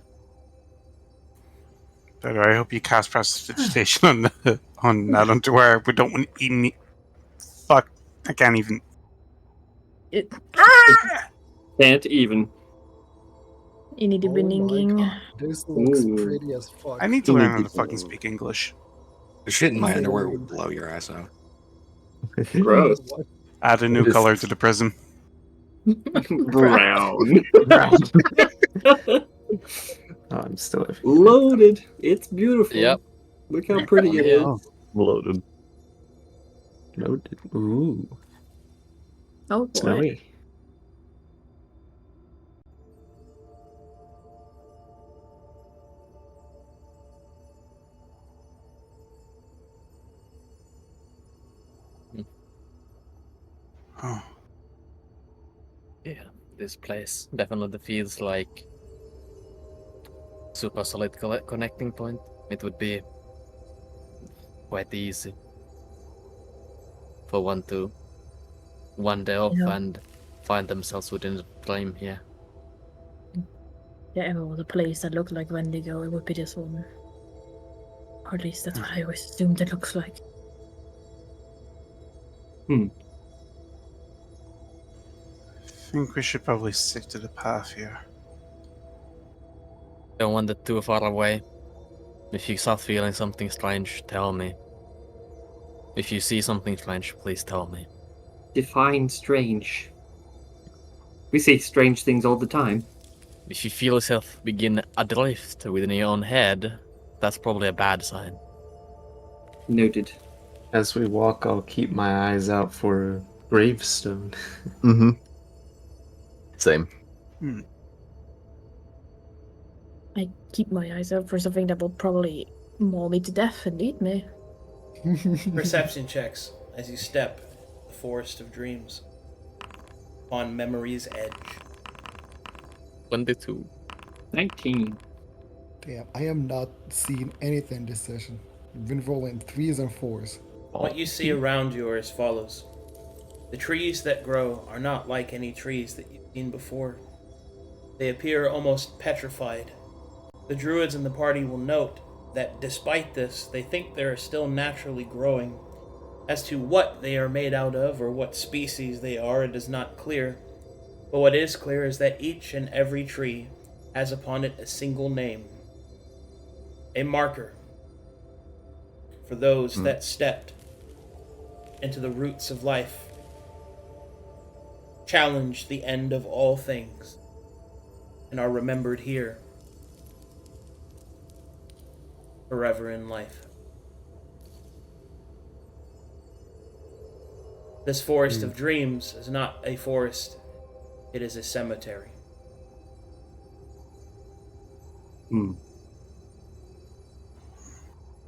Better, I hope you cast prestidigitation on that underwear. We don't want to eat me. Fuck, I can't even. Can't even. You need to be ninging. This looks pretty as fuck. I need to learn how to fucking speak English. The shit in my underwear would blow your ass out. Gross. Add a new color to the prism. Brown. Oh, I'm still loaded. It's beautiful. Yep. Look how pretty it is. Loaded. Loaded. Ooh. Oh boy. Snowy. Oh. Yeah, this place definitely feels like super solid connecting point. It would be quite easy for one to wander off Yeah. and find themselves within the flame here. Yeah, ever was a place that looked like Wendigo, it would be this one. Or at least that's what I always assumed it looks like. I think we should probably stick to the path here. Don't wander too far away. If you start feeling something strange, tell me. If you see something strange, please tell me. Define strange. We say strange things all the time. If you feel yourself begin adrift within your own head, that's probably a bad sign. Noted. As we walk, I'll keep my eyes out for a gravestone. Mm-hmm. Same. I keep my eyes out for something that will probably maul me to death and eat me. Perception checks as you step the forest of dreams on memory's edge. 22. 19. Damn, I am not seeing anything this session. I've been rolling 3s and 4s. What you see around you are as follows. The trees that grow are not like any trees that you've seen before. They appear almost petrified. The druids in the party will note that despite this, they think they are still naturally growing. As to what they are made out of or what species they are, it is not clear. But what is clear is that each and every tree has upon it a single name. A marker for those that stepped into the roots of life, challenged the end of all things, and are remembered here forever in life. This forest of dreams is not a forest, it is a cemetery.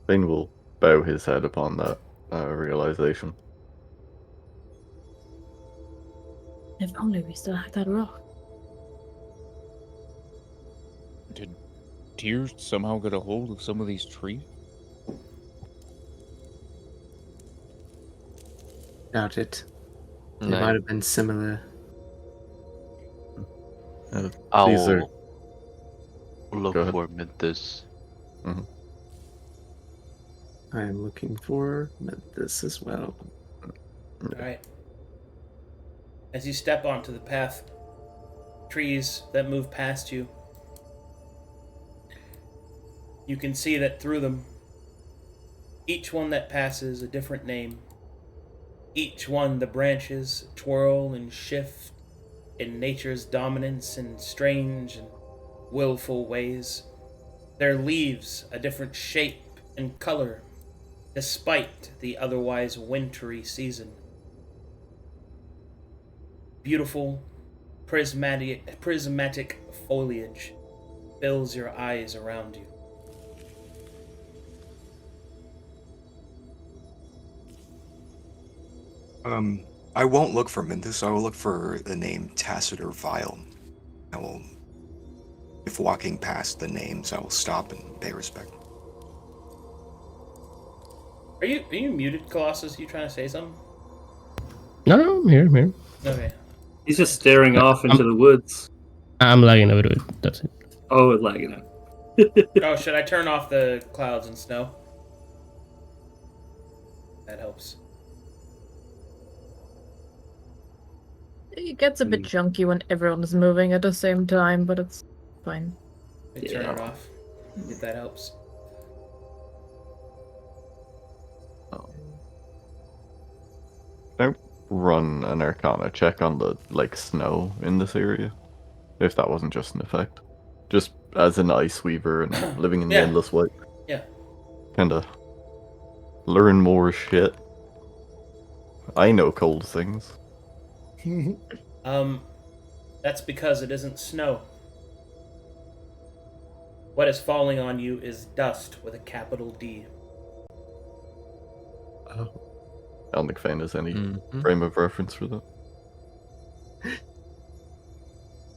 Fane will bow his head upon that realization. If only we still had that rock. Did Tears somehow get a hold of some of these trees? Doubt it. They No. might have been similar. These I'll are... look Go ahead. for Minthus. I am looking for this as well. Alright. As you step onto the path, trees that move past you, you can see that through them, each one that passes a different name. Each one the branches twirl and shift in nature's dominance in strange and willful ways. Their leaves a different shape and color, despite the otherwise wintry season. Beautiful, prismatic foliage fills your eyes around you. I won't look for Minthus. I will look for the name Tacit or Vile. I will, if walking past the names, I will stop and pay respect. Are you muted, Colossus? You trying to say something? No, I'm here, I'm here. Okay. He's just staring off into the woods. I'm lagging a bit, that's it. Oh, it's lagging out. Oh, should I turn off the clouds and snow? That helps. It gets a bit junky when everyone is moving at the same time, but it's fine. I turn it off, if that helps. Don't run an Arcana check on the snow in this area, if that wasn't just an effect. Just as an ice weaver and living in the Yeah. endless white. Yeah. Kinda learn more shit. I know cold things. That's because it isn't snow. What is falling on you is dust with a capital D. I don't think Fane has any frame of reference for that.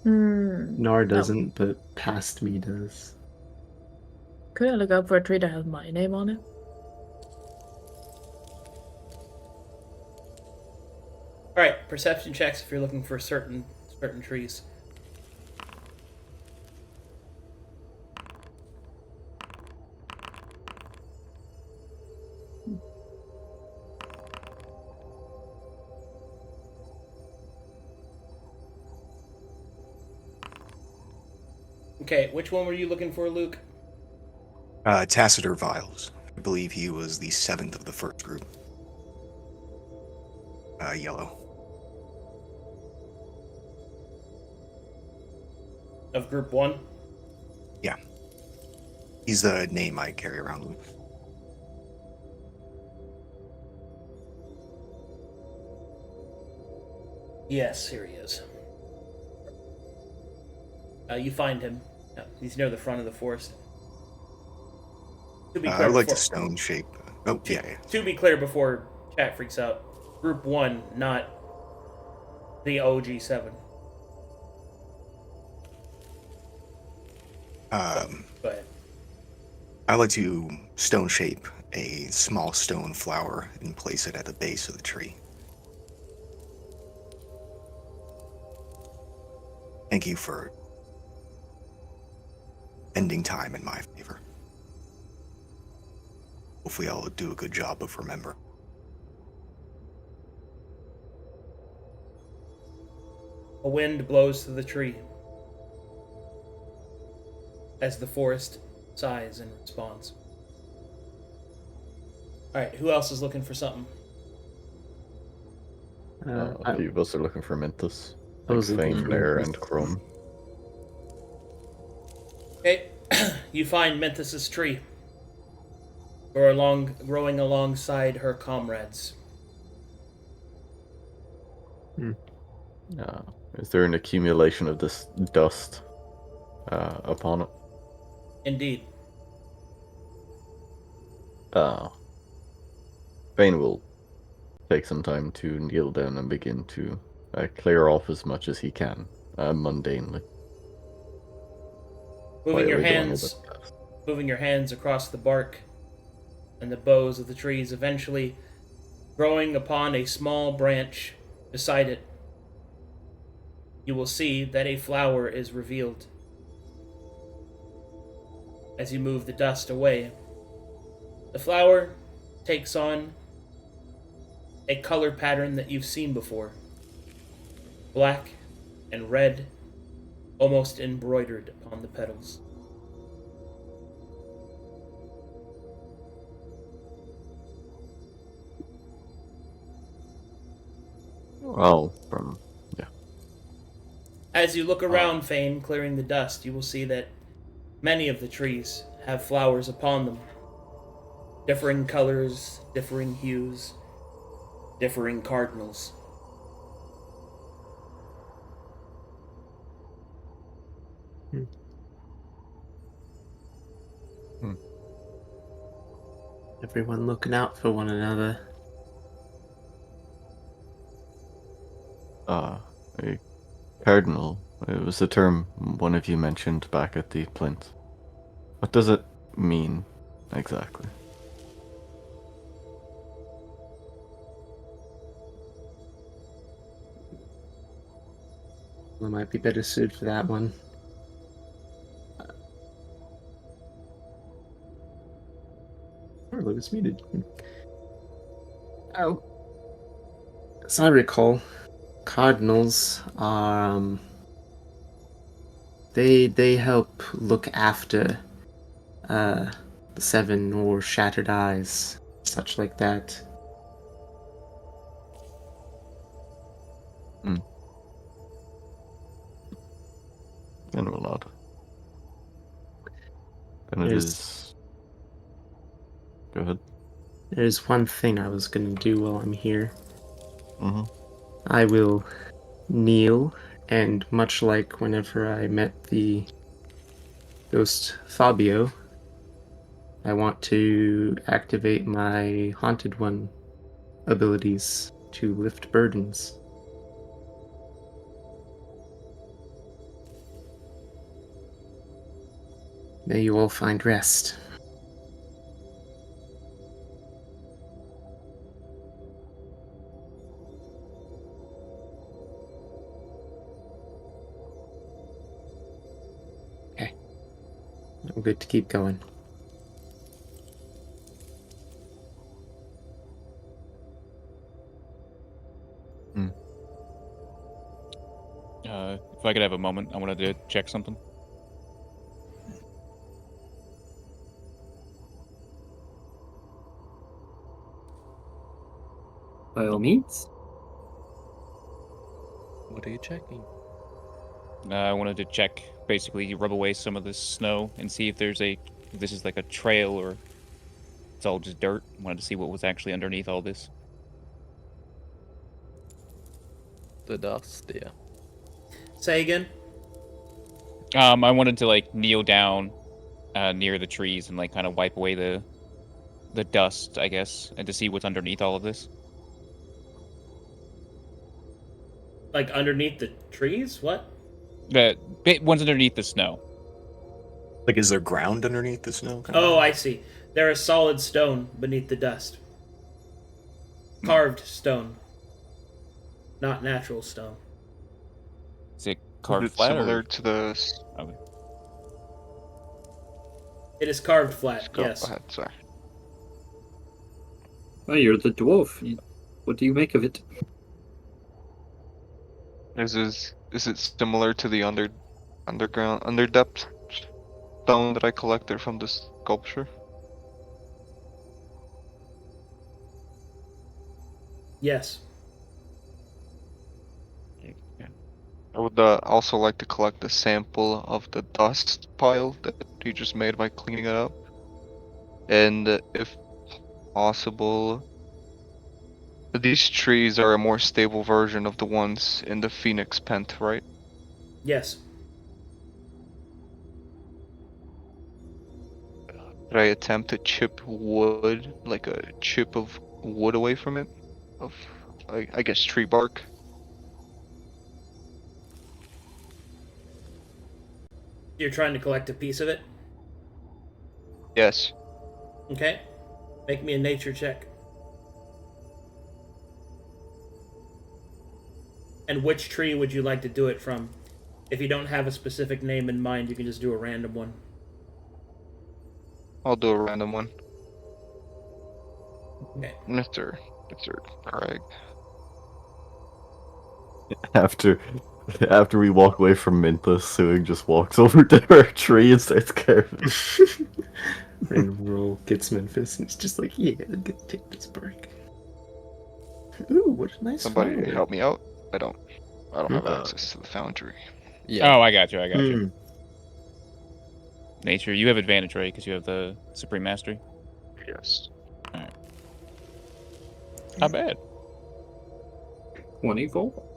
Knarh No. doesn't, but past me does. Could I look up for a tree that has my name on it? All right, perception checks if you're looking for certain trees. Okay, which one were you looking for, Luke? Tacitor Vials. I believe he was the 7th of the first group. Yellow. Of group 1? Yeah. He's the name I carry around with me. Yes, here he is. You find him. He's near the front of the forest. To be clear, I would like to stone shape. Oh, yeah. To be clear, before chat freaks out, Group 1, not the OG7. Go ahead. I like to stone shape a small stone flower and place it at the base of the tree. Thank you for ending time in my favor. Hopefully I'll do a good job of remembering. A wind blows through the tree as the forest sighs in response. Alright, who else is looking for something? A few of us are looking for Mintus. I was looking Fane for there Mintus. and Chrome. Okay, you find Minthus's tree. Growing alongside her comrades. Is there an accumulation of this dust upon it? Indeed. Fane will take some time to kneel down and begin to clear off as much as he can, mundanely. Moving your Quietly going over hands moving your hands across the bark and the boughs of the trees, eventually growing upon a small branch beside it, you will see that a flower is revealed. As you move the dust away, the flower takes on a color pattern that you've seen before. Black and red, almost embroidered upon the petals. Oh, yeah. As you look around Fane, clearing the dust, you will see that many of the trees have flowers upon them. Differing colors, differing hues, differing cardinals. Everyone looking out for one another. A Cardinal. It was a term one of you mentioned back at the plinth. What does it mean exactly? I might be better suited for that one. Marlowe is muted. Oh. As I recall, Cardinals are they help look after the Seven or Shattered Eyes, such like that. And will not. And it is. Go ahead. There's one thing I was gonna do while I'm here. Mm-hmm. I will kneel, and much like whenever I met the ghost Fabio, I want to activate my Haunted One abilities to lift burdens. May you all find rest. Okay. I'm good to keep going. If I could have a moment, I wanted to check something. By all means. What are you checking? I wanted to check, basically rub away some of this snow and see if this is like a trail or it's all just dirt. I wanted to see what was actually underneath all this. The dust, yeah. Say again? I wanted to like kneel down near the trees and like kind of wipe away the dust, I guess, and to see what's underneath all of this. Like underneath the trees? What? The one's underneath the snow. Like, is there ground underneath the snow? Oh, I see. There is solid stone beneath the dust. Carved stone. Not natural stone. Is it carved It's flat similar or... to the... Okay. It is carved flat, Go yes. ahead, sorry. Oh, you're the dwarf. What do you make of it? Is it similar to the underground underdepth stone that I collected from the sculpture? Yes. I would also like to collect a sample of the dust pile that you just made by cleaning it up, and if possible, these trees are a more stable version of the ones in the Phoenix Pent, right? Yes. Could I attempt to chip wood, like a chip of wood away from it? Of, I guess, tree bark? You're trying to collect a piece of it? Yes. Okay. Make me a nature check. And which tree would you like to do it from? If you don't have a specific name in mind, you can just do a random one. I'll do a random one. Okay. Mr. Kraig. After we walk away from Minthus, Sewigg just walks over to her tree and starts carving. And Gruul gets Memphis and it's just like, yeah, I'm gonna take this break. Ooh, what a nice Somebody flower. help me out. I don't have access to the foundry. Yeah. Oh, I got you. Nature, you have advantage, right? Because you have the Supreme Mastery? Yes. Alright. Not bad. 24.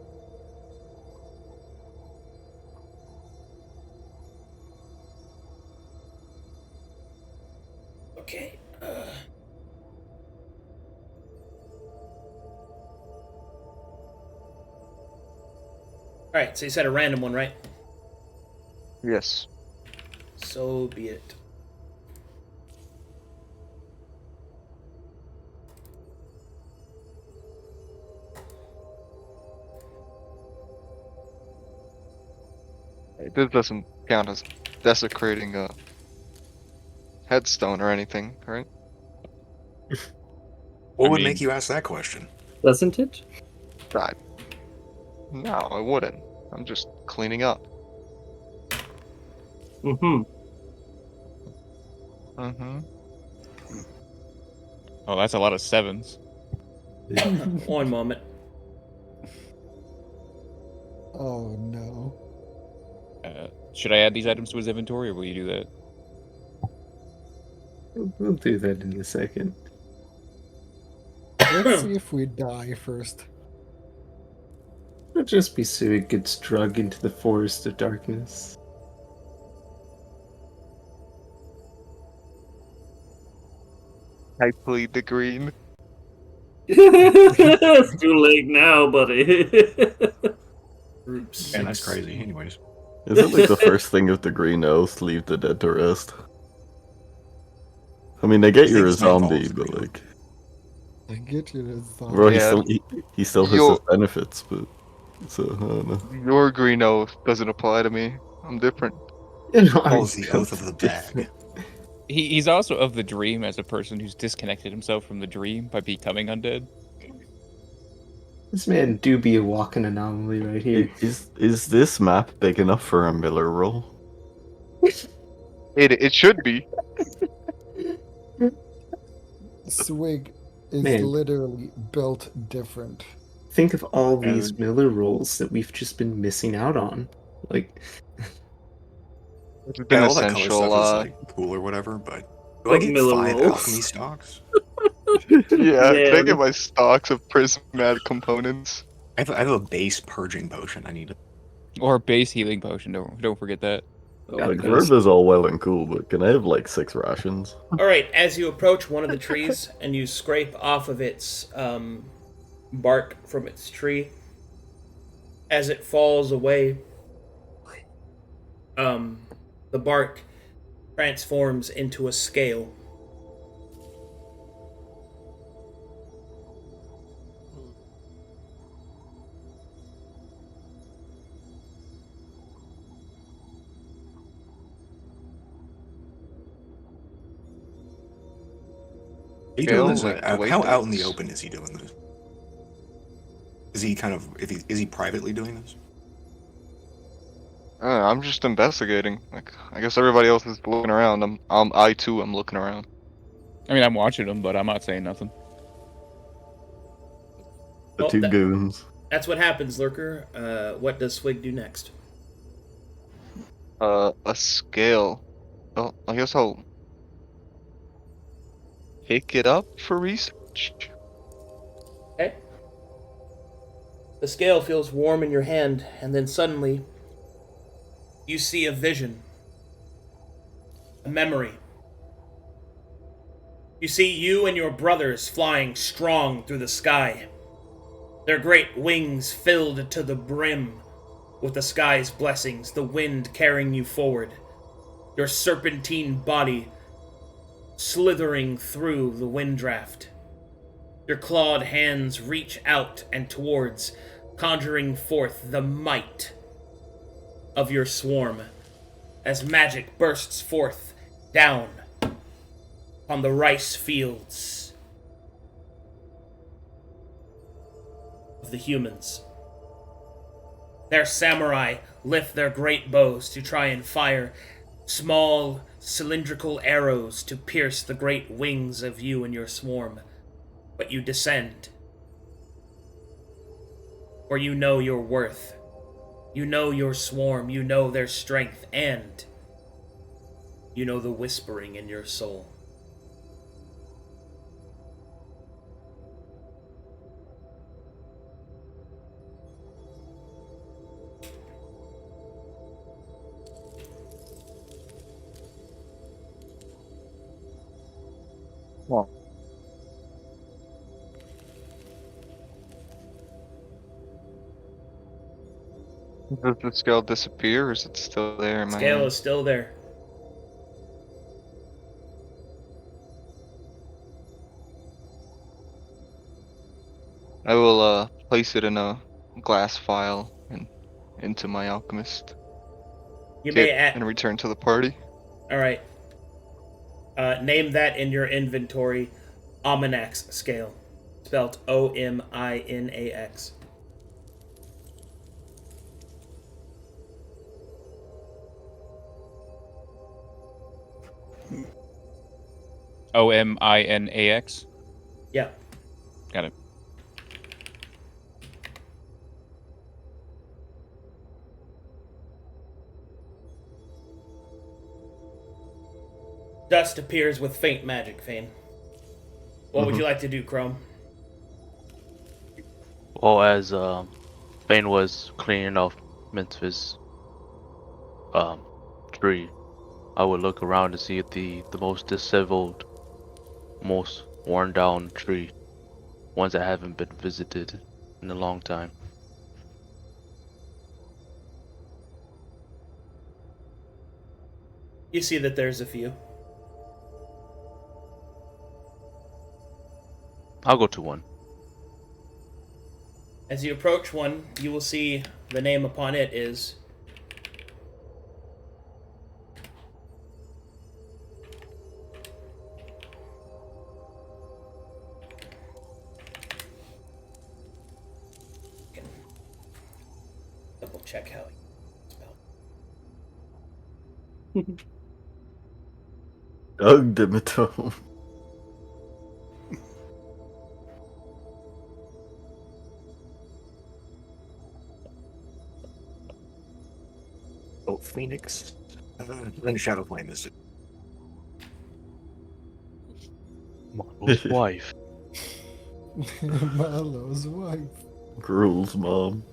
Okay. Alright, so you said a random one, right? Yes. So be it. This doesn't count as desecrating a headstone or anything, right? What would make you ask that question? Doesn't it? No, I wouldn't. I'm just cleaning up. Mm-hmm. Mm-hmm. Oh, that's a lot of sevens. One moment. Oh no. Should I add these items to his inventory, or will you do that? We'll do that in a second. Let's see if we die first. It'll just be Sewigg gets dragged into the forest of darkness. I plead the green. It's too late now, buddy. Groups. Man, that's crazy. Anyways. Is it like the first thing of the green elves to leave the dead to rest? I mean, they get you're a zombie, but like, I get you as zombie. well, Yeah. he still has his benefits, but so I don't know. Your green oath doesn't apply to me. I'm different. Calls the oath of the bag. He's also of the dream as a person who's disconnected himself from the dream by becoming undead. This man do be a walking anomaly right here. Is this map big enough for a Miller roll? It should be. Sewigg is Man. literally built different. Think of all these Miller rolls that we've just been missing out on. Like, It's been all that color essential. stuff is like cool or whatever, but do I Like get Miller 5 rolls. alchemy stocks? Yeah, can I Yeah. get my stocks of prismatic components? I have a base purging potion. I need it. Or a base healing potion, don't forget that. Like, verb is all well and cool, but can I have like 6 rations? All right, as you approach one of the trees and you scrape off of its bark from its tree, as it falls away, the bark transforms into a scale. Are you doing Scale, this? like, How out in the weights? open is he doing this? Is he kind of is he privately doing this? I'm just investigating. Like, I guess everybody else is looking around. I too am looking around. I mean, I'm watching them, but I'm not saying nothing. The Well, two goons. That's what happens, Lurker. What does Sewigg do next? A scale. Well, I guess I'll pick it up for research. Okay. The scale feels warm in your hand, and then suddenly you see a vision. A memory. You see you and your brothers flying strong through the sky. Their great wings filled to the brim with the sky's blessings, the wind carrying you forward. Your serpentine body slithering through the wind draft. Your clawed hands reach out and towards, conjuring forth the might of your swarm as magic bursts forth down on the rice fields of the humans. Their samurai lift their great bows to try and fire small cylindrical arrows to pierce the great wings of you and your swarm. But you descend. For you know your worth. You know your swarm, you know their strength, and you know the whispering in your soul. Well, does the scale disappear, or is it still there in my Scale hand? is still there. I will place it in a glass vial and into my alchemist You kit may add. and return to the party. Alright. Name that in your inventory Ominax scale. Spelled Ominax. Ominax. Yeah. Got it. Dust appears with faint magic, Fane. What would you like to do, Chrome? Well, as Fane was cleaning off Memphis tree, I would look around to see the most disheveled, most worn down tree, ones that haven't been visited in a long time. You see that there's a few. I'll go to one. As you approach one, you will see the name upon it is double check how it's spelled. Doug Dimito. Oh, Phoenix. Then Shadow Flame is Marlowe's wife. Marlowe's wife. Gruul's mom.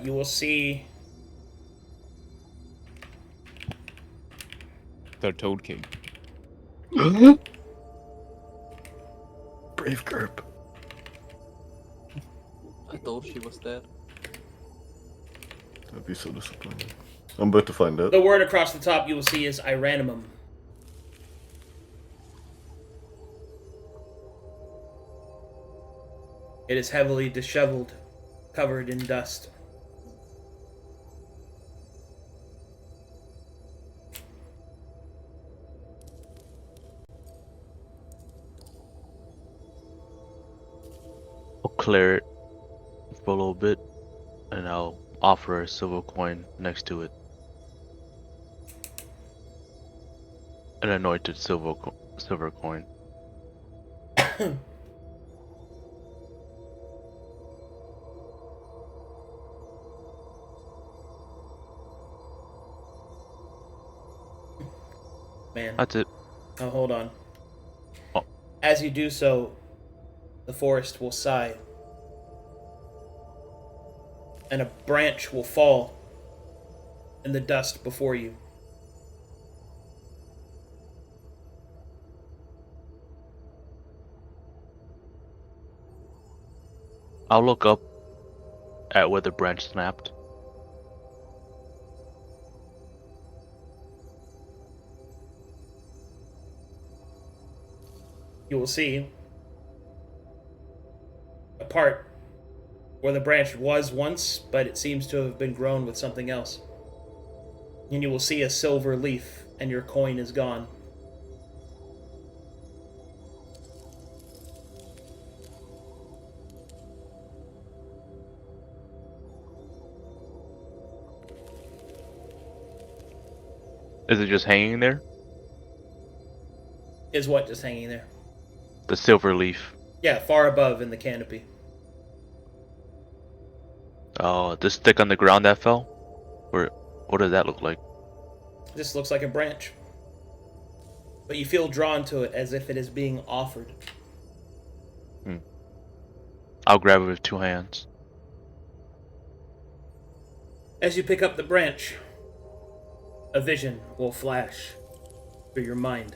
You will see The Toad King. Brave Gerb. I thought she was dead. I'd be so disappointed. I'm about to find out. the word across the top you will see is Iranimum. It is heavily disheveled, covered in dust. I'll clear it for a little bit, and I'll offer a silver coin next to it. An anointed silver coin. Man. That's it. Oh, hold on. Oh. As you do so, the forest will sigh. And a branch will fall in the dust before you. I'll look up at where the branch snapped. You will see a part where the branch was once, but it seems to have been grown with something else. And you will see a silver leaf, and your coin is gone. Is it just hanging there? Is what just hanging there? The silver leaf. Yeah, far above in the canopy. Oh, the stick on the ground that fell? Or what does that look like? This looks like a branch. But you feel drawn to it as if it is being offered. I'll grab it with two hands. As you pick up the branch, a vision will flash through your mind.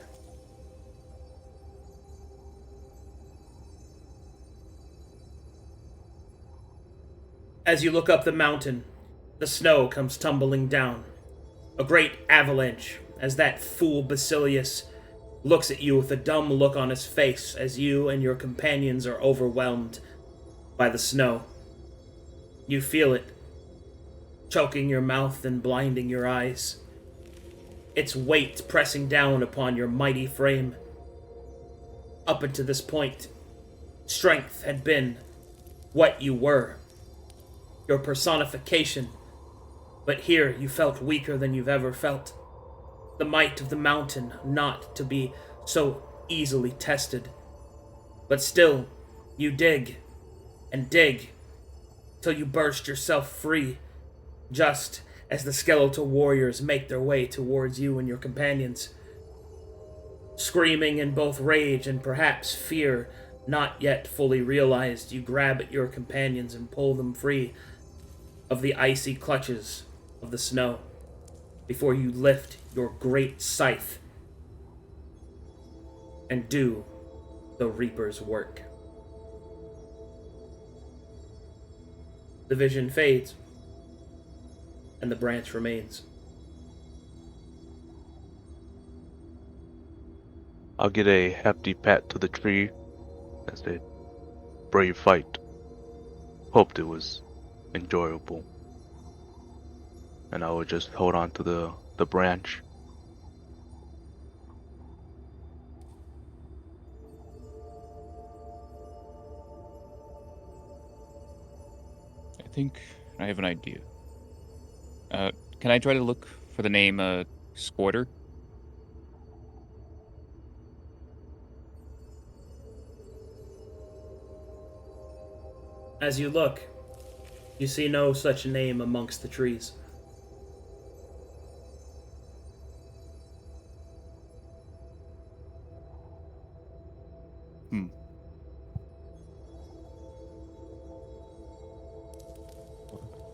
As you look up the mountain, the snow comes tumbling down. A great avalanche, as that fool Basilius looks at you with a dumb look on his face as you and your companions are overwhelmed by the snow. You feel it, choking your mouth and blinding your eyes. Its weight pressing down upon your mighty frame. Up until this point, strength had been what you were. Your personification, but here you felt weaker than you've ever felt. The might of the mountain not to be so easily tested. But still, you dig, and dig, till you burst yourself free, just as the skeletal warriors make their way towards you and your companions. Screaming in both rage and perhaps fear, not yet fully realized, you grab at your companions and pull them free of the icy clutches of the snow before you lift your great scythe and do the Reaper's work. The vision fades and the branch remains. I'll get a hefty pat to the tree as a brave fight. Hoped it was enjoyable. And I would just hold on to the branch. I think I have an idea. Can I try to look for the name Squatter? As you look, you see no such name amongst the trees.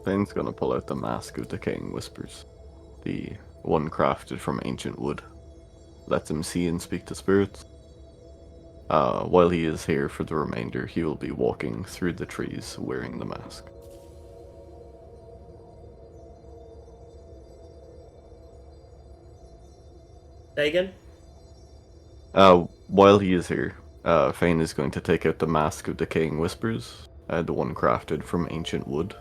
Fane's gonna pull out the Mask of Decaying Whispers. The one crafted from ancient wood. Lets him see and speak to spirits. While he is here for the remainder, he will be walking through the trees wearing the mask. Say again? While he is here, Fane is going to take out the Mask of Decaying Whispers, the one crafted from ancient wood,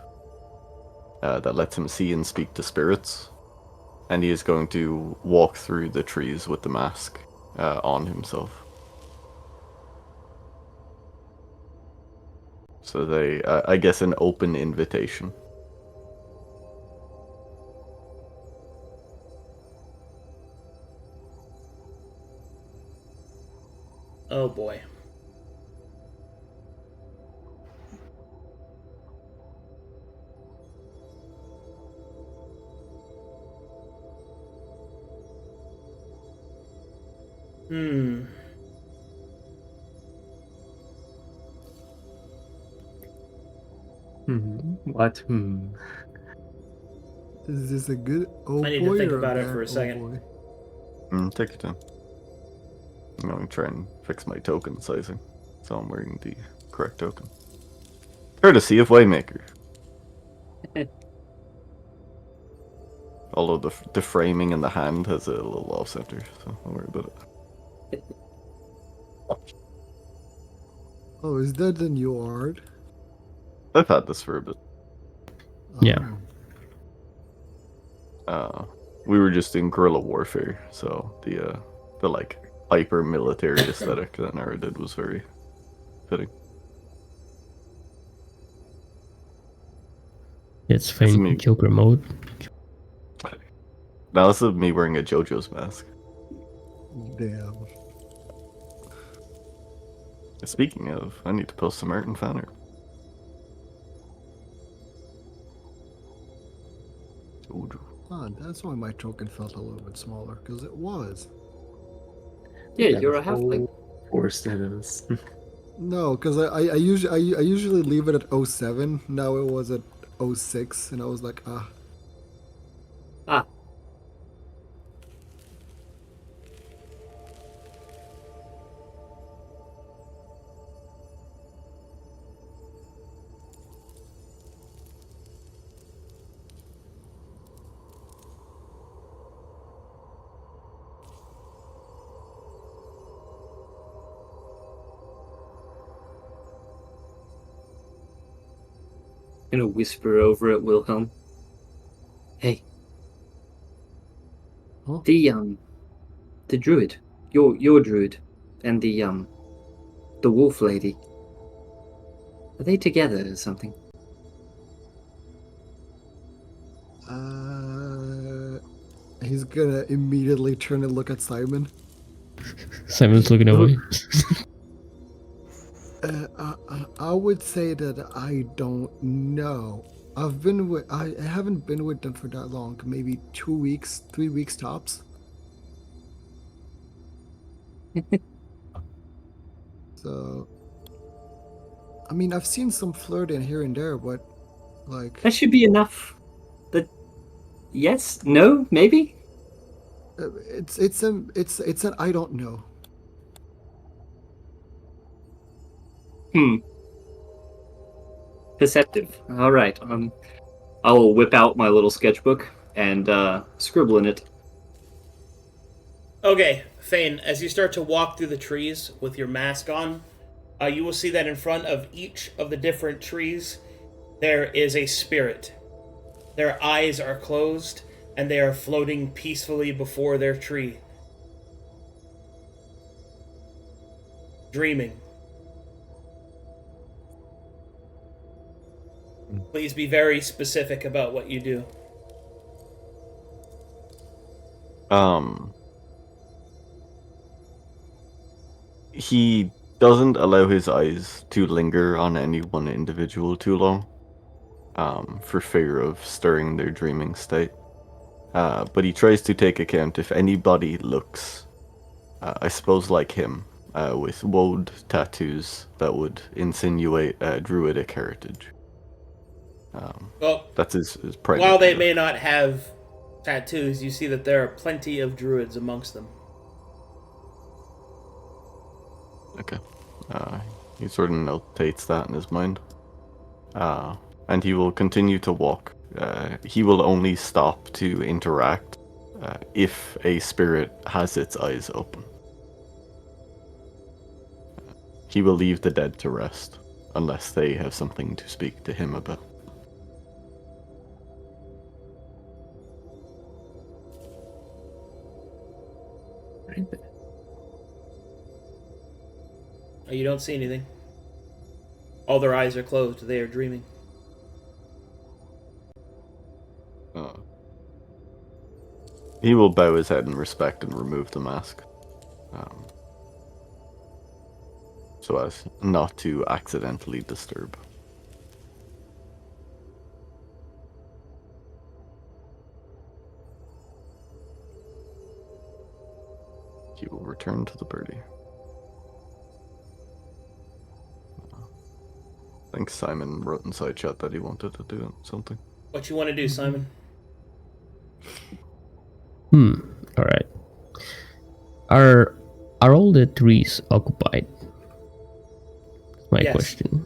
that lets him see and speak to spirits, and he is going to walk through the trees with the mask on himself. So they, I guess, an open invitation. Oh boy. What? Is this a good old boy? I need to think or about it bad for a old second. boy? Take your time. I'm going to try and fix my token sizing, so I'm wearing the correct token. Courtesy of Waymaker. Although the framing in the hand has a little off-center, so don't worry about it. Oh, is that the new art? I've had this for a bit. Yeah. We were just in guerrilla warfare, so the like hyper military aesthetic that Nara did was very fitting. It's Fane Joker mode. Now this is me wearing a JoJo's mask. Damn. Speaking of, I need to post some art in Foundry. Oh, that's why my token felt a little bit smaller, because it was. Yeah, you're a halfling. Forced enemies. No, because I usually leave it at 07. Now it was at 06, and I was like, ah. Ah. Gonna whisper over at Wilhelm. Hey. Huh? The druid, your druid, and the wolf lady. Are they together or something? He's gonna immediately turn and look at Simon. Simon's looking away. I would say that I don't know. I haven't been with them for that long. Maybe 2 weeks, 3 weeks tops. So, I mean, I've seen some flirting here and there, but like That should be enough. But yes, no, maybe. it's an I don't know. Perceptive. All right. I will whip out my little sketchbook and scribble in it. Okay, Fane, as you start to walk through the trees with your mask on, you will see that in front of each of the different trees, there is a spirit. Their eyes are closed, and they are floating peacefully before their tree. Dreaming. Please be very specific about what you do. He doesn't allow his eyes to linger on any one individual too long, for fear of stirring their dreaming state. But he tries to take account if anybody looks, I suppose, like him, with woad tattoos that would insinuate druidic heritage. Well, that's his primary. While they may not have tattoos, you see that there are plenty of druids amongst them. Okay. He sort of notates that in his mind. And he will continue to walk. He will only stop to interact if a spirit has its eyes open. He will leave the dead to rest, unless they have something to speak to him about. Oh, you don't see anything. All their eyes are closed. They are dreaming. He will bow his head in respect and remove the mask. So as not to accidentally disturb. He will return to the birdie. I think Simon wrote inside chat that he wanted to do something. What you want to do, Simon? Alright. Are all the trees occupied? My Yes. question.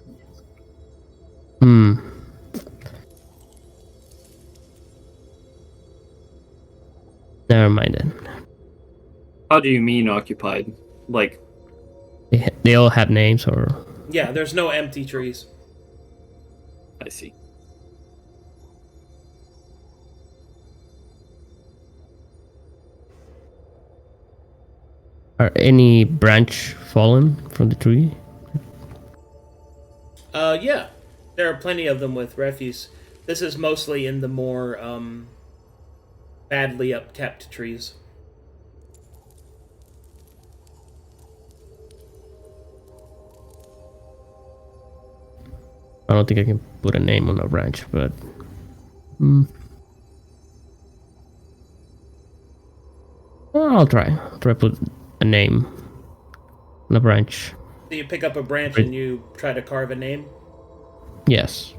Never mind then. How do you mean occupied? Like, They all have names, or? Yeah, there's no empty trees. I see. Are any branch fallen from the tree? Yeah. There are plenty of them with refuse. This is mostly in the more, badly upkept trees. I don't think I can put a name on a branch, but... Well, I'll try. I'll try to put a name on a branch. So you pick up a branch and you try to carve a name? Yes.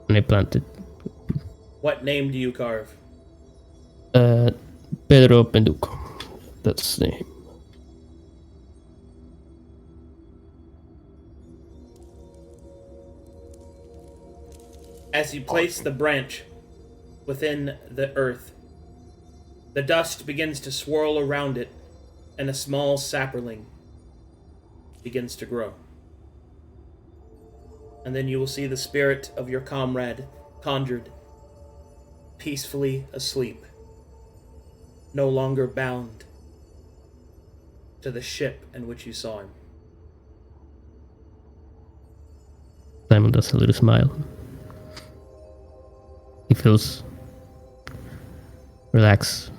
And I plant it. What name do you carve? Pedro Penduco. That's the name. As you place the branch within the earth, the dust begins to swirl around it, and a small sapling begins to grow. And then you will see the spirit of your comrade conjured, peacefully asleep, no longer bound to the ship in which you saw him. Simon does a little smile. He feels relaxed.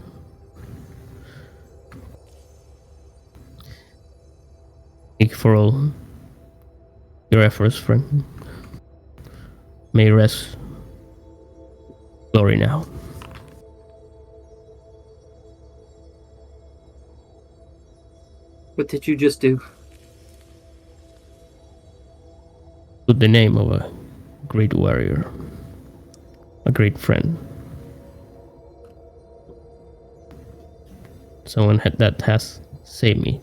Thank you for all your efforts, friend. May rest glory now. What did you just do? Put the name of a great warrior. A great friend. Someone that has saved me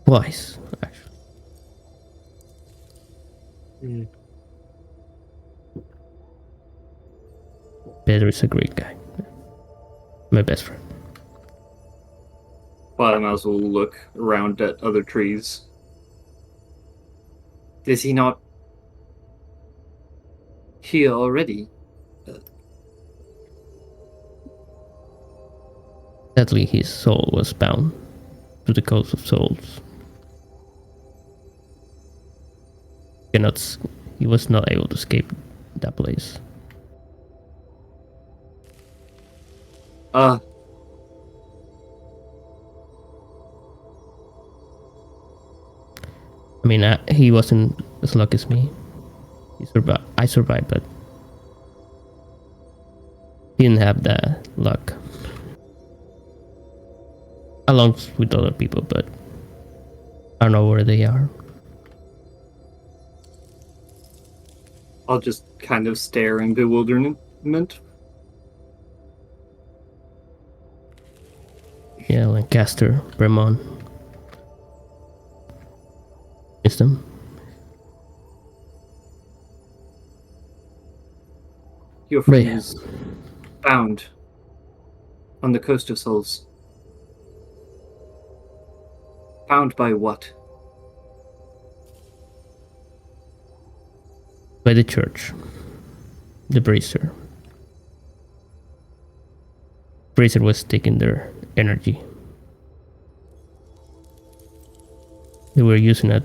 twice, actually. Pedro is a great guy. My best friend. Bottomhouse will look around at other trees. Is he not here already? Sadly, his soul was bound to the Coast of Souls. He was not able to escape that place. I mean, he wasn't as lucky as me. I survived, but he didn't have that luck. Along with other people, but I don't know where they are. I'll just kind of stare in bewilderment. Yeah, Lancaster, Bremont. Wisdom. Your friend is bound on the Coast of Souls. Bound by what? By the church. The bracer. Bracer was taking their energy. They were using a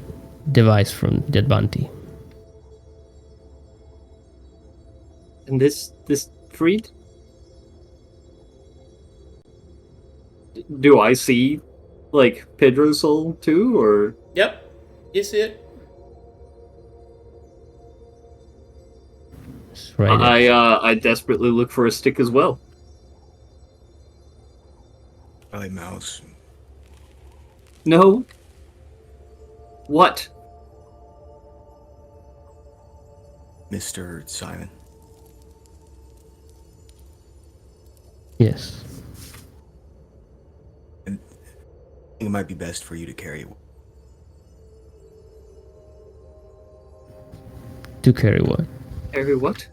device from Dead Bounty. And this freed? Do I see, like, Pedro's soul too, or? Yep, you see it. Right. I desperately look for a stick as well. Probably mouse. No. What? Mr. Simon. Yes. And I think it might be best for you to carry it. To carry what? Carry what?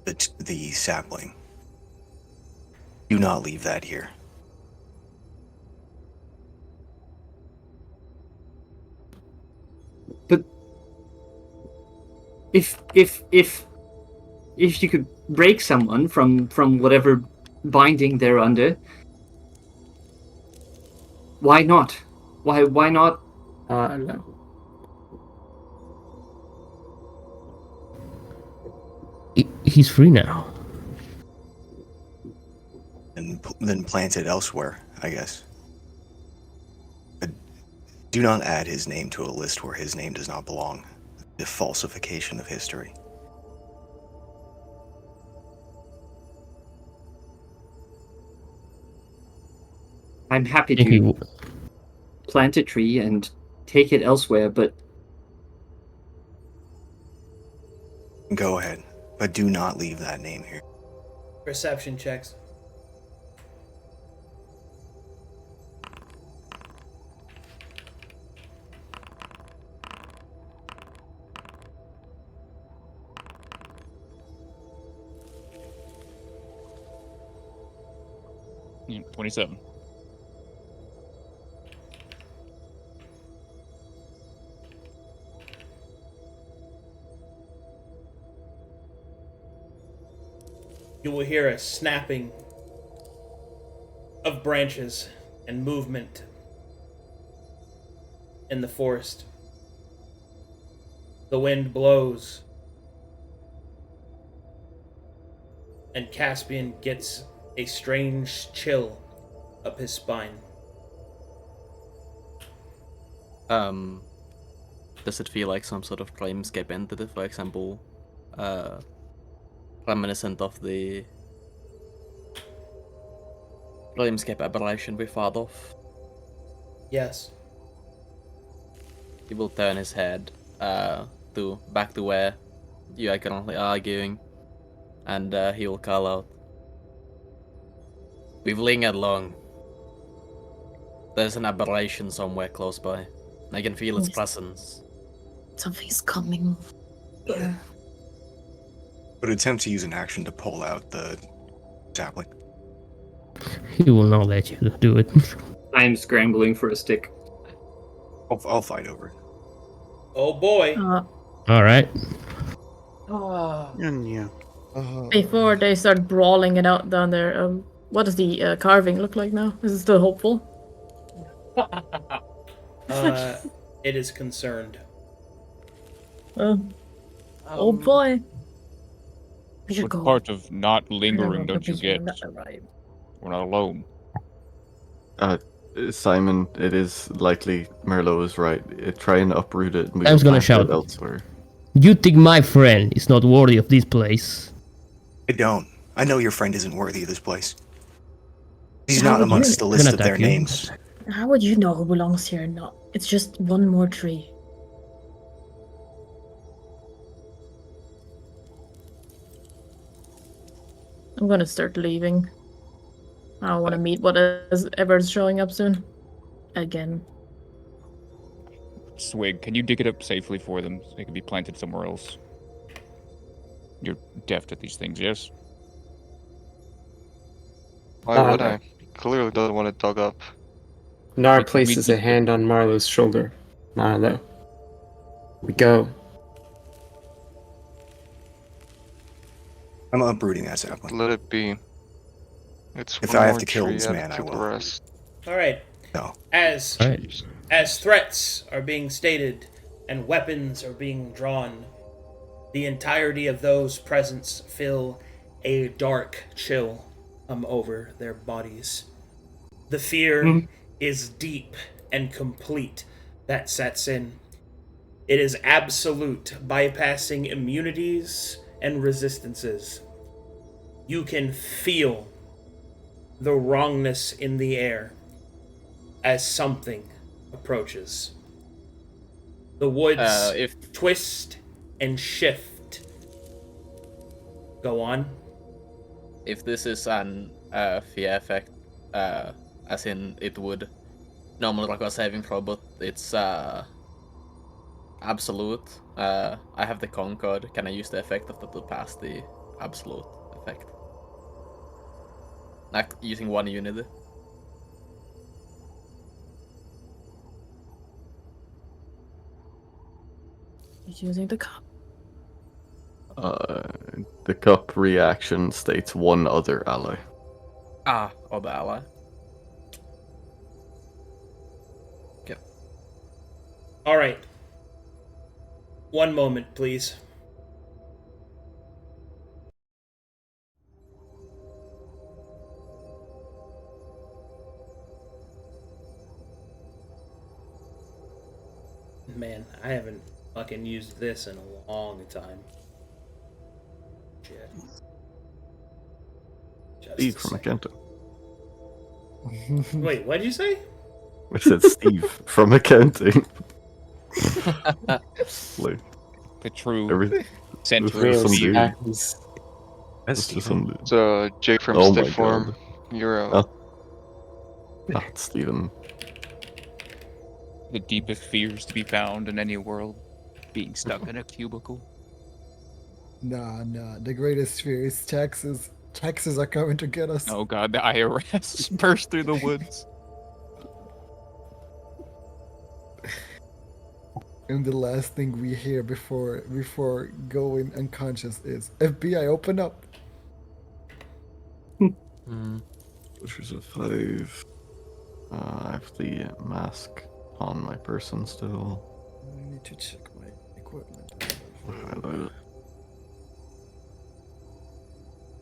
The sapling. Do not leave that here. But if you could break someone from whatever binding they're under, why not? Why not? No. He's free now. And then plant it elsewhere, I guess. But do not add his name to a list where his name does not belong. The falsification of history. I'm happy to plant a tree and take it elsewhere, but... Go ahead, but do not leave that name here. Perception checks. Yeah, 27. You will hear a snapping of branches and movement in the forest. The wind blows, and Caspian gets a strange chill up his spine. Does it feel like some sort of dreamscape entity, for example, reminiscent of the dreamscape aberration we fought off? Yes. He will turn his head back to where you are currently arguing, and he will call out, "We've lingered long. There's an aberration somewhere close by. I can feel its presence." Something's coming. Yeah. But attempt to use an action to pull out the sapling. He will not let you do it. I am scrambling for a stick. I'll fight over it. Oh boy. Alright. Yeah. Before they start brawling it out down there, what does the carving look like now? Is it still hopeful? It is concerned. Oh boy. We should What go. part of not lingering Never don't you be get? not arrive. We're not alone. Simon, it is likely Marlowe is right. Try and uproot it. And we I was will gonna plant it shout. elsewhere. You think my friend is not worthy of this place? I don't. I know your friend isn't worthy of this place. He's How not would you- amongst the list Gonna of their attack you. names. How would you know who belongs here or not? It's just one more tree. I'm gonna start leaving. I don't want to meet whatever's showing up soon. Again. Sewigg, can you dig it up safely for them so they can be planted somewhere else? You're deft at these things, yes? Why would I? He clearly doesn't want it dug up. Knarh places a hand on Marlowe's shoulder. Marlowe. We go. I'm uprooting that sapling. Let it be. It's If one I have more to kill tree this added man, I to the will. rest. All right. No. As Alright. as threats are being stated and weapons are being drawn, the entirety of those present feel a dark chill come over their bodies. The fear is deep and complete that sets in. It is absolute, bypassing immunities and resistances. You can feel the wrongness in the air as something approaches. The woods twist and shift. Go on. If this is an fear effect, as in it would normally like a saving throw, but it's absolute. I have the Concord. Can I use the effect of that to pass the absolute effect? Like using one unit. He's using the cup. The cup reaction states one other ally. Other ally. Okay. All right. One moment, please. Man, I haven't fucking used this in a long time. Shit. Steve from Arcadum. Wait, what did you say? I said Steve from accounting. Like, The true everything. center Real of Steve. fear. It's just some dude. So Jake from Oh my Stick Form, God. you're out. Not Steven. The deepest fears to be found in any world. Being stuck in a cubicle. Nah. The greatest fear is taxes. Taxes are coming to get us. Oh god, the IRS burst through the woods. And the last thing we hear before going unconscious is FBI, open up. Which is a 5. I have the mask on my person still. I need to check my equipment. Highlight it.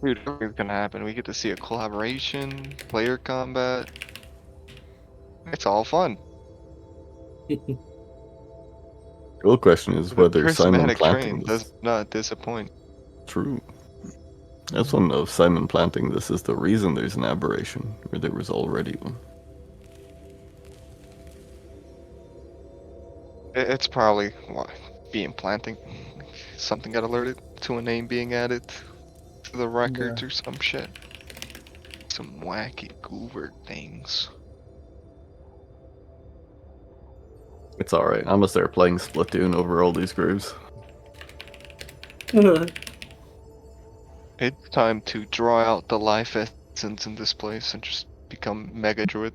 Dude, everything's gonna happen. We get to see a collaboration, player combat. It's all fun. The real question is whether Simon Charismatic planting train this. does not disappoint. True. I just want to know if Simon planting this is the reason there's an aberration, or there was already one. It's probably being planting. Something got alerted to a name being added to the records or some shit. Some wacky goober things. It's alright, I'm gonna start playing Splatoon over all these grooves. It's time to draw out the life essence in this place and just become Mega Druid.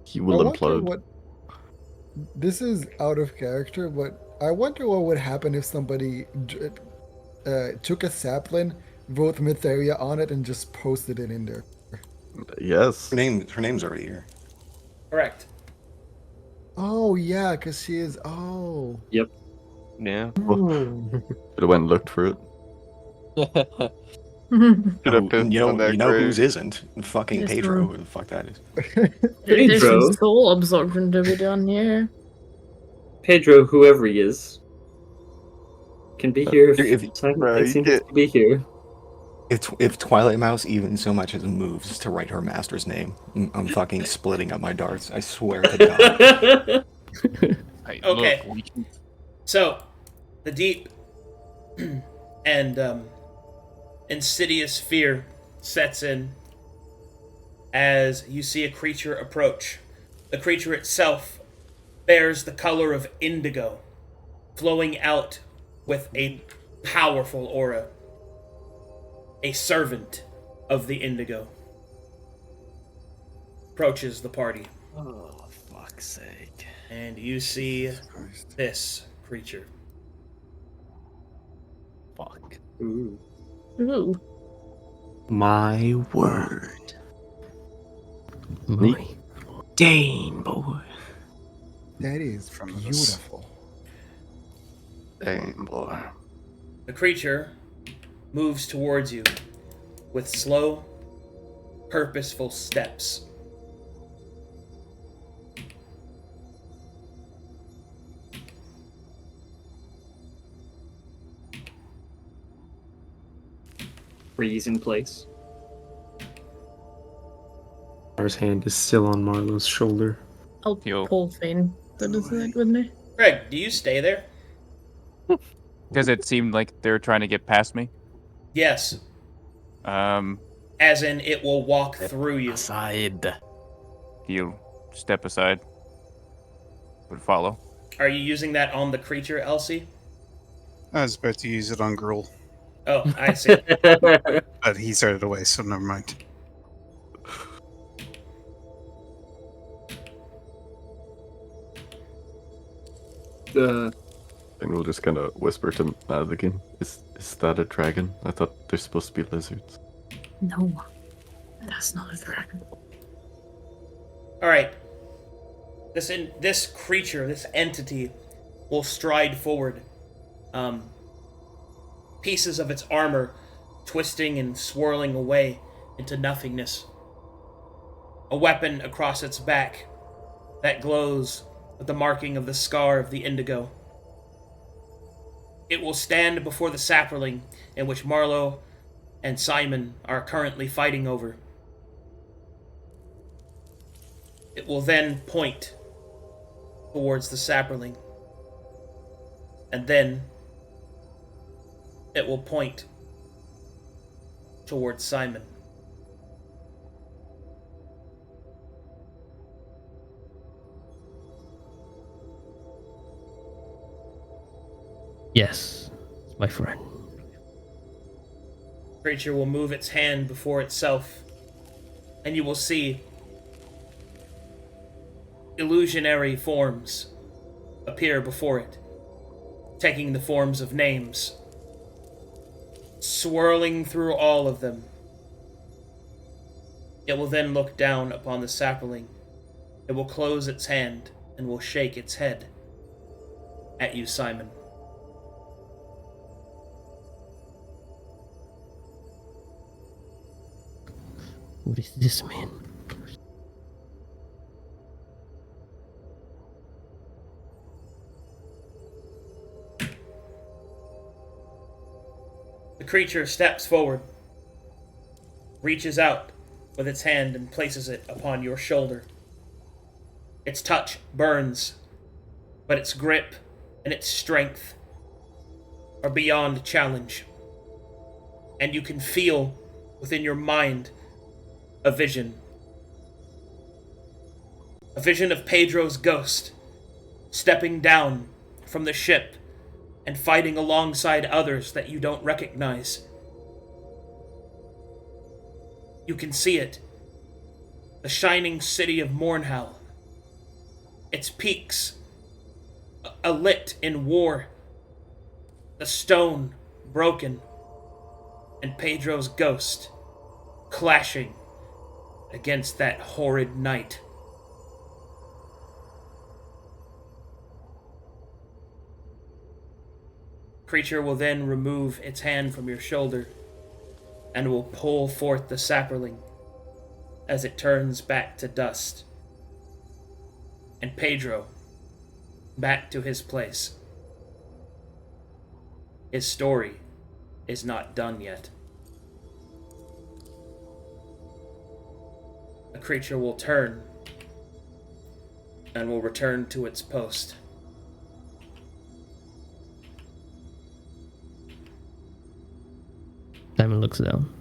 He will I wonder implode. what. This is out of character, but I wonder what would happen if somebody took a sapling, wrote Mytheria on it, and just posted it in there. Yes. Her name's already here. Correct. Oh yeah, because she is. Oh. Yep. Yeah. Should have went and looked for it. Should have pissed you on that know grave. whose isn't? Fucking It's Pedro, true. who the fuck that is. There's some Pedro. soul absorption to be done here. Pedro, whoever he is, can be here if- Simon seems to be here. If Twilight Mouse even so much as moves to write her master's name, I'm fucking splitting up my darts. I swear to God. Hey, Okay. look, we can- So, the deep and insidious fear sets in as you see a creature approach. The creature itself bears the color of indigo, flowing out with a powerful aura. A servant of the indigo approaches the party. Oh, fuck's sake. And you see this creature. Fuck. Ooh. Ooh. My word. My Dane, boy. That is From this. beautiful. Dang, boy. The creature moves towards you with slow, purposeful steps. Freeze in place. Our hand is still on Marlowe's shoulder. I'll Yo. pull Fane to the side with me. Kraig, do you stay there? Because it seemed like they were trying to get past me. Yes. Um, As in, it will walk through you. Aside. he'll step aside. Would follow. Are you using that on the creature, Elsie? I was about to use it on Gruul, Oh, I see. but he started away, so never mind. And we'll just kind of whisper to Mazekeen, is that a dragon? I thought they're supposed to be lizards. No. That's not a dragon. All right. This creature, this entity, will stride forward. Pieces of its armor twisting and swirling away into nothingness. A weapon across its back that glows with the marking of the scar of the indigo. It will stand before the sapling in which Marlowe and Simon are currently fighting over. It will then point towards the sapling. And then it will point towards Simon. Yes, my friend. Creature will move its hand before itself, and you will see illusionary forms appear before it, taking the forms of names, swirling through all of them. It will then look down upon the sapling. It will close its hand and will shake its head at you, Simon. What is this man? The creature steps forward, reaches out with its hand and places it upon your shoulder. Its touch burns, but its grip and its strength are beyond challenge. And you can feel within your mind a vision. A vision of Pedro's ghost stepping down from the ship and fighting alongside others that you don't recognize. You can see it the shining city of Mornhal, its peaks alit in war, the stone broken, and Pedro's ghost clashing against that horrid night. Creature will then remove its hand from your shoulder and will pull forth the sapperling as it turns back to dust. And Pedro, back to his place. His story is not done yet. The creature will turn and will return to its post. Simon looks down.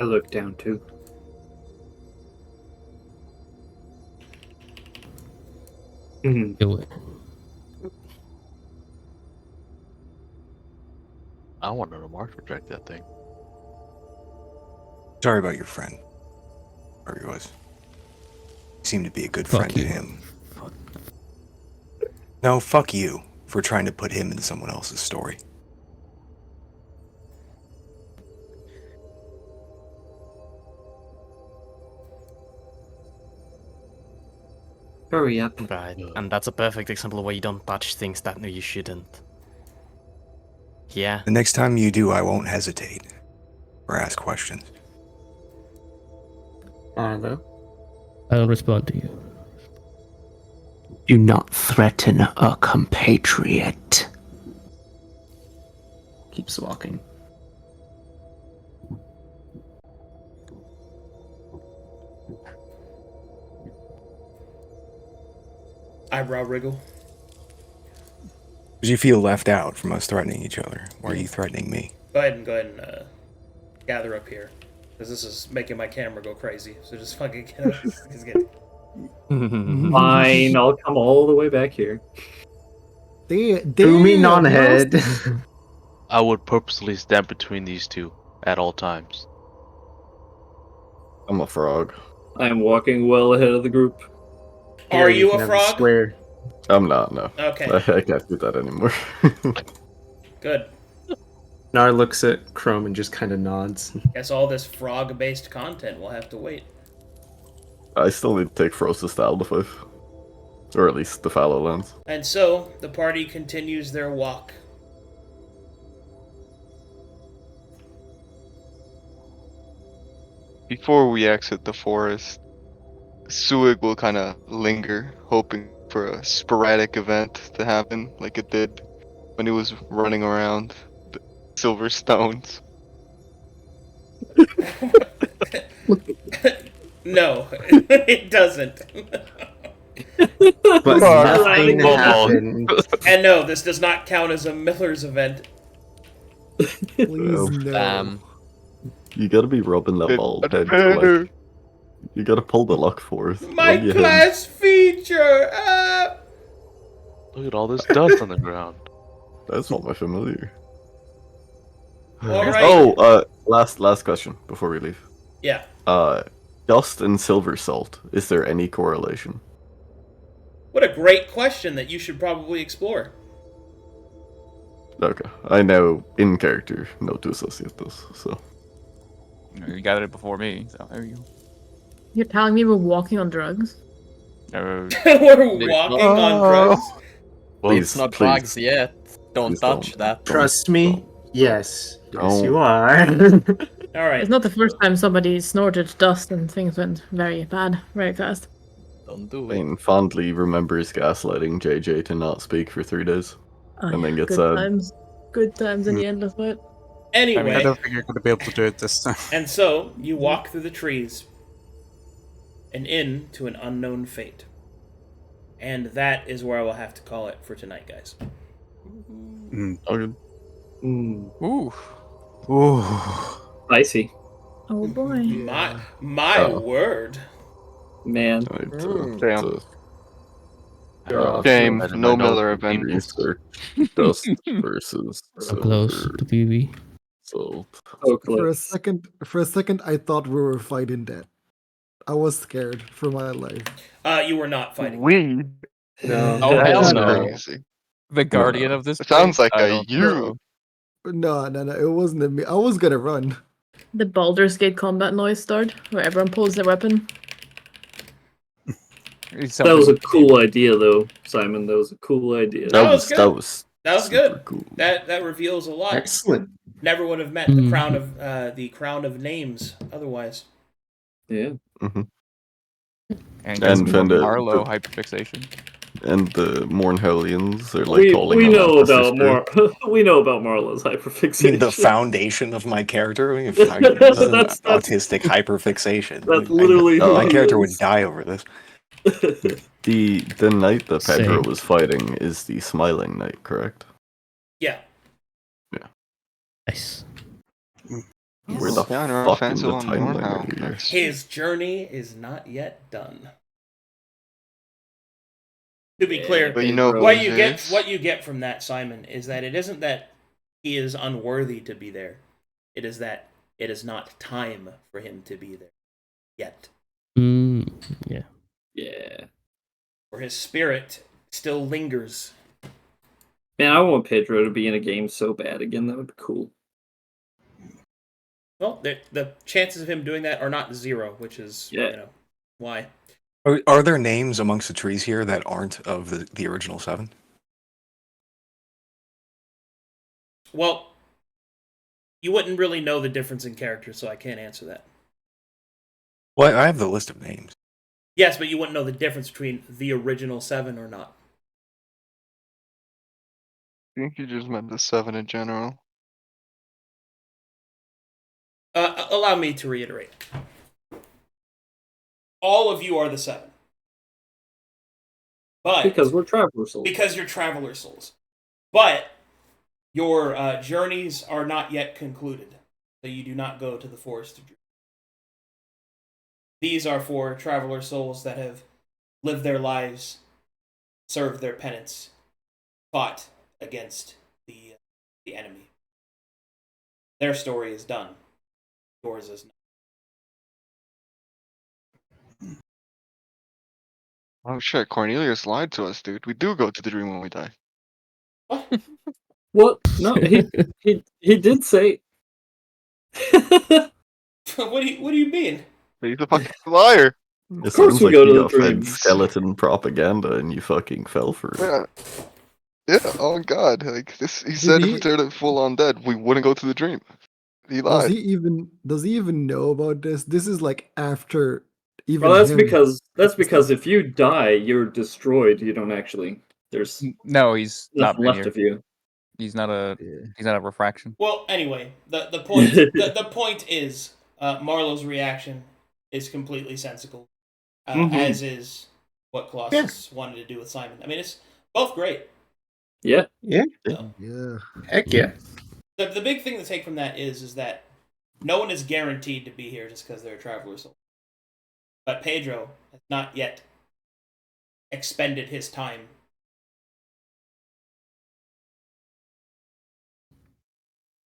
I look down too. Do it. I want to know Mark project that thing. Sorry about your friend. Or he was. You seemed to be a good Fuck friend to you. him. No, fuck you for trying to put him in someone else's story. Hurry up. Right, and that's a perfect example of why you don't touch things that you shouldn't. Yeah. The next time you do, I won't hesitate or ask questions. Marlowe, I'll respond to you. do not threaten a compatriot. Keeps walking. Eyebrow wriggle. Did you feel left out from us threatening each other? Or are you threatening me? Go ahead and gather up here. Because this is making my camera go crazy. So just fucking get up. Just get... Fine, I'll come all the way back here. Booming on ahead. I would purposely stand between these two at all times. I'm a frog. I am walking well ahead of the group. Are you a frog? Square. I'm not, no. Okay. I can't do that anymore. Good. Knarh looks at Chrome and just kind of nods. Guess all this frog-based content will have to wait. I still need to take Frosted to Alpha 5. Or at least the fallow lands. And so, the party continues their walk. Before we exit the forest, Sewigg will kind of linger, hoping for a sporadic event to happen, like it did when he was running around the silver stones. No, it doesn't. But nothing happened. And no, this does not count as a Miller's event. Please no. You gotta be rubbing that bald head. Like, you gotta pull the luck forth. My Rub your class feature! Look at all this dust on the ground. That's not my familiar. Alright. Oh, last question before we leave. Yeah. Dust and silver salt. Is there any correlation? What a great question that you should probably explore. Okay, I now in character know to associate this. So You gathered it before me, so there you go. You're telling me we're walking on drugs? We're walking on drugs? Well, it's not drugs yet. Don't touch that. Trust me. Yes. Yes, Don't. you are. Alright. It's not the first time somebody snorted dust and things went very bad, very fast. Don't do it. Wayne fondly remembers gaslighting JJ to not speak for 3 days, and then gets Good sad. times. Good times in the endless fight. Anyway. I mean, I don't think you're going to be able to do it this time. And so, you walk through the trees and into an unknown fate. And that is where I will have to call it for tonight, guys. Okay. Ooh. Ooh. Spicy. Oh boy. My word. Man. Damn. Shame, no Miller event. Research. Dust versus So close to PV. So So For a close. second, I thought we were fighting dead. I was scared for my life. You were not fighting. We. No. Oh, hell That's no. crazy. The guardian of this It sounds place? like I a don't you. No, it wasn't me. I was gonna run. The Baldur's Gate combat noise started, where everyone pulls their weapon. That was a cool idea, though, Simon. That was a cool idea. That was good. That was super good. cool. That reveals a lot. Excellent. Never would have met the crown of names otherwise. Yeah. Mm-hmm. And then Marlowe hyperfixation. And the Mornhellians are like calling we him know out for about we know about Marlowe's hyperfixation. The foundation of my character. This is an autistic hyperfixation. That's literally who my he character is. would die over this. The knight that Pedro Same. was fighting is the Smiling Knight, correct? Yeah. Yeah. Nice. Where the Yeah, they're fuck offensive in the on timeline Mornhelm. are you? His journey is not yet done. To be clear, But you know what who you it get is? what you get from that, Simon, is that it isn't that he is unworthy to be there. It is that it is not time for him to be there yet. Yeah. Yeah. For his spirit still lingers. Man, I want Pedro to be in a game so bad again. That would be cool. Well, the chances of him doing that are not zero, which is why. Are there names amongst the trees here that aren't of the original 7? Well, you wouldn't really know the difference in characters, so I can't answer that. Well, I have the list of names. Yes, but you wouldn't know the difference between the original 7 or not. I think you just meant the 7 in general. Allow me to reiterate. All of you are the 7. But Because we're Traveler Souls. Because you're Traveler Souls. But your journeys are not yet concluded. So you do not go to the Forest of Dreams. These are for Traveler Souls that have lived their lives, served their penance, fought against the enemy. Their story is done. Yours is not. Oh shit, Cornelius lied to us, dude. We do go to the dream when we die. What? No, he did say. What do you mean? He's a fucking liar. It course sounds we like go you to the got fed dreams. skeleton propaganda and you fucking fell for it. Yeah. Yeah, oh god. Like this he said if we turned full on dead, we wouldn't go to the dream. He Does lied. he even know about this? This is like after even. Well, that's him. because if you die, you're destroyed. You don't actually. There's No, he's not nothing been left here. of you. He's not a refraction. Well, anyway, the point the point is Marlowe's reaction is completely sensible, as is what Colossus wanted to do with Simon. I mean, it's both great. Yeah. Yeah. Yeah. Heck yeah. The big thing to take from that is that no one is guaranteed to be here just because they're a Traveler Soul. But Pedro has not yet expended his time.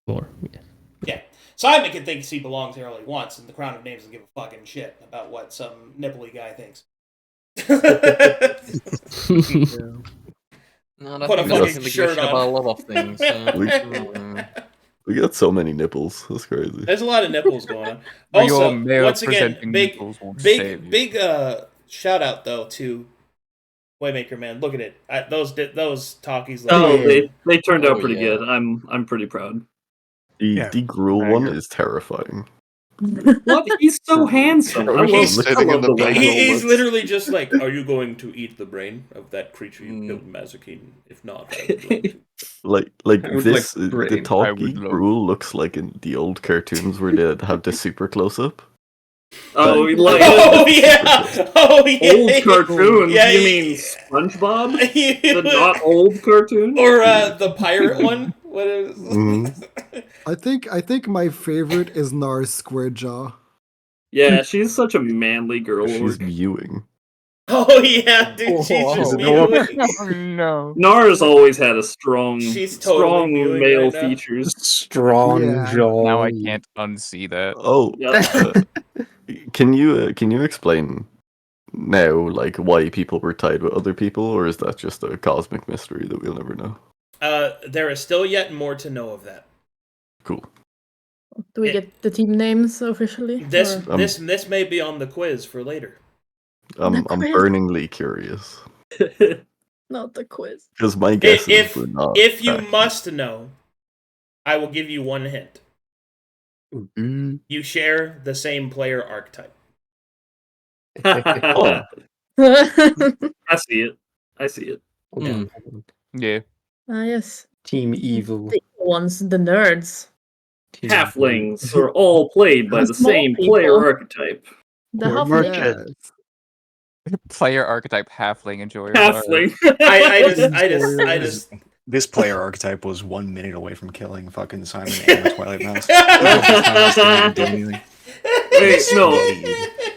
More. Yeah. Yeah. Simon can think he belongs here all he wants, and the Crown of Names doesn't give a fucking shit about what some nipply guy thinks. No, Put a that fucking fucking shirt on. about a lot of things. We got so many nipples. That's crazy. There's a lot of nipples going on. But your Also, male once again, presenting big nipples won't save you. shout out though to Waymaker, man. Look at it. Those talkies. Oh, they turned out Oh, pretty yeah. good. I'm pretty proud. The Gruul one is terrifying. What? He's so handsome. I He's love sitting in the way back. he He's looks. literally just like, are you going to eat the brain of that creature you killed, Mazekeen? If not, I would like to. Like I would this, like the brain. I talky would love- Gruul looks like in the old cartoons where they have the super close up. Oh, like Oh yeah! Oh yeah! old cartoons. Yeah, you mean SpongeBob? The yeah. not old cartoon? Or the pirate one? What is? I think my favorite is Knarh's square jaw. Yeah, she's such a manly girl. She's viewing. Oh yeah, dude, she's Whoa. just Whoa. mewing. Oh no. Nara's always had a strong, She's totally strong mewing male right now. features. Strong Yeah. jaw. Now I can't unsee that. Oh, Yep. can you explain now, like, why people were tied with other people, or is that just a cosmic mystery that we'll never know? There is still yet more to know of that. Cool. Do we get the team names officially? This or- this may be on the quiz for later. I'm quiz. burningly curious Not the quiz. because my guesses were not. If you accurate. must know, I will give you one hint. Mm. You share the same player archetype. Oh, I see it. I see it. Hold on. Yeah. Yes. Team Evil. The ones, the nerds. Team Halflings are all played by the Small same people. player archetype. The Or half merchant. Player archetype halfling enjoyer. Halfling. I just This player archetype was 1 minute away from killing fucking Simon and the Twilight Mouse. Didn't do anything. Wait, no.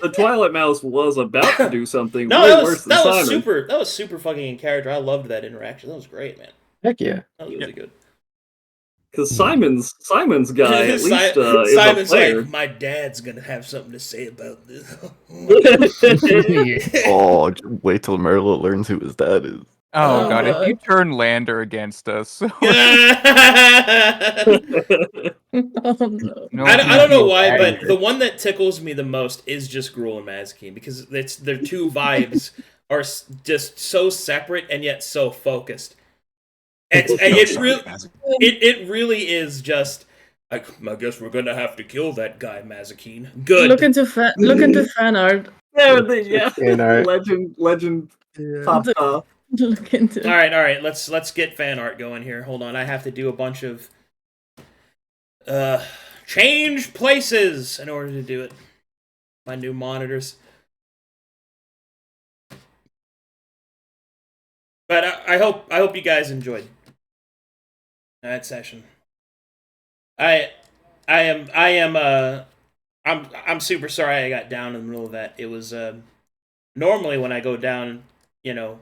The Twilight Mouse was about to do something No, way that worse was than that Simon. was super. That was super fucking in character. I loved that interaction. That was great, man. Heck yeah. That was really good. Because Simon's guy at least is a Simon's player. like, my dad's gonna have something to say about this. oh, wait till Marlowe learns who his dad is. Oh god, if you turn Lander against us. Oh no. I don't know why, but the one that tickles me the most is just Gruul and Mazekeen, because their two vibes are just so separate and yet so focused. It really is just. I guess we're gonna have to kill that guy, Mazekeen. Good. Look into fan art. Yeah. Fan art. Legend. Yeah. Top. Look into. All right. Let's get fan art going here. Hold on, I have to do a bunch of change places in order to do it. My new monitors. But I hope you guys enjoyed that session. I'm super sorry I got down in the middle of that. It was normally when I go down, you know.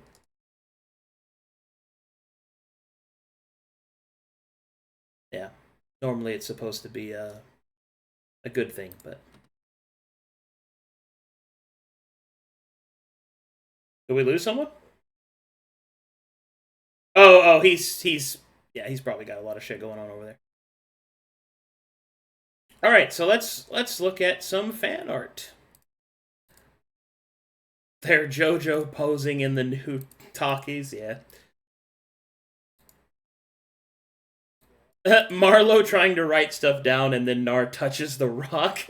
Yeah, normally it's supposed to be a good thing, but. Did we lose someone? Oh, he's probably got a lot of shit going on over there. All right, so let's look at some fan art. There, JoJo posing in the new talkies, yeah. Marlowe trying to write stuff down, and then Knarh touches the rock.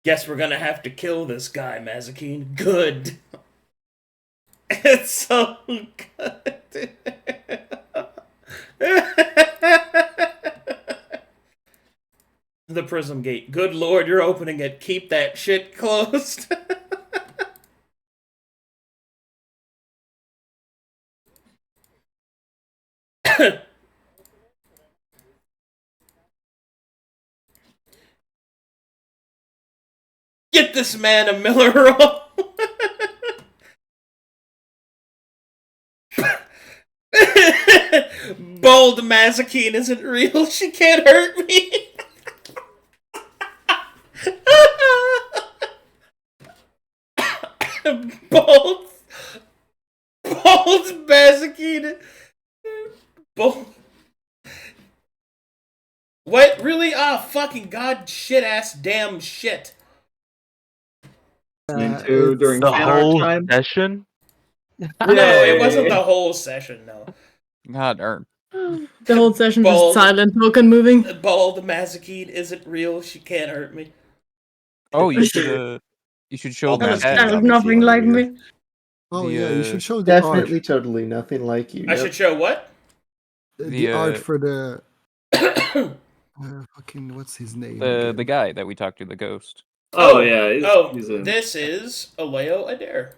Guess we're gonna have to kill this guy, Mazekeen. Good. It's so good. The Prism Gate. Good lord, you're opening it. Keep that shit closed. Get this man a Miller roll. Bold Mazekeen isn't real. She can't hurt me. Bold Mazekeen. Bold. What? Really? Ah, fucking god, shit ass, damn shit. Into during The fan art whole time. session? No, it wasn't the whole session, no. God darn. The whole session Bald. just silent, token moving. Bald Mazekeen isn't real. She can't hurt me. Oh, you should show Bald the Mazekeen head. got me Nothing feeling like weird. me. Oh The, yeah, you uh, should show the Definitely, art. totally nothing like you. I should show what? The art for the Oh fucking what's his name? The guy that we talked to, the ghost. Yeah. He's this is Aleo Adair.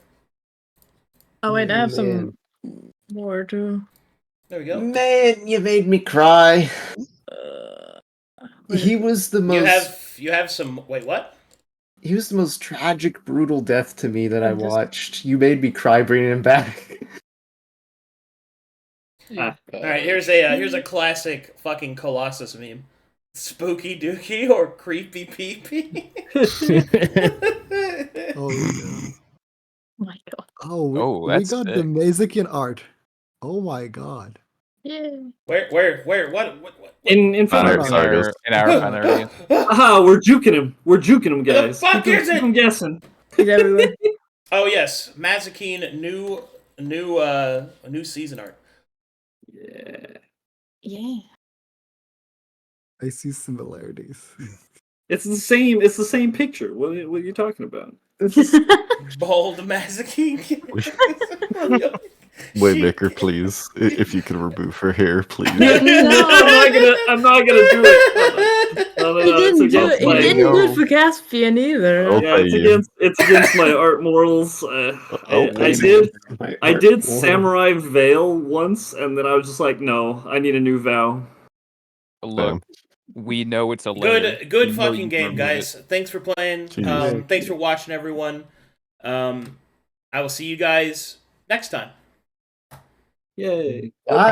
Oh wait, I have Man. some more too. There we go. Man, you made me cry. He was the most. You have some. Wait, what? He was the most tragic, brutal death to me that I watched. You made me cry bringing him back. All right, here's a classic fucking Colossus meme. Spooky Dookie or Creepy Peepee? Oh, yeah. My God. Oh, we that's got the sick. Mazekeen art. Oh my god. Yeah. Where, what? In front of Sorry, us. In our area. Aha, we're juking him. We're juking him, guys. The fuck is it? Keep him guessing. He's everywhere. Oh yes, Mazekeen new season art. Yeah. Yeah. I see similarities. It's the same. It's the same picture. What are you talking about? Bold Mazekeen. Waymaker, please. If you could remove her hair, please. No, I'm not gonna do it. No, He didn't do it. He didn't do it for Caspian either. Yeah, it's against my art morals. I did Samurai Veil once, and then I was just like, no, I need a new vow. Look, we know it's a letter. Good We know fucking you game, remove guys. it. Thanks for playing. Jeez. Thanks for watching, everyone. I will see you guys next time. Yay. Bye.